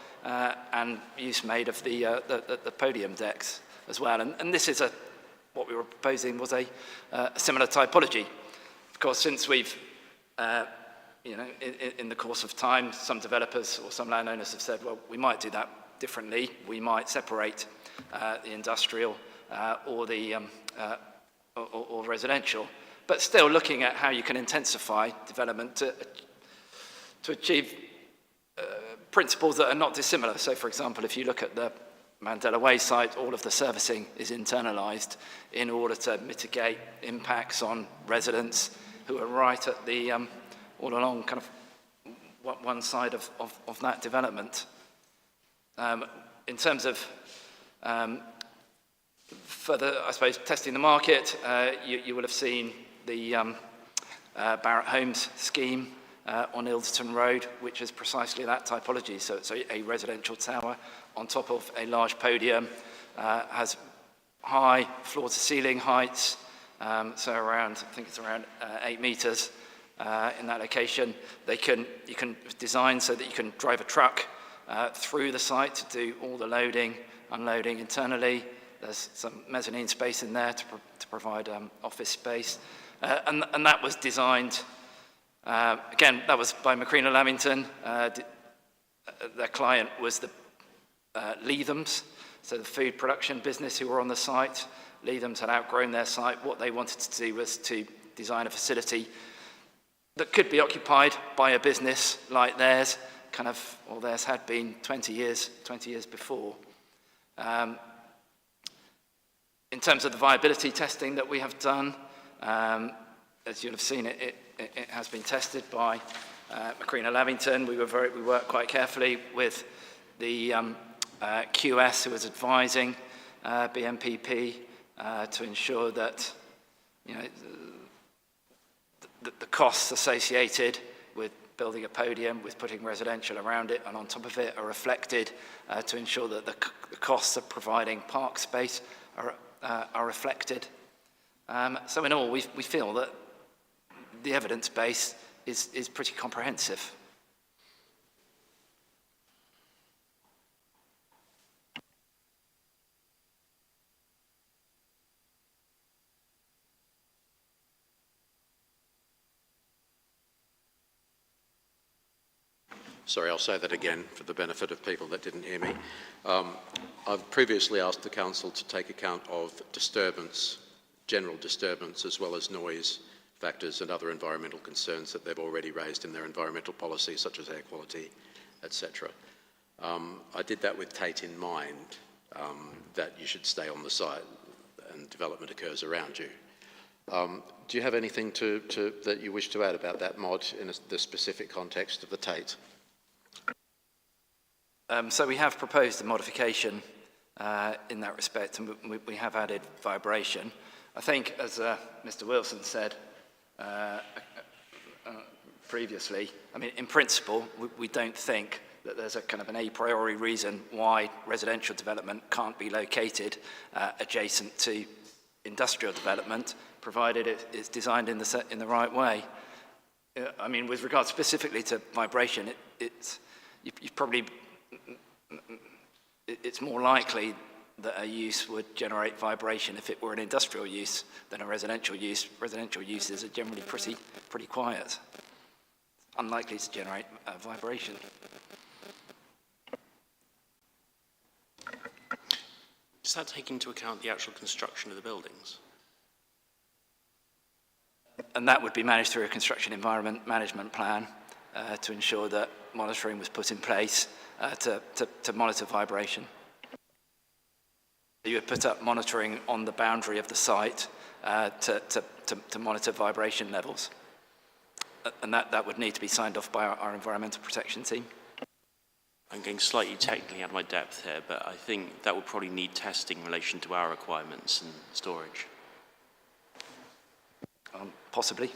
and use made of the podium decks as well. And this is what we were proposing was a similar typology. Of course, since we've in the course of time, some developers or some landowners have said, well, we might do that differently. We might separate the industrial or the or residential, but still looking at how you can intensify development to achieve principles that are not dissimilar. So, for example, if you look at the Mandela Way site, all of the servicing is internalised in order to mitigate impacts on residents who are right at the all along kind of one side of that development. In terms of further, I suppose, testing the market, you will have seen the Barratt Homes scheme on Ilderton Road, which is precisely that typology. So it's a residential tower on top of a large podium, has high floor-to-ceiling heights, so around, I think it's around 8 metres in that location. You can design so that you can drive a truck through the site to do all the loading, unloading internally. There's some mezzanine space in there to provide office space. And that was designed, again, that was by Macrina Lavington. Their client was the Leathams, so the food production business who were on the site. Leathams had outgrown their site. What they wanted to do was to design a facility that could be occupied by a business like theirs, or theirs had been 20 years before. In terms of the viability testing that we have done, as you'll have seen, it has been tested by Macrina Lavington. We worked quite carefully with the QS who was advising BMPP to ensure that the costs associated with building a podium, with putting residential around it and on top of it are reflected to ensure that the costs of providing park space are reflected. So in all, we feel that the evidence base is pretty comprehensive. Sorry, I'll say that again for the benefit of people that didn't hear me. I've previously asked the Council to take account of disturbance, general disturbance, as well as noise factors and other environmental concerns that they've already raised in their environmental policy, such as air quality, etc. I did that with Tate in mind, that you should stay on the site and development occurs around you. Do you have anything that you wish to add about that mod in the specific context of the Tate? So we have proposed a modification in that respect, and we have added vibration. I think, as Mr. Wilson said previously, I mean, in principle, we don't think that there's a kind of an a priori reason why residential development can't be located adjacent to industrial development, provided it's designed in the right way. I mean, with regard specifically to vibration, it's more likely that a use would generate vibration if it were an industrial use than a residential use. Residential uses are generally pretty quiet. Unlikely to generate vibration. Does that take into account the actual construction of the buildings? And that would be managed through a construction environment management plan to ensure that monitoring was put in place to monitor vibration. You would put up monitoring on the boundary of the site to monitor vibration levels. And that would need to be signed off by our environmental protection team. I'm getting slightly technically out of my depth here, but I think that would probably need testing in relation to our requirements and storage. Possibly.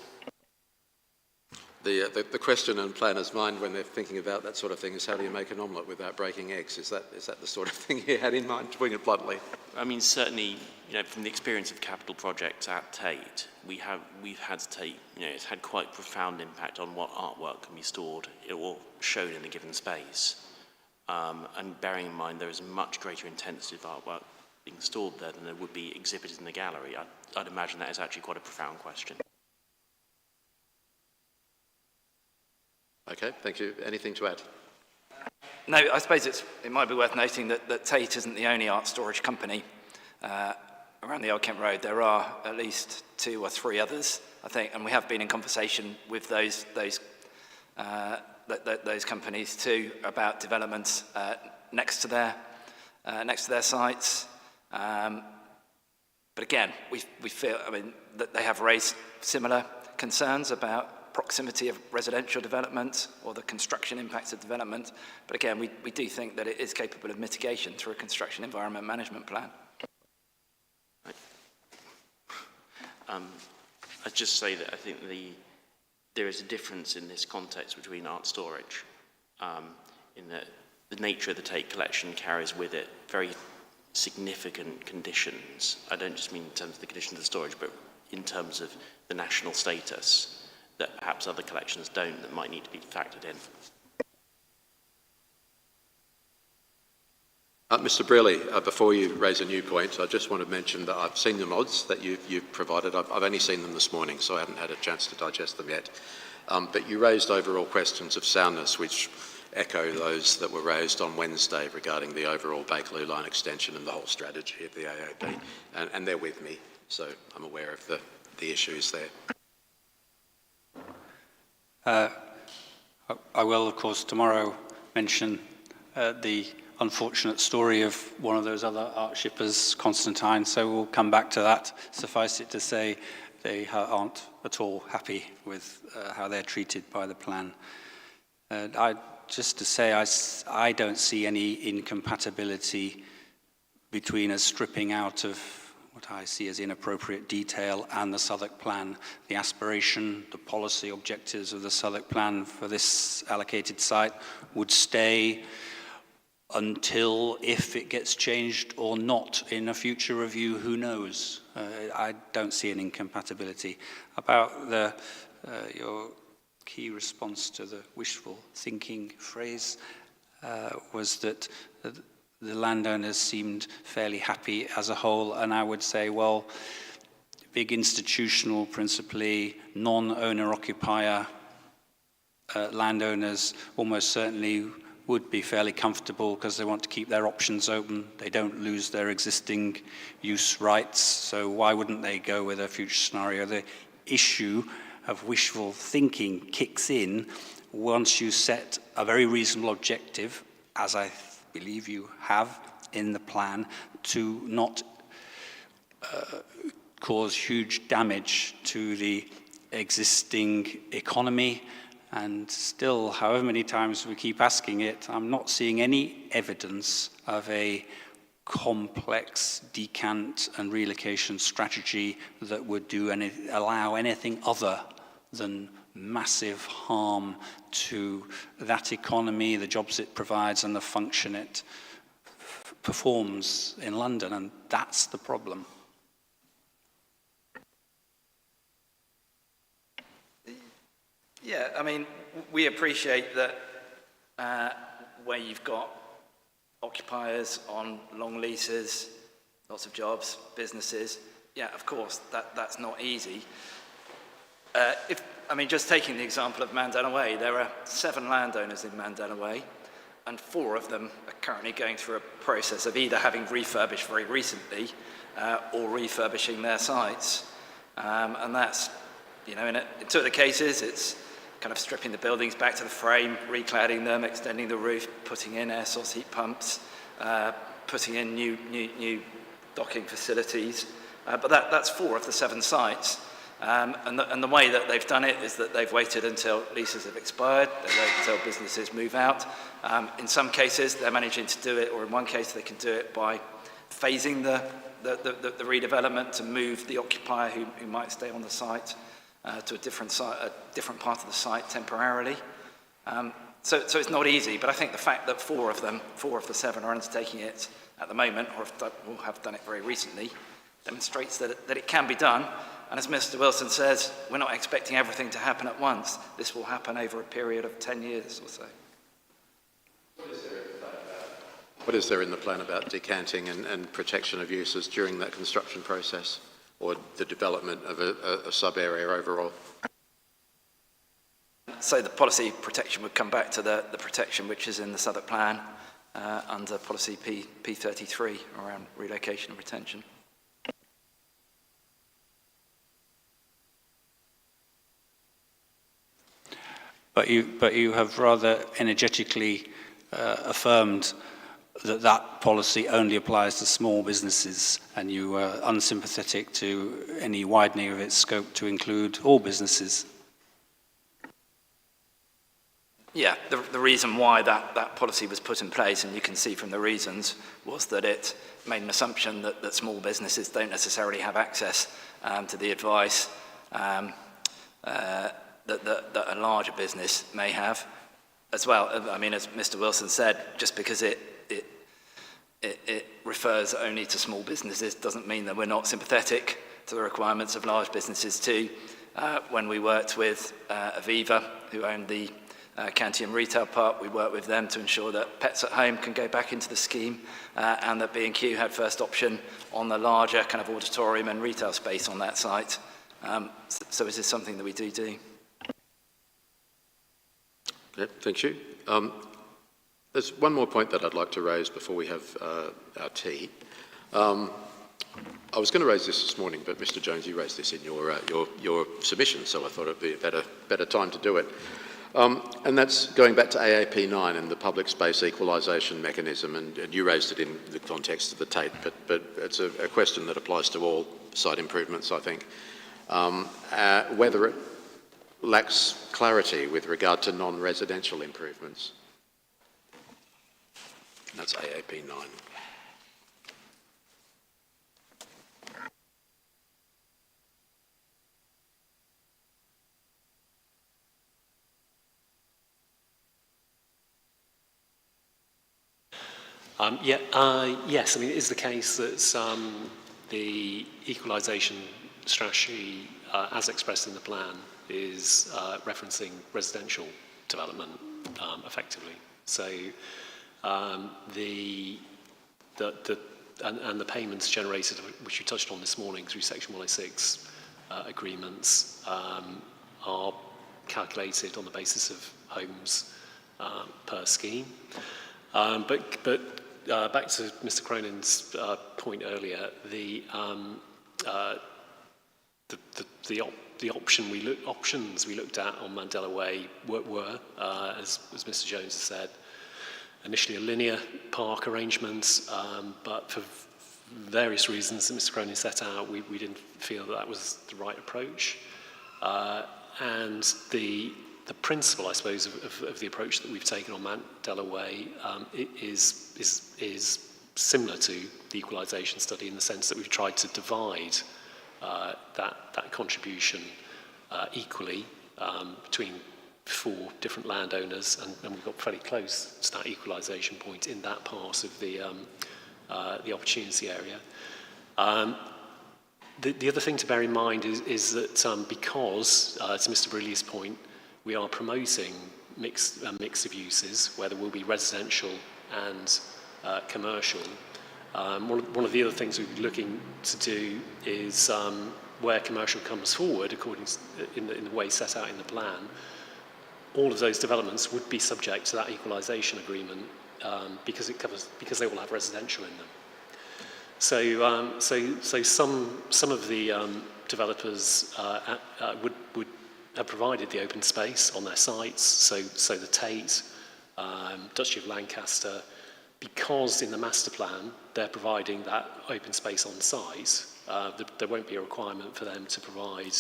The question in planners' mind when they're thinking about that sort of thing is how do you make an omelette without breaking eggs? Is that the sort of thing you had in mind, putting it bluntly? I mean, certainly, from the experience of capital projects at Tate, we've had to take, it's had quite profound impact on what artwork can be stored or shown in a given space. And bearing in mind there is a much greater intensity of artwork being stored there than there would be exhibited in the gallery, I'd imagine that is actually quite a profound question. Okay, thank you. Anything to add? No, I suppose it might be worth noting that Tate isn't the only art storage company around the Old Kent Road. There are at least 2 or 3 others, I think, and we have been in conversation with those companies too about developments next to their sites. But again, we feel, that they have raised similar concerns about proximity of residential development or the construction impacts of development. But again, we do think that it is capable of mitigation through a construction environment management plan. I'd just say that I think there is a difference in this context between art storage, in that the nature of the Tate collection carries with it very significant conditions. I don't just mean in terms of the conditions of the storage, but in terms of the national status that perhaps other collections don't, that might need to be factored in. Mr. Brearley, before you raise a new point, I just want to mention that I've seen the mods that you've provided. I've only seen them this morning, so I haven't had a chance to digest them yet. But you raised overall questions of soundness, which echo those that were raised on Wednesday regarding the overall Bakerloo line extension and the whole strategy of the AOB. And they're with me, so I'm aware of the issues there. I will, of course, tomorrow mention the unfortunate story of one of those other art shippers, Constantine, so we'll come back to that. Suffice it to say, they aren't at all happy with how they're treated by the plan. Just to say, I don't see any incompatibility between a stripping out of what I see as inappropriate detail and the Southwark plan. The aspiration, the policy objectives of the Southwark plan for this allocated site would stay until if it gets changed or not in a future review, who knows? I don't see an incompatibility. About your key response to the wishful thinking phrase was that the landowners seemed fairly happy as a whole, and I would say, well, big institutional, principally non-owner-occupier landowners almost certainly would be fairly comfortable because they want to keep their options open. They don't lose their existing use rights, so why wouldn't they go with a future scenario? The issue of wishful thinking kicks in once you set a very reasonable objective, as I believe you have in the plan, to not cause huge damage to the existing economy. And still, however many times we keep asking it, I'm not seeing any evidence of a complex decant and relocation strategy that would allow anything other than massive harm to that economy, the jobs it provides, and the function it performs in London, and that's the problem. Yeah, I mean, we appreciate that where you've got occupiers on long leases, lots of jobs, businesses, yeah, of course, that's not easy. Just taking the example of Mandana Way, there are 7 landowners in Mandana Way, and 4 of them are currently going through a process of either having refurbished very recently or refurbishing their sites. And that's, in 2 of the cases, it's kind of stripping the buildings back to the frame, recladding them, extending the roof, putting in air source heat pumps, putting in new docking facilities. But that's 4 of the 7 sites. And the way that they've done it is that they've waited until leases have expired, they wait until businesses move out. In some cases, they're managing to do it, or in one case, they can do it by phasing the redevelopment to move the occupier who might stay on the site to a different part of the site temporarily. So it's not easy, but I think the fact that 4 of the 7 are undertaking it at the moment, or have done it very recently, demonstrates that it can be done. And as Mr. Wilson says, we're not expecting everything to happen at once. This will happen over a period of 10 years or so. What is there in the plan about decanting and protection of uses during that construction process, or the development of a sub-area overall? So the policy protection would come back to the protection which is in the Southwark Plan under policy P33 around relocation and retention. But you have rather energetically affirmed that policy only applies to small businesses, and you are unsympathetic to any widening of its scope to include all businesses. Yeah, the reason why that policy was put in place, and you can see from the reasons, was that it made an assumption that small businesses don't necessarily have access to the advice that a larger business may have as well. I mean, as Mr. Wilson said, just because it refers only to small businesses doesn't mean that we're not sympathetic to the requirements of large businesses too. When we worked with Aviva, who owned the Cantium retail park, we worked with them to ensure that Pets at Home can go back into the scheme and that B&Q had first option on the larger kind of auditorium and retail space on that site. So this is something that we do. Okay, thank you. There's one more point that I'd like to raise before we have our tea. I was going to raise this morning, but Mr. Jones, you raised this in your submission, so I thought it'd be a better time to do it. And that's going back to AAP 9 and the public space equalisation mechanism, and you raised it in the context of the Tate, but it's a question that applies to all site improvements, I think. Whether it lacks clarity with regard to non-residential improvements. That's AAP 9. Yes, I mean, it is the case that the equalisation strategy, as expressed in the plan, is referencing residential development effectively. So the payments generated, which you touched on this morning through Section 106 agreements, are calculated on the basis of homes per scheme. But back to Mr. Cronin's point earlier, the options we looked at on Mandela Way were as Mr. Jones has said, initially a linear park arrangement, but for various reasons that Mr. Cronin set out, we didn't feel that was the right approach. And the principle, I suppose, of the approach that we've taken on Mandela Way is similar to the equalisation study in the sense that we've tried to divide that contribution equally between 4 different landowners, and we got fairly close to that equalisation point in that part of the opportunity area. The other thing to bear in mind is that because, to Mr. Briley's point, we are promoting a mix of uses where there will be residential and commercial. One of the other things we'll be looking to do is where commercial comes forward, according to, in the way set out in the plan, all of those developments would be subject to that equalisation agreement because they will have residential in them. So some of the developers would have provided the open space on their sites. So the Tate, Duchy of Lancaster, because in the master plan they're providing that open space on site, there won't be a requirement for them to provide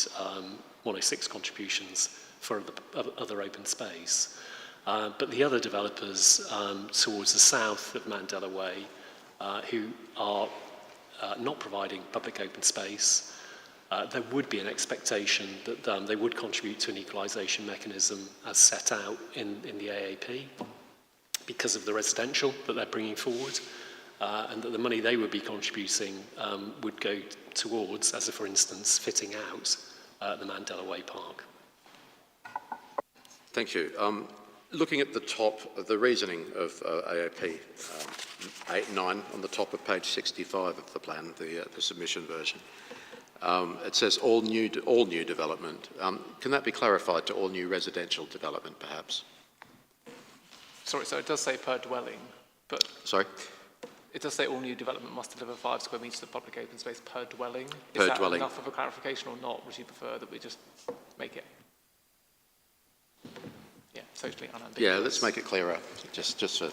106 contributions for other open space. But the other developers towards the south of Mandela Way, who are not providing public open space, there would be an expectation that they would contribute to an equalisation mechanism as set out in the AAP because of the residential that they're bringing forward, and that the money they would be contributing would go towards, as a for instance, fitting out the Mandela Way Park. Thank you. Looking at the top of the reasoning of AAP 8.9 on the top of page 65 of the plan, the submission version, it says all new development. Can that be clarified to all new residential development, perhaps? Sorry, so it does say per dwelling, but... Sorry? It does say all new development must deliver 5 square metres of public open space per dwelling. Per Is that dwelling. enough of a clarification or not? Would you prefer that we just make it, socially unambiguous? Yeah, let's make it clearer, just for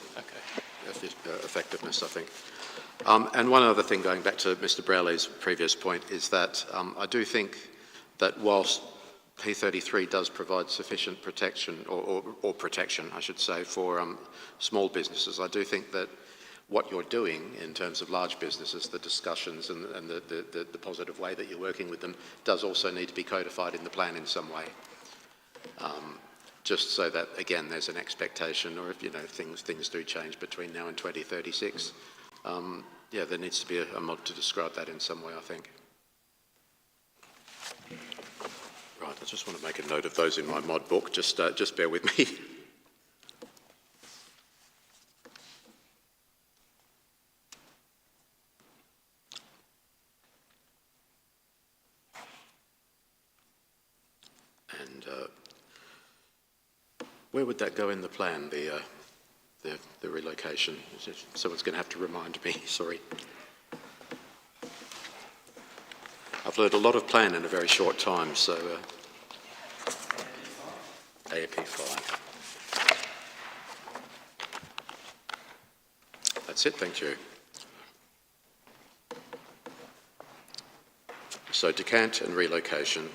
effectiveness, I think. And one other thing, going back to Mr. Browley's previous point, is that I do think that whilst P33 does provide sufficient protection, or protection, I should say, for small businesses, I do think that what you're doing in terms of large businesses, the discussions and the positive way that you're working with them, does also need to be codified in the plan in some way. Just so that, again, there's an expectation, or if, things do change between now and 2036, there needs to be a mod to describe that in some way, I think. Right, I just want to make a note of those in my mod book, just bear with me. And where would that go in the plan, the relocation? Someone's going to have to remind me, sorry. I've learned a lot of plan in a very short time, so AAP 5. That's it, thank you. So decant and relocation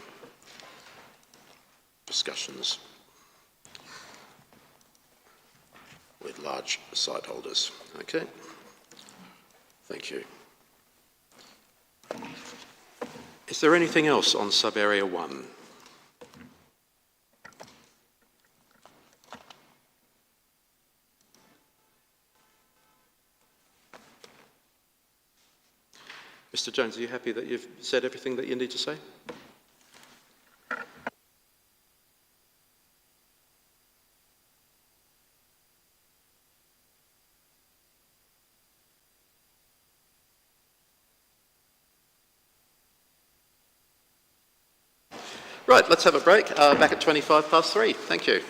discussions with large site holders. Okay, thank you. Is there anything else on sub-area 1? Mr Jones, are you happy that you've said everything that you need to say? Right, let's have a break. Back at 3:25. Thank you.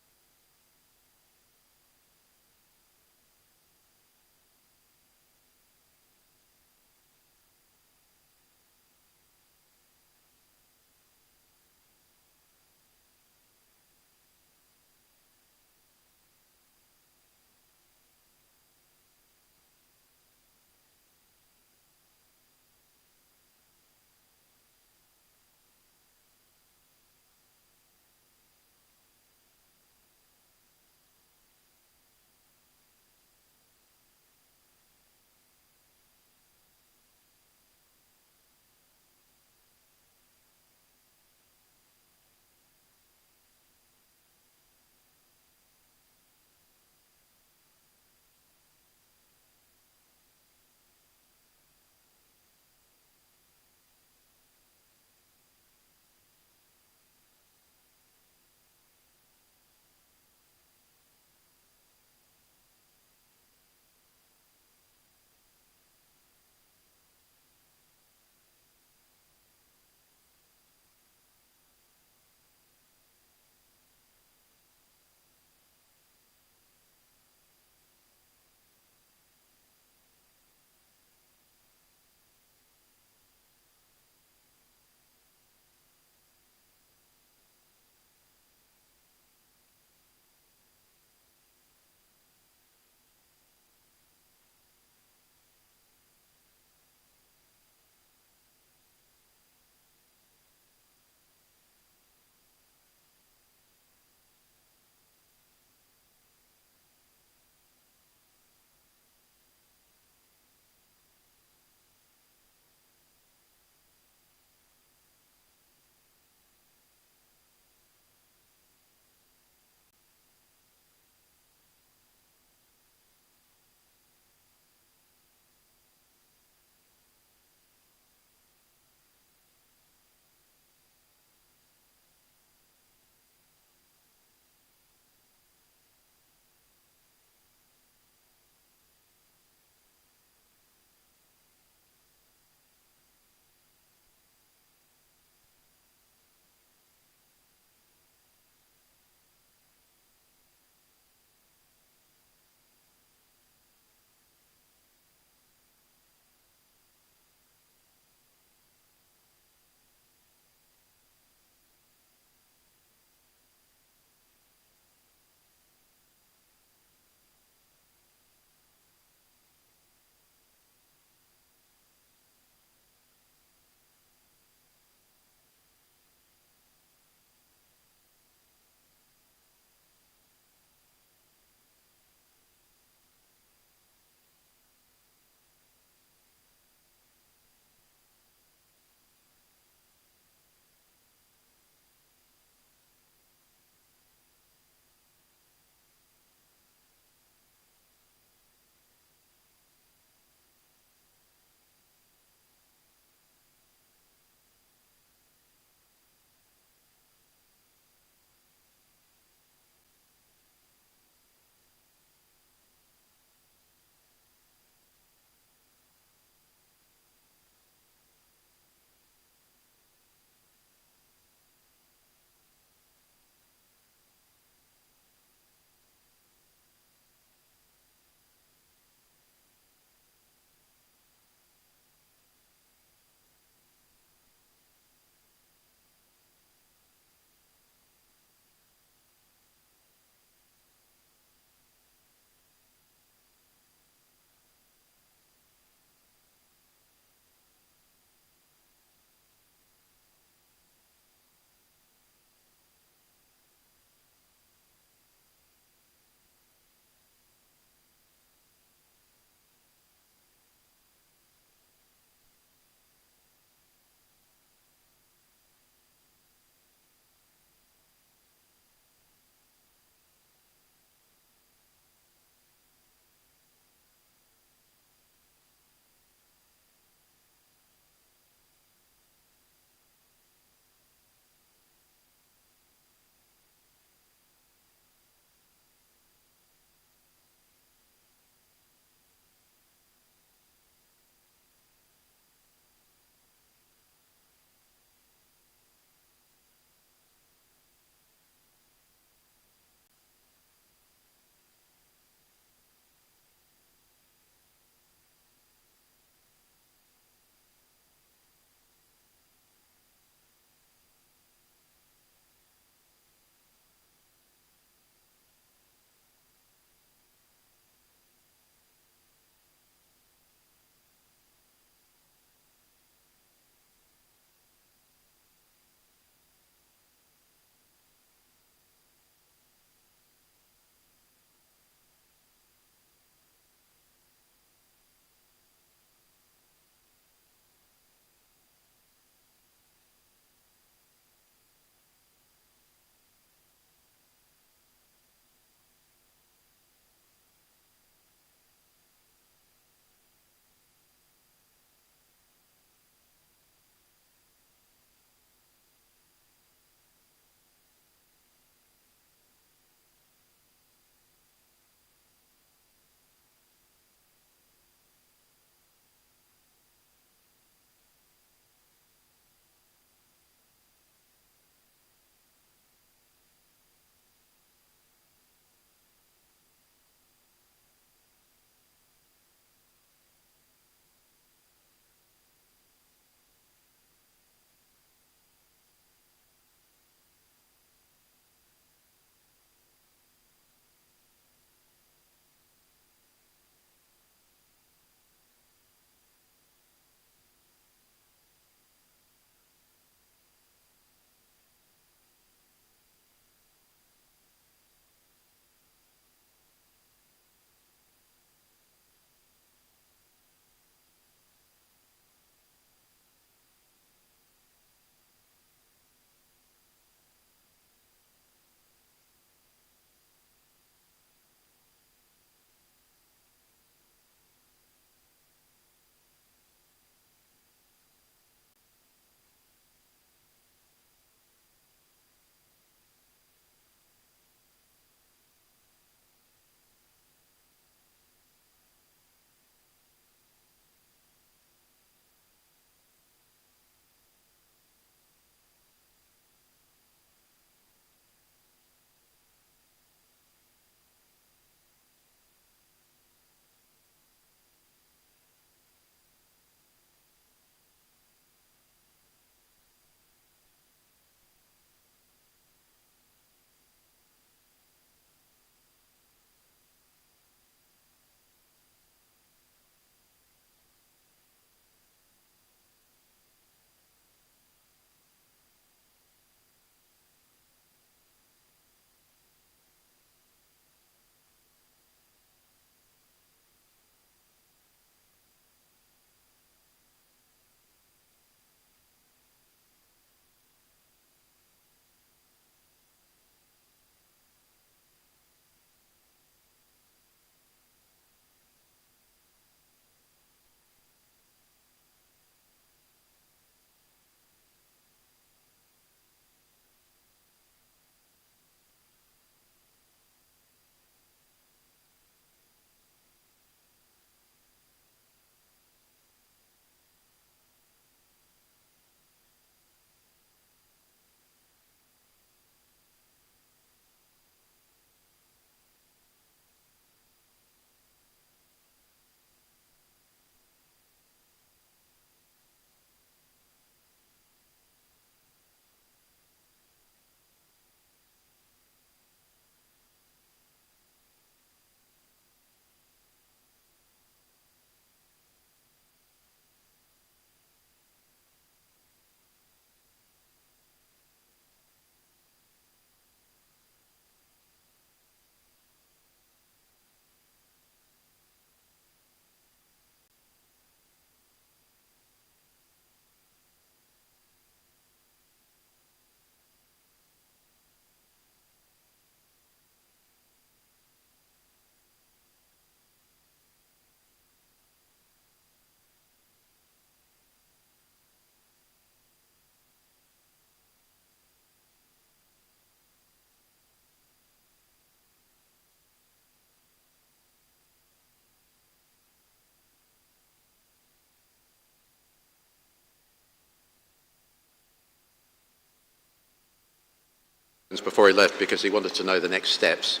before he left because he wanted to know the next steps.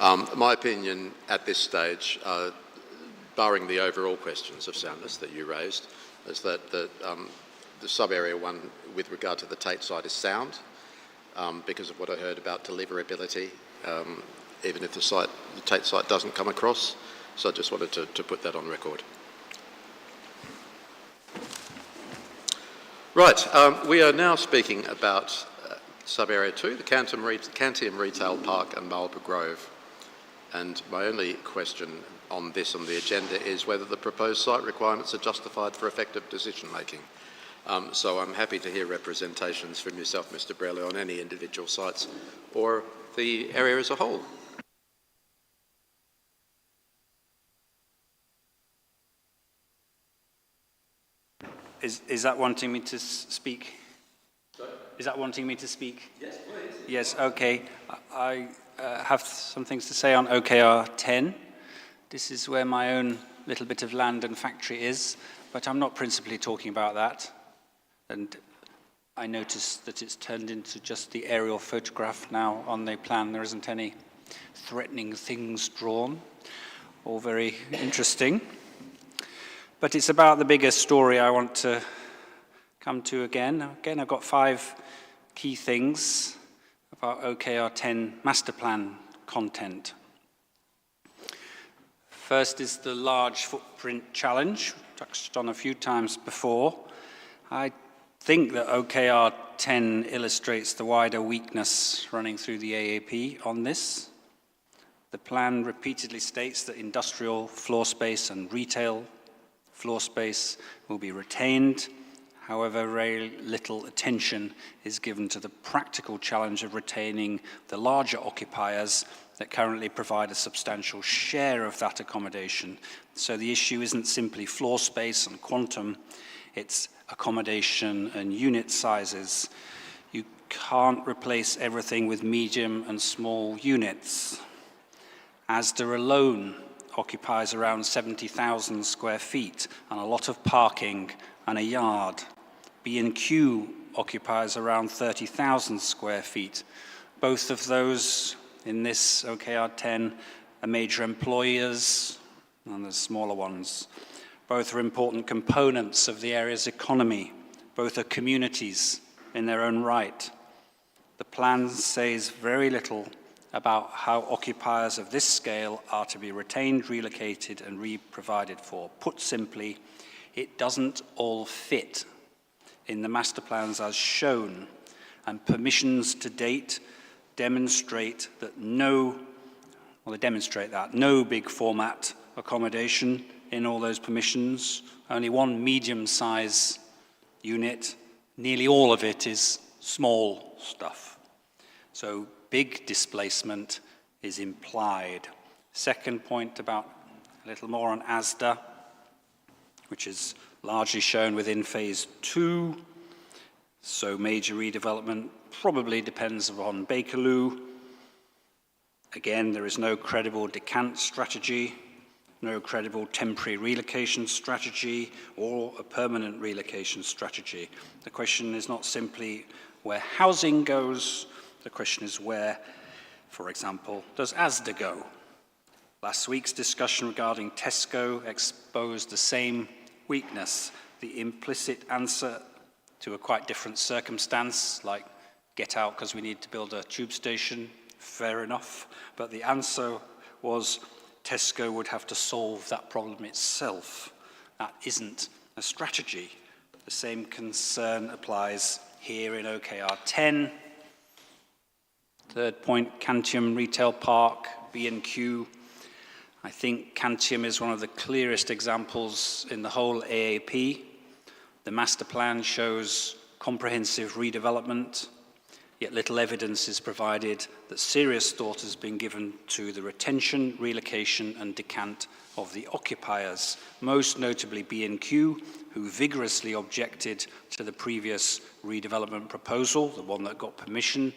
My opinion at this stage, barring the overall questions of soundness that you raised, is that the sub-area 1 with regard to the Tate site is sound because of what I heard about deliverability, even if the Tate site doesn't come across. So I just wanted to put that on record. Right, we are now speaking about sub-area 2, the Cantium Retail Park and Marlborough Grove. And my only question on the agenda is whether the proposed site requirements are justified for effective decision-making. So I'm happy to hear representations from yourself, Mr. Borrelli, on any individual sites or the area as a whole. Is that wanting me to speak? Sorry? Is that wanting me to speak? Yes, please. Yes, okay. I have some things to say on OKR 10. This is where my own little bit of land and factory is, but I'm not principally talking about that. And I noticed that it's turned into just the aerial photograph now on the plan. There isn't any threatening things drawn. All very interesting. But it's about the bigger story I want to come to again. Again, I've got 5 key things about OKR 10 master plan content. First is the large footprint challenge, touched on a few times before. I think that OKR 10 illustrates the wider weakness running through the AAP on this. The plan repeatedly states that industrial floor space and retail floor space will be retained. However, very little attention is given to the practical challenge of retaining the larger occupiers that currently provide a substantial share of that accommodation. So the issue isn't simply floor space and quantum, it's accommodation and unit sizes. You can't replace everything with medium and small units. Asda alone occupies around 70,000 square feet and a lot of parking and a yard. B&Q occupies around 30,000 square feet. Both of those in this OKR 10 are major employers and the smaller ones. Both are important components of the area's economy. Both are communities in their own right. The plan says very little about how occupiers of this scale are to be retained, relocated, and re-provided for. Put simply, it doesn't all fit in the master plans as shown, and permissions to date demonstrate that no big format accommodation in all those permissions, only one medium-size unit, nearly all of it is small stuff. So big displacement is implied. Second point about a little more on Asda, which is largely shown within phase 2. So major redevelopment probably depends upon Bakerloo. Again, there is no credible decant strategy, no credible temporary relocation strategy, or a permanent relocation strategy. The question is not simply where housing goes, the question is where, for example, does Asda go? Last week's discussion regarding Tesco exposed the same weakness. The implicit answer to a quite different circumstance, like get out because we need to build a tube station, fair enough. But the answer was Tesco would have to solve that problem itself. That isn't a strategy. The same concern applies here in OKR 10. Third point, Cantium Retail Park, B&Q. I think Cantium is one of the clearest examples in the whole AAP. The master plan shows comprehensive redevelopment, yet little evidence is provided that serious thought has been given to the retention, relocation and decant of the occupiers, most notably B&Q, who vigorously objected to the previous redevelopment proposal, the one that got permission.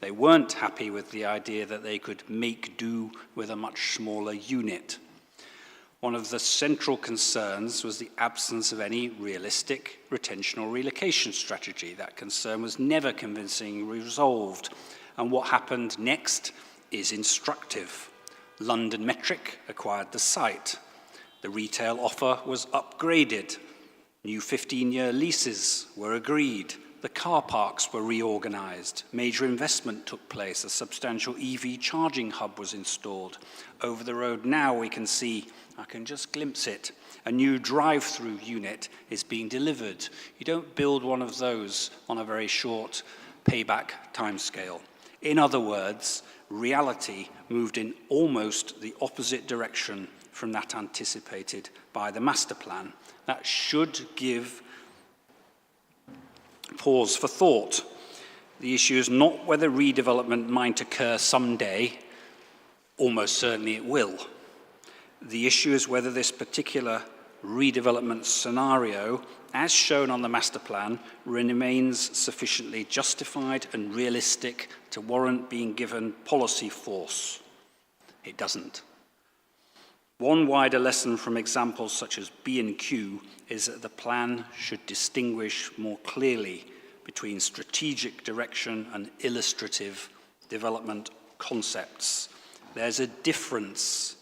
They weren't happy with the idea that they could make do with a much smaller unit. One of the central concerns was the absence of any realistic retention or relocation strategy. That concern was never convincingly resolved. and what happened next is instructive. London Metric acquired the site. The retail offer was upgraded. New 15-year leases were agreed. The car parks were reorganised. Major investment took place. A substantial EV charging hub was installed. Over the road now we can see, I can just glimpse it, a new drive-through unit is being delivered. You don't build one of those on a very short payback timescale. In other words, reality moved in almost the opposite direction from that anticipated by the master plan. That should give pause for thought. The issue is not whether redevelopment might occur someday, almost certainly it will. The issue is whether this particular redevelopment scenario, as shown on the master plan, remains sufficiently justified and realistic to warrant being given policy force. It doesn't. One wider lesson from examples such as B&Q is that the plan should distinguish more clearly between strategic direction and illustrative development concepts. There's a difference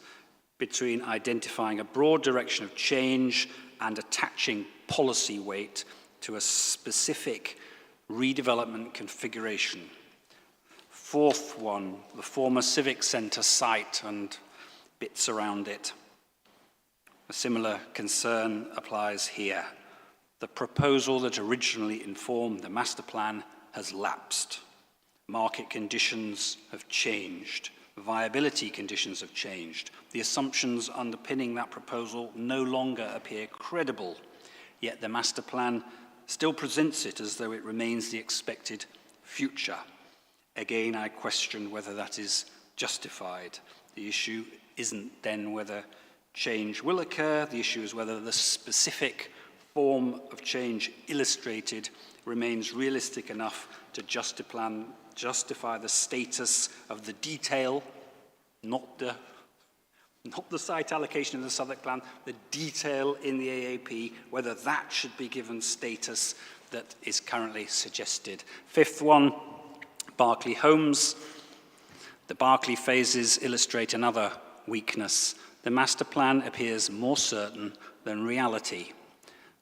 between identifying a broad direction of change and attaching policy weight to a specific redevelopment configuration. Fourth one, the former Civic Centre site and bits around it. A similar concern applies here. The proposal that originally informed the master plan has lapsed. Market conditions have changed. Viability conditions have changed. The assumptions underpinning that proposal no longer appear credible, yet the master plan still presents it as though it remains the expected future. Again, I question whether that is justified. The issue isn't then whether change will occur. The issue is whether the specific form of change illustrated remains realistic enough to justify the status of the detail, not the site allocation of the Southwark Plan, the detail in the AAP, whether that should be given status that is currently suggested. Fifth one, Berkeley Homes. The Berkeley phases illustrate another weakness. The master plan appears more certain than reality.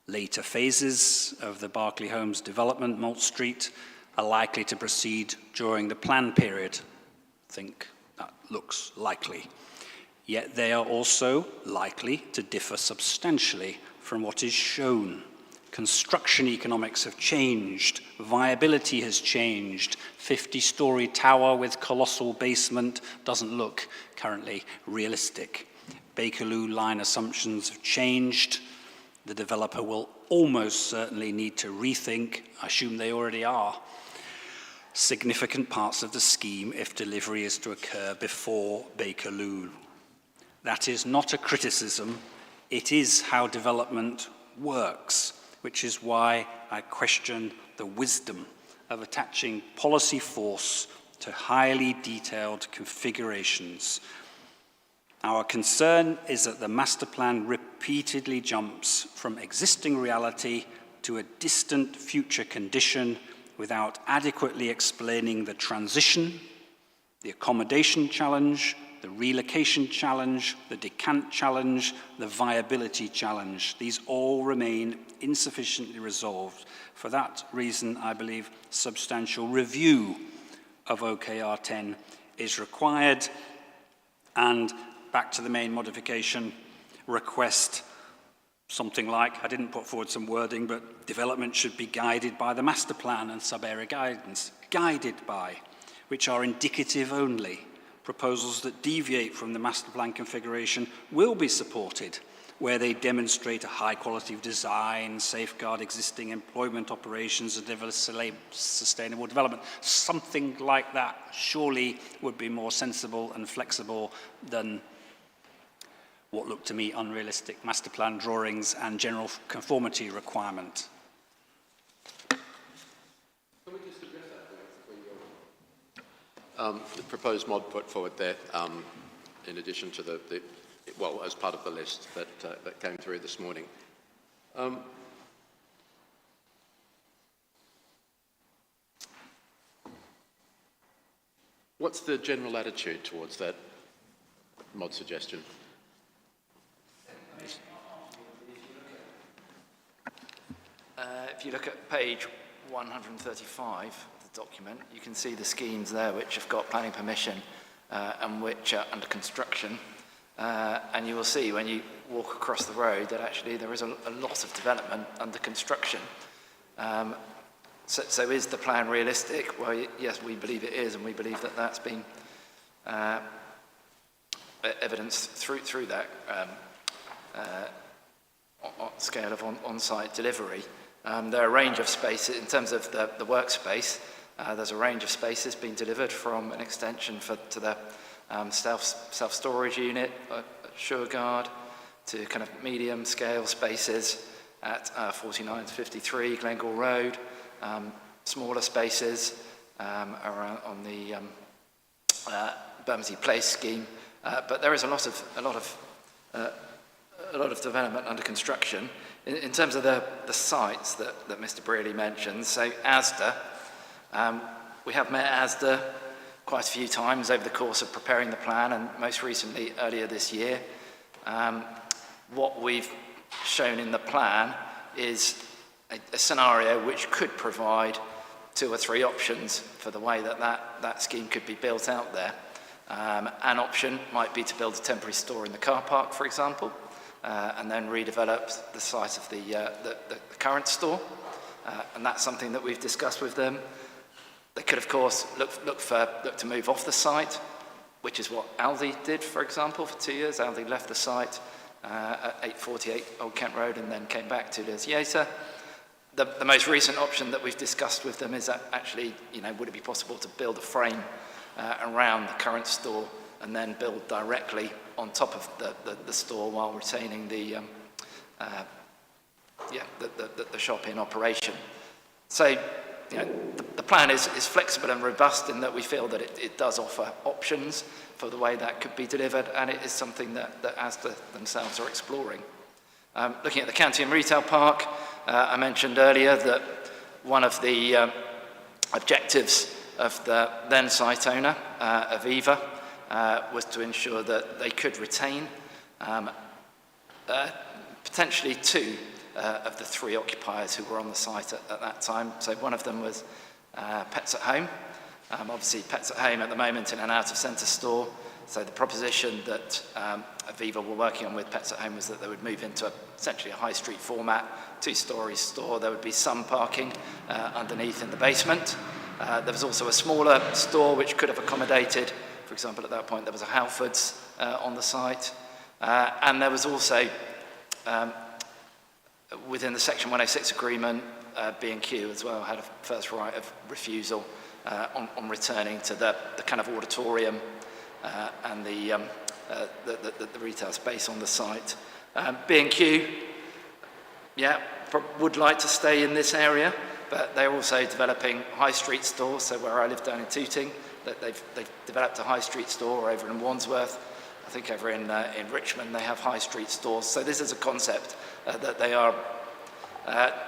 Later phases of the Berkeley Homes development, Malt Street, are likely to proceed during the plan period. I think that looks likely. Yet they are also likely to differ substantially from what is shown. Construction economics have changed, viability has changed. 50-story tower with colossal basement doesn't look currently realistic. Bakerloo line assumptions have changed. The developer will almost certainly need to rethink, I assume they already are, significant parts of the scheme if delivery is to occur before Bakerloo. That is not a criticism, it is how development works, which is why I question the wisdom of attaching policy force to highly detailed configurations. Our concern is that the master plan repeatedly jumps from existing reality to a distant future condition without adequately explaining the transition, the accommodation challenge, the relocation challenge, the decant challenge, the viability challenge. These all remain insufficiently resolved. For that reason, I believe substantial review of OKR 10 is required, and back to the main modification, request something like, I didn't put forward some wording, but development should be guided by the master plan and sub-area guidance, guided by, which are indicative only. Proposals that deviate from the master plan configuration will be supported where they demonstrate a high quality of design, safeguard existing employment operations, and develop sustainable development. Something like that surely would be more sensible and flexible than what looked to me unrealistic master plan drawings and general conformity requirement. The proposed mod put forward there, in addition to well, as part of the list that came through this morning. What's the general attitude towards that mod suggestion? If you look at page 135 of the document, you can see the schemes there which have got planning permission and which are under construction. And you will see when you walk across the road that actually there is a lot of development under construction. So is the plan realistic? Well, yes, we believe it is, and we believe that that's been evidenced through that scale of on-site delivery. There are a range of spaces, in terms of the workspace, there's a range of spaces being delivered from an extension to the self-storage unit at Sureguard to kind of medium scale spaces at 49 to 53 Glengall Road, smaller spaces around on the Bermondsey Place scheme, but there is a lot of development under construction. In terms of the sites that Mr. Brearley mentioned, so Asda, we have met Asda quite a few times over the course of preparing the plan, and most recently earlier this year. What we've shown in the plan is a scenario which could provide 2 or 3 options for the way that scheme could be built out there. An option might be to build a temporary store in the car park, for example, and then redevelop the site of the current store. And that's something that we've discussed with them. They could, of course, look to move off the site, which is what Aldi did, for example, for 2 years. Aldi left the site at 848 Old Kent Road and then came back 2 days later. The most recent option that we've discussed with them is that actually, would it be possible to build a frame around the current store and then build directly on top of the store while retaining the shop in operation. So, the plan is flexible and robust in that we feel that it does offer options for the way that could be delivered, and it is something that Asda themselves are exploring. Looking at the Cantium Retail Park, I mentioned earlier that one of the objectives of the then site owner, Aviva, was to ensure that they could retain potentially 2 of the 3 occupiers who were on the site at that time. So one of them was Pets at Home. Obviously, Pets at Home at the moment in an out-of-centre store. So the proposition that Aviva were working on with Pets at Home was that they would move into essentially a high street format, 2-storey store. There would be some parking underneath in the basement. There was also a smaller store which could have accommodated, for example, at that point there was a Halfords on the site. And there was also, within the Section 106 agreement, B&Q as well had a first right of refusal on returning to the kind of auditorium and the retail space on the site. B&Q, would like to stay in this area, but they're also developing high street stores. So where I live down in Tooting, they've developed a high street store over in Wandsworth. I think over in Richmond they have high street stores. So this is a concept that they are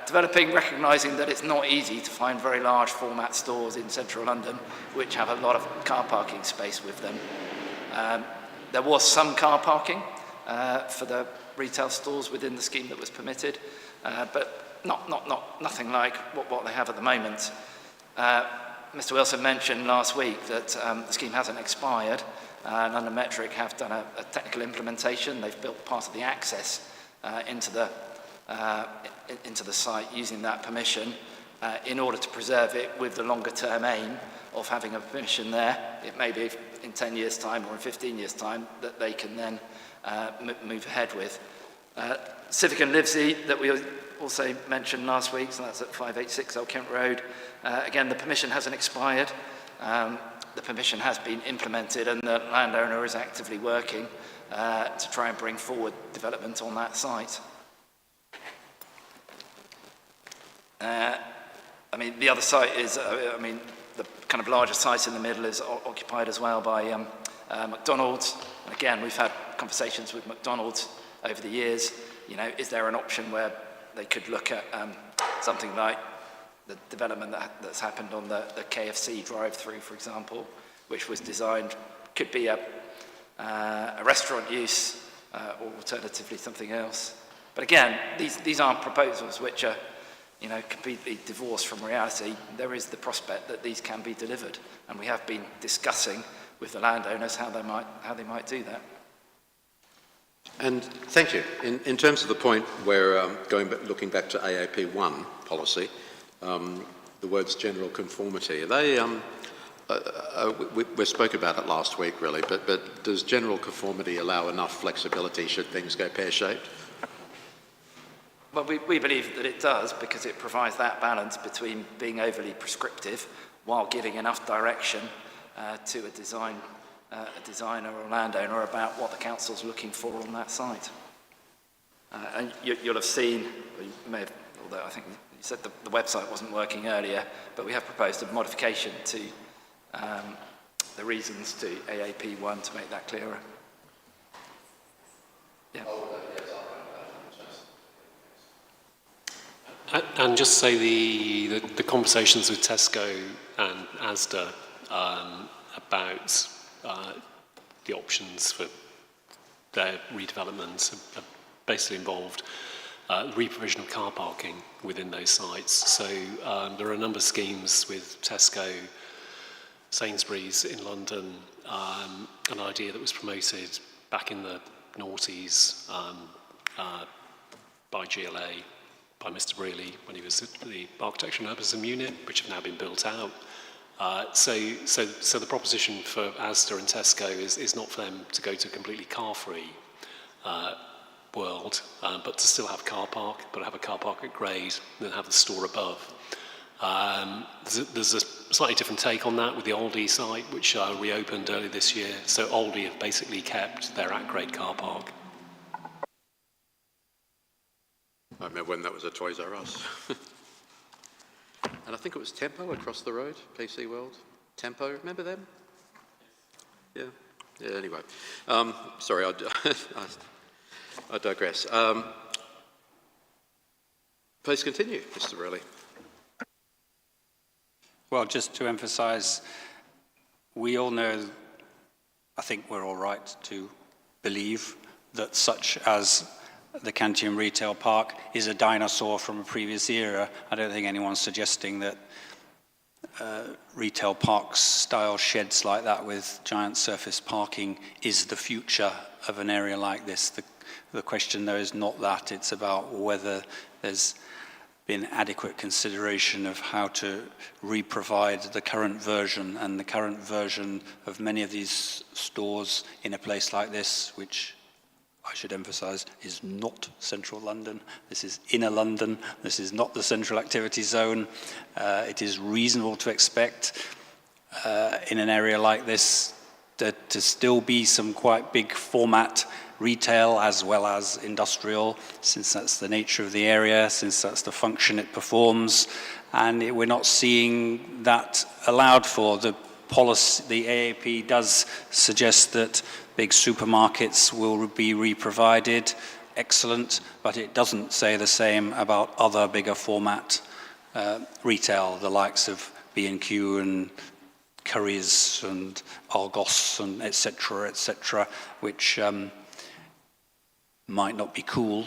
developing, recognising that it's not easy to find very large format stores in central London which have a lot of car parking space with them. There was some car parking for the retail stores within the scheme that was permitted, but nothing like what they have at the moment. Mr. Wilson mentioned last week that the scheme hasn't expired. London Metric have done a technical implementation. They've built part of the access into the site using that permission in order to preserve it with the longer term aim of having a permission there. It may be in 10 years' time or in 15 years' time that they can then move ahead with. Civic and Livesey that we also mentioned last week, so that's at 586 Old Kent Road. Again, the permission hasn't expired. The permission has been implemented and the landowner is actively working to try and bring forward development on that site. The other site is, the kind of larger site in the middle is occupied as well by McDonald's. And again, we've had conversations with McDonald's over the years. Is there an option where they could look at something like the development that's happened on the KFC drive-through, for example, which was designed, could be a restaurant use or alternatively something else. But again, these aren't proposals which are, completely divorced from reality. There is the prospect that these can be delivered, and we have been discussing with the landowners how they might do that. And thank you. In terms of the point where, looking back to AAP1 policy, the words general conformity, are they, we spoke about it last week really, but does general conformity allow enough flexibility should things go pear-shaped? Well, we believe that it does, because it provides that balance between being overly prescriptive while giving enough direction to a designer or landowner about what the council's looking for on that site. And you'll have seen, or you may have, although I think you said the website wasn't working earlier, but we have proposed a modification to the reasons to AAP1 to make that clearer. Yeah. And just say the conversations with Tesco and Asda about the options for their redevelopment have basically involved reprovision of car parking within those sites. So there are a number of schemes with Tesco, Sainsbury's in London, an idea that was promoted back in the noughties by GLA, by Mr. Brearley when he was at the Architecture and Urbanism Unit, which have now been built out. So the proposition for Asda and Tesco is not for them to go to a completely car-free world, but to still have car park, but have a car park at grade, and then have the store above. There's a slightly different take on that with the Aldi site, which reopened early this year. So Aldi have basically kept their at-grade car park. I remember when that was a Toys R Us. And I think it was Tempo across the road, PC World. Tempo, remember them? Yeah. Anyway, sorry, I digress. Please continue, Mr. Brearley. Well, just to emphasise, we all know, I think we're all right to believe that such as the Cantium Retail Park is a dinosaur from a previous era. I don't think anyone's suggesting that retail parks style sheds like that with giant surface parking is the future of an area like this. The question though is not that, it's about whether there's been adequate consideration of how to re-provide the current version, and the current version of many of these stores in a place like this, which I should emphasise, is not central London. This is inner London. This is not the central activity zone. It is reasonable to expect in an area like this that to still be some quite big format retail as well as industrial, since that's the nature of the area, since that's the function it performs. And we're not seeing that allowed for. The policy, the AAP does suggest that big supermarkets will be re-provided, excellent, but it doesn't say the same about other bigger format retail, the likes of B&Q and Currys and Argos and etc., which might not be cool,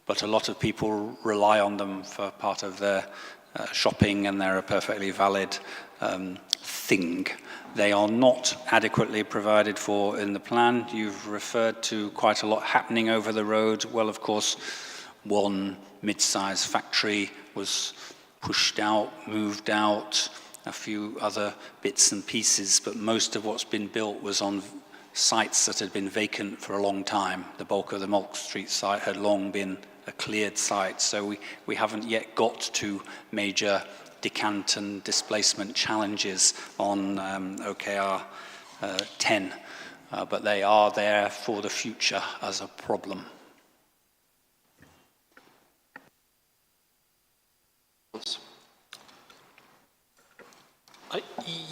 but a lot of people rely on them for part of their shopping, and they're a perfectly valid thing. They are not adequately provided for in the plan. You've referred to quite a lot happening over the road. Well, of course, one mid-sized factory was pushed out, moved out, a few other bits and pieces, but most of what's been built was on sites that had been vacant for a long time. The bulk of the Molk Street site had long been a cleared site, so we haven't yet got to major decant and displacement challenges on OKR 10, but they are there for the future as a problem.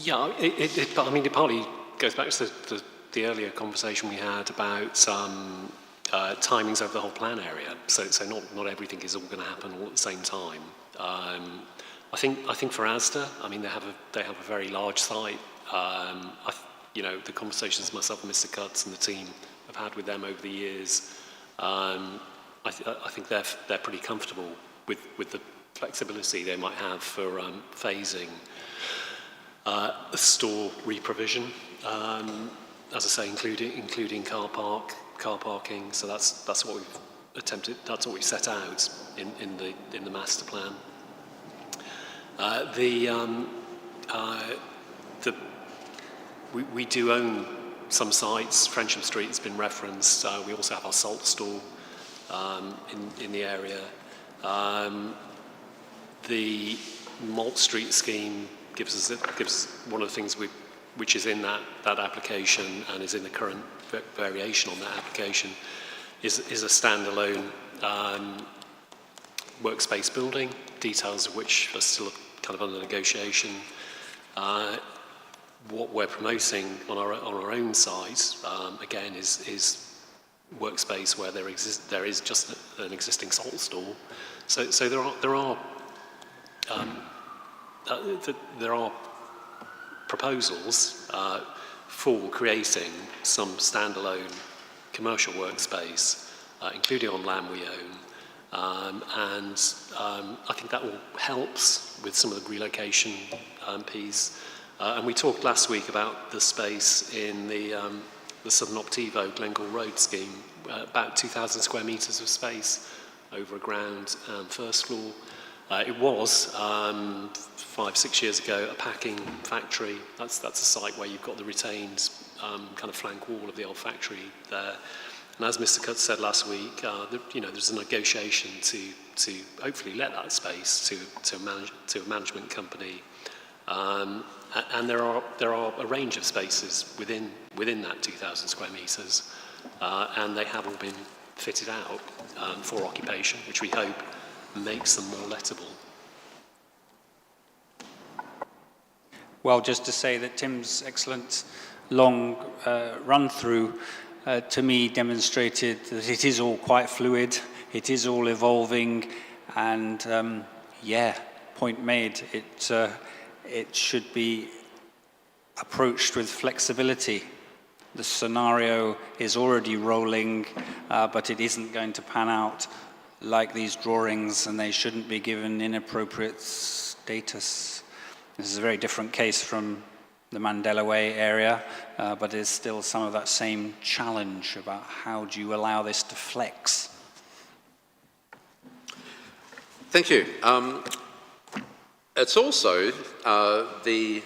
It partly goes back to the earlier conversation we had about timings over the whole plan area. So not everything is all going to happen all at the same time. I think for Asda, I mean they have a very large site The conversations myself and Mr. Cutts and the team have had with them over the years, I think they're pretty comfortable with the flexibility they might have for phasing store reprovision. As I say, including car parking. So that's what we've attempted. That's what we set out in the master plan. We do own some sites. Frensham Street has been referenced. We also have our salt store in the area. The Malt Street scheme gives us one of the things which is in that application and is in the current variation on that application is a standalone workspace building, details of which are still kind of under negotiation. What we're promoting on our own site, again, is workspace where there is just an existing salt store. So there are proposals for creating some standalone commercial workspace, including on land we own, and I think that will helps with some of the relocation piece. And we talked last week about the space in the Southern Optivo Glengall Road scheme, about 2,000 square metres of space over a ground and first floor. It was 5-6 years ago a packing factory. That's a site where you've got the retained kind of flank wall of the old factory there. And as Mr. Cutts said last week, there's a negotiation to hopefully let that space to a management company. And there are a range of spaces within that 2,000 square metres, and they have all been fitted out for occupation, which we hope makes them more lettable. Well, just to say that Tim's excellent long run-through to me demonstrated that it is all quite fluid, it is all evolving, and point made, it should be approached with flexibility. The scenario is already rolling, but it isn't going to pan out like these drawings, and they shouldn't be given inappropriate status. This is a very different case from the Mandela Way area, but there's still some of that same challenge about how do you allow this to flex. Thank you. It's also the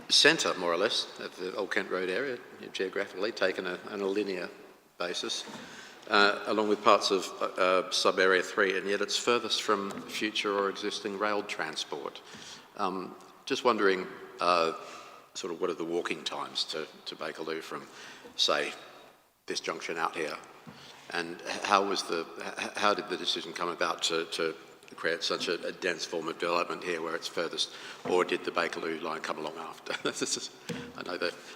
centre, more or less, of the Old Kent Road area, geographically taken on a linear basis, along with parts of sub-area 3, and yet it's furthest from future or existing rail transport. Just wondering, sort of what are the walking times to Bakerloo from, say, this junction out here, and how did the decision come about to create such a dense form of development here where it's furthest, or did the Bakerloo line come along after?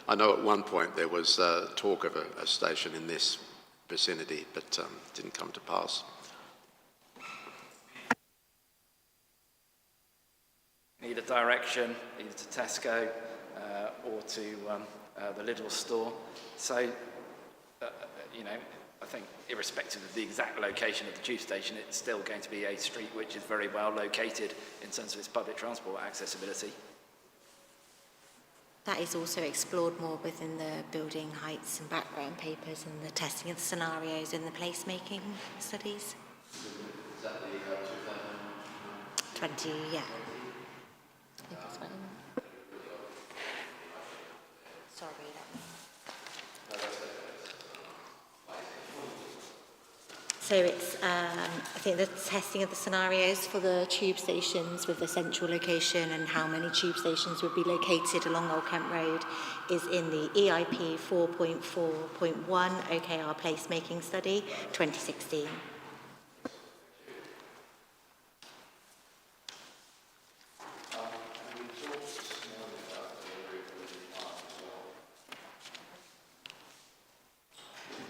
I know at one point there was talk of a station in this vicinity, but didn't come to pass. Either direction, either to Tesco or to the Lidl store. So, I think irrespective of the exact location of the tube station, it's still going to be a street which is very well located in terms of its public transport accessibility. That is also explored more within the building heights and background papers and the testing of the scenarios in the placemaking studies. Is that the 20, yeah. I think it's fine. Sorry. So it's, I think the testing of the scenarios for the tube stations with the central location and how many tube stations would be located along Old Kent Road is in the EIP 4.4.1 OKR placemaking study 2016.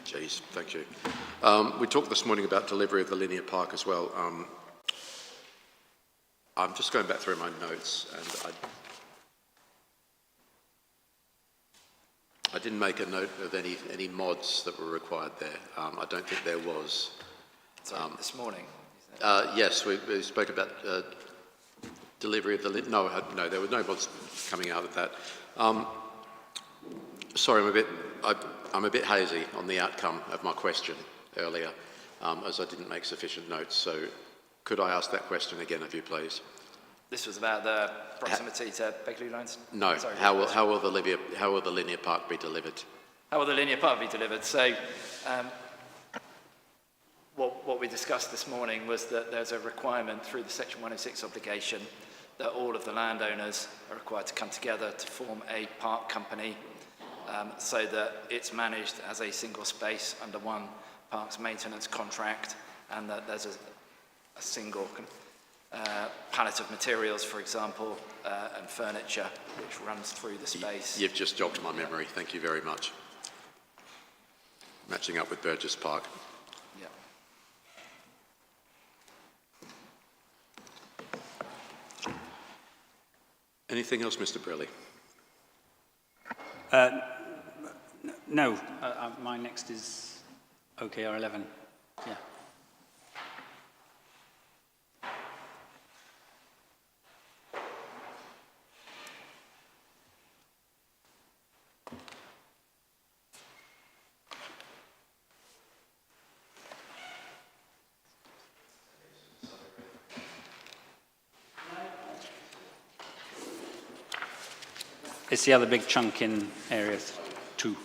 Jeez, thank you. We talked this morning about delivery of the linear park as well. I'm just going back through my notes, and I didn't make a note of any mods that were required there. I don't think there was. Sorry, this morning. Yes, we spoke about delivery of the... No, there were no mods coming out of that. Sorry, I'm a bit hazy on the outcome of my question earlier, as I didn't make sufficient notes. So could I ask that question again, if you please? This was about the proximity to Bakerloo lines? No. Sorry, how will the linear park be delivered? How will the linear park be delivered? So, what we discussed this morning was that there's a requirement through the Section 106 obligation that all of the landowners are required to come together to form a park company, so that it's managed as a single space under one parks maintenance contract, and that there's a single pallet of materials, for example, and furniture, which runs through the space. You've just jogged my memory. Thank you very much. Matching up with Burgess Park. Yeah. Anything else, Mr. Brelli? No, my next is OKR 11. Yeah. It's the other big chunk in Area 2.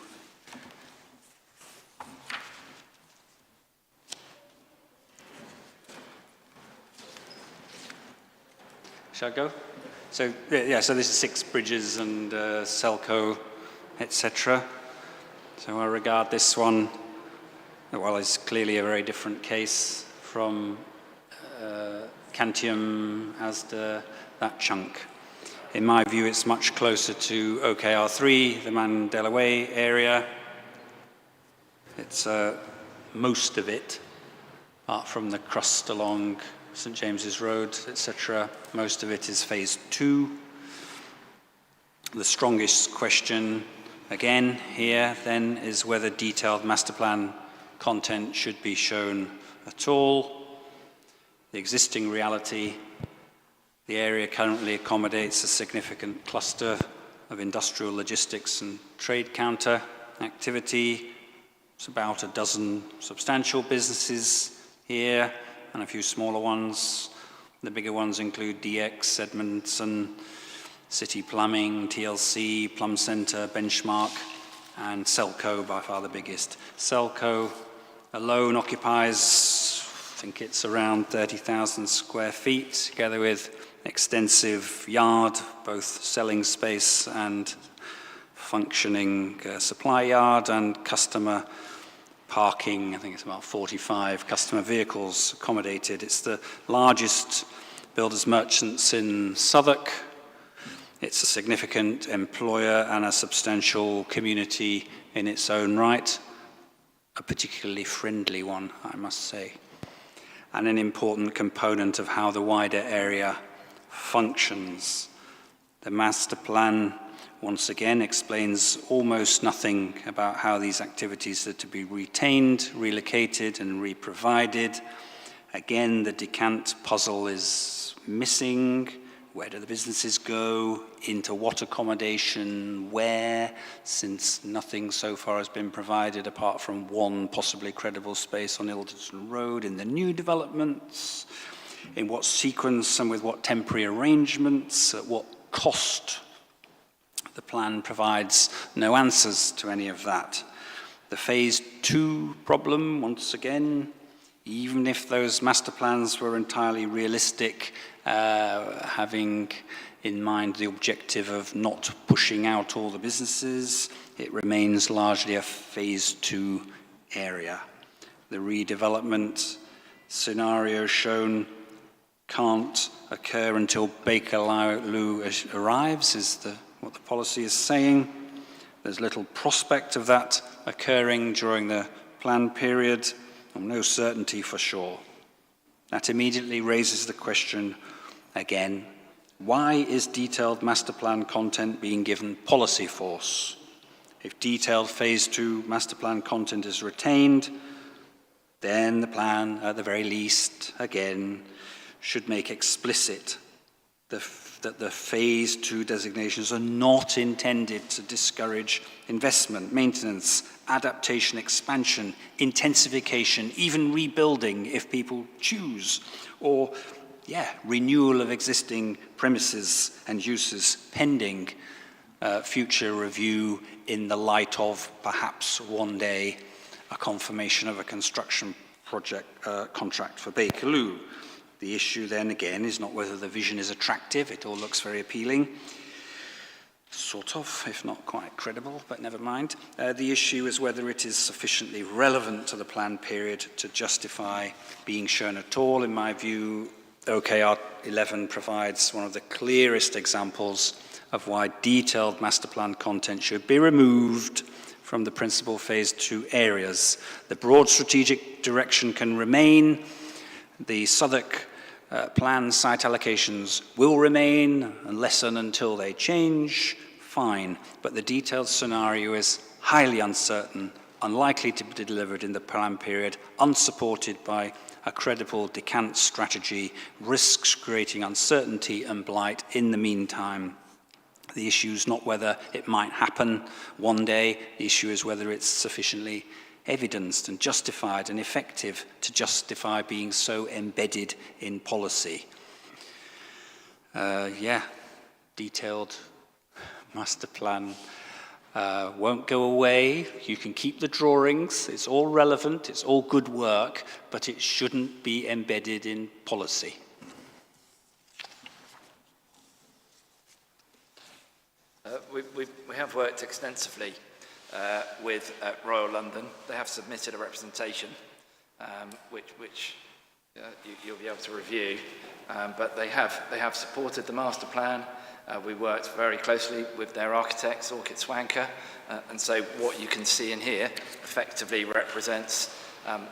Shall I go? So, yeah, so this is Six Bridges and Selco, etc. So I regard this one, well, as clearly a very different case from Cantium, Asda, that chunk. In my view, it's much closer to OKR3, the Mandela Way area. It's most of it, apart from the crust along St James's Road, etc. Most of it is phase 2. The strongest question, again, here then, is whether detailed master plan content should be shown at all. The existing reality: the area currently accommodates a significant cluster of industrial logistics and trade counter activity. It's about a dozen substantial businesses here and a few smaller ones. The bigger ones include DX, Edmondson, City Plumbing, TLC, Plum Centre, Benchmark, and Selco, by far the biggest. Selco alone occupies, I think it's around 30,000 square feet, together with extensive yard, both selling space and functioning supply yard, and customer parking. I think it's about 45 customer vehicles accommodated. It's the largest builders merchants in Southwark. It's a significant employer and a substantial community in its own right, a particularly friendly one, I must say, and an important component of how the wider area functions. The master plan, once again, explains almost nothing about how these activities are to be retained, relocated, and re-provided. Again, the decant puzzle is missing. Where do the businesses go? Into what accommodation? Where? Since nothing so far has been provided apart from one possibly credible space on Ilderton Road in the new developments. In what sequence and with what temporary arrangements, at what cost? The plan provides no answers to any of that. The phase 2 problem, once again, even if those master plans were entirely realistic, having in mind the objective of not pushing out all the businesses, it remains largely a phase 2 area. The redevelopment scenario shown can't occur until Bakerloo arrives, is what the policy is saying. There's little prospect of that occurring during the plan period, and no certainty for sure. That immediately raises the question again: why is detailed master plan content being given policy force? If detailed Phase 2 master plan content is retained, then the plan, at the very least, again, should make explicit that the Phase 2 designations are not intended to discourage investment, maintenance, adaptation, expansion, intensification, even rebuilding if people choose, or, renewal of existing premises and uses pending future review in the light of perhaps one day a confirmation of a construction project contract for Bakerloo. The issue then again is not whether the vision is attractive, it all looks very appealing, sort of, if not quite credible, but never mind. The issue is whether it is sufficiently relevant to the planned period to justify being shown at all. In my view, OKR 11 provides one of the clearest examples of why detailed master plan content should be removed from the principal Phase 2 areas. The broad strategic direction can remain. The Southwark plan site allocations will remain unless and until they change, fine. But the detailed scenario is highly uncertain, unlikely to be delivered in the plan period, unsupported by a credible decant strategy, risks creating uncertainty and blight in the meantime. The issue is not whether it might happen one day, the issue is whether it's sufficiently evidenced and justified and effective to justify being so embedded in policy. Detailed master plan won't go away. You can keep the drawings, it's all relevant, it's all good work, but it shouldn't be embedded in policy. We have worked extensively with Royal London. They have submitted a representation, which you'll be able to review. But they have supported the master plan. We worked very closely with their architects, Orchid Swanker, and so what you can see in here effectively represents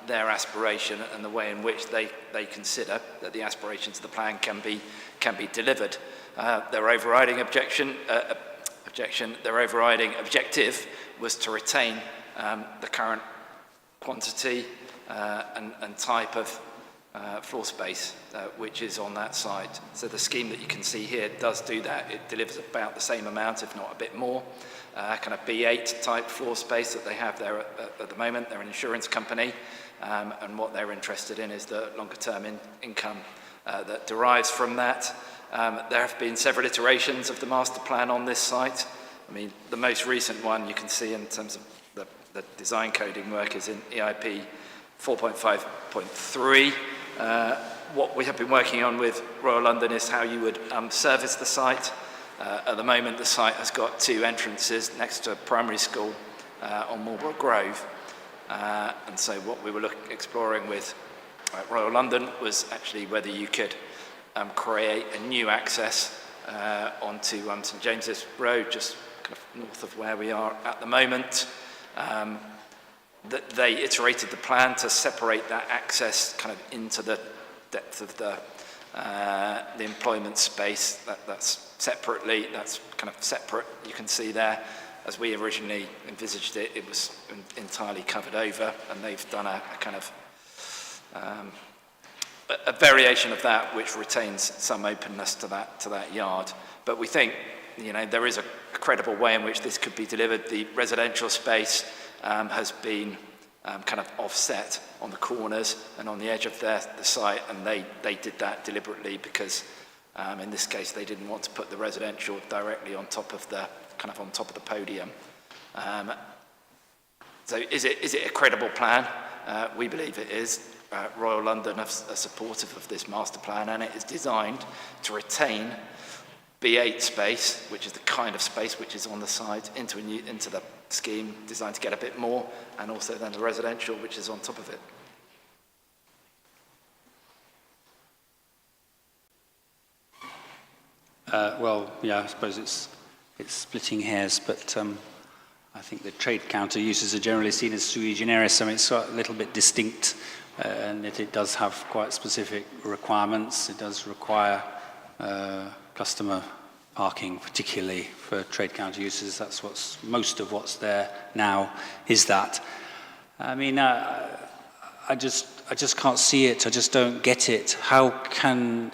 their aspiration and the way in which they consider that the aspirations of the plan can be delivered. Their overriding their overriding objective was to retain the current quantity and type of floor space which is on that site. So the scheme that you can see here does do that. It delivers about the same amount, if not a bit more. Kind of B8 type floor space that they have there at the moment. They're an insurance company, and what they're interested in is the longer term income that derives from that. There have been several iterations of the master plan on this site. I mean, the most recent one you can see in terms of the design coding work is in EIP 4.5.3. What we have been working on with Royal London is how you would service the site. At the moment, the site has got two entrances next to a primary school on Marlborough Grove. And so what we were exploring with Royal London was actually whether you could create a new access onto St James's Road, just kind of north of where we are at the moment. That they iterated the plan to separate that access kind of into the depth of the employment space. That's kind of separate. You can see there, as we originally envisaged it, it was entirely covered over, and they've done a kind of a variation of that which retains some openness to that yard. But we think, there is a credible way in which this could be delivered. The residential space has been kind of offset on the corners and on the edge of the site, and they did that deliberately because in this case they didn't want to put the residential directly on top of the podium. So is it a credible plan? We believe it is. Royal London are supportive of this master plan, and it is designed to retain B8 space, which is the kind of space which is on the site, into the scheme, designed to get a bit more, and also then the residential, which is on top of it. I suppose it's splitting hairs, but I think the trade counter uses are generally seen as sui generis. I mean, it's a little bit distinct, and it does have quite specific requirements. It does require customer parking, particularly for trade counter uses. That's most of what's there now is that. I mean, I just can't see it. I just don't get it. How can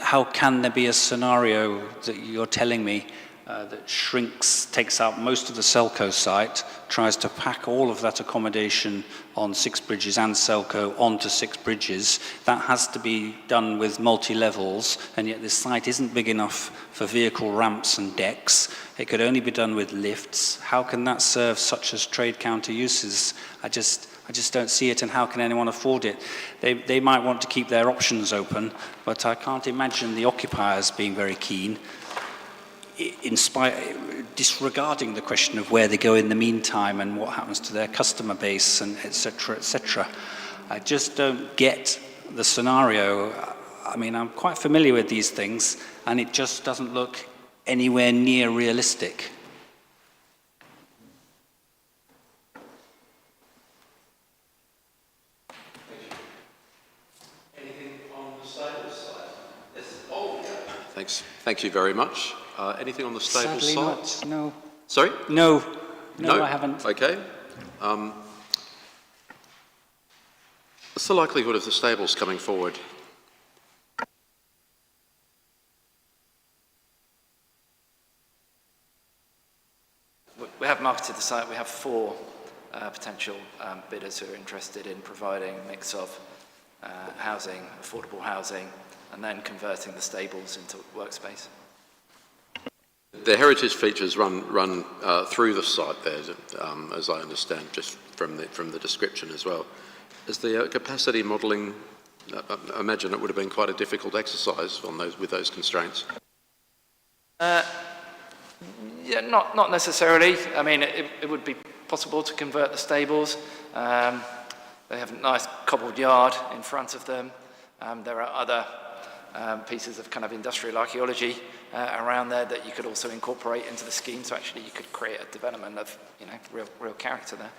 there be a scenario that you're telling me that takes out most of the Selco site, tries to pack all of that accommodation on Six Bridges and Selco onto Six Bridges? That has to be done with multi-levels, and yet this site isn't big enough for vehicle ramps and decks. It could only be done with lifts. How can that serve such as trade counter uses? I just don't see it, and how can anyone afford it? They might want to keep their options open, but I can't imagine the occupiers being very keen, disregarding the question of where they go in the meantime and what happens to their customer base, and et cetera, et cetera. I just don't get the scenario. I mean, I'm quite familiar with these things, and it just doesn't look anywhere near realistic. Thanks. Thank you very much. Anything on the stables Sadly side? not, no. Sorry? No, I haven't. Okay. What's the likelihood of the stables coming forward? We have marketed the site. We have 4 potential bidders who are interested in providing a mix of housing, affordable housing, and then converting the stables into workspace. The heritage features run through the site there, as I understand, just from the description as well. Is the capacity modelling? I imagine it would have been quite a difficult exercise with those constraints. Yeah, not necessarily. I mean, it would be possible to convert the stables. They have a nice cobbled yard in front of them. There are other pieces of kind of industrial archaeology around there that you could also incorporate into the scheme. So actually, you could create a development of real character there.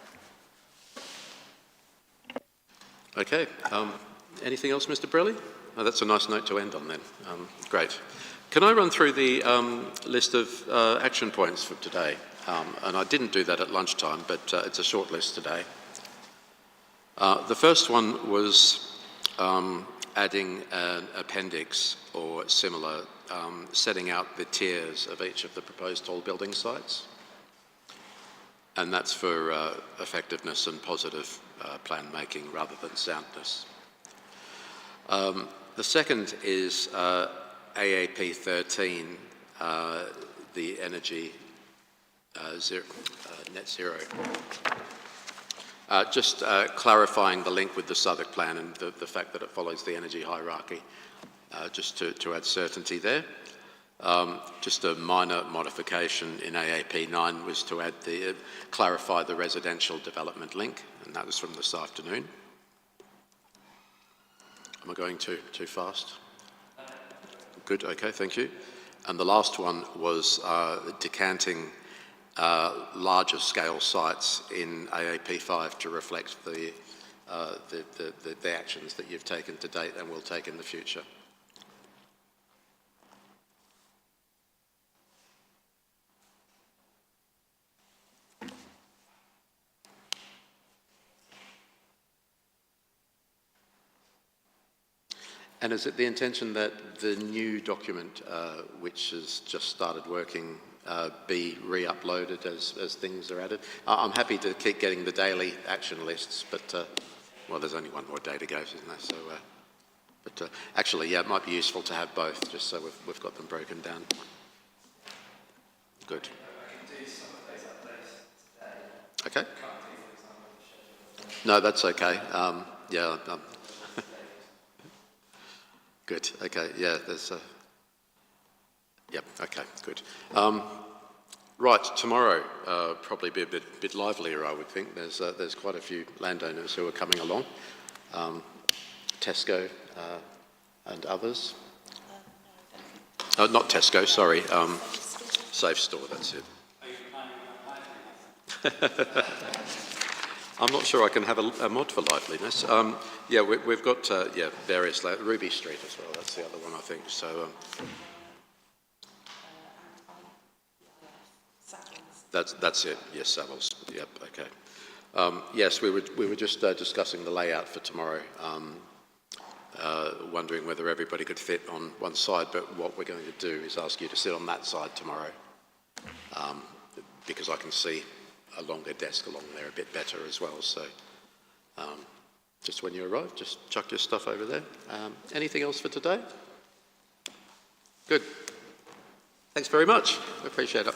Okay. Anything else, Mr. Brelli? Oh, that's a nice note to end on then. Great. Can I run through the list of action points for today? And I didn't do that at lunchtime, but it's a short list today. The first one was adding an appendix or similar, setting out the tiers of each of the proposed tall building sites. And that's for effectiveness and positive plan making rather than soundness. The second is AAP 13, the energy net zero. Just clarifying the link with the Southwark Plan and the fact that it follows the energy hierarchy, just to add certainty there. Just a minor modification in AAP 9 was to clarify the residential development link, and that was from this afternoon. Am I going too fast? Good, okay, thank you. And the last one was decanting larger scale sites in AAP 5 to reflect the actions that you've taken to date and will take in the future. And is it the intention that the new document, which has just started working, be re-uploaded as things are added? I'm happy to keep getting the daily action lists, but, well, there's only one more day to go, isn't there? So, but actually, yeah, it might be useful to have both, just so we've got them broken down. Good. Okay. No, that's okay. Yeah. Good. Okay. Yeah. There's. Yep. Okay. Good. Right. Tomorrow, probably be a bit livelier, I would think. There's quite a few landowners who are coming along. Tesco and others. Not Tesco. Sorry. Safe Store. That's it. I'm not sure I can have a mod for liveliness. Yeah, we've got various Ruby Street as well. That's the other one, I think. So That's it. Yes, Savills. Yep. Okay. Yes, we were just discussing the layout for tomorrow, wondering whether everybody could fit on one side. But what we're going to do is ask you to sit on that side tomorrow, because I can see a longer desk along there a bit better as well. So, just when you arrive, just chuck your stuff over there. Anything else for today? Good. Thanks very much. I appreciate it.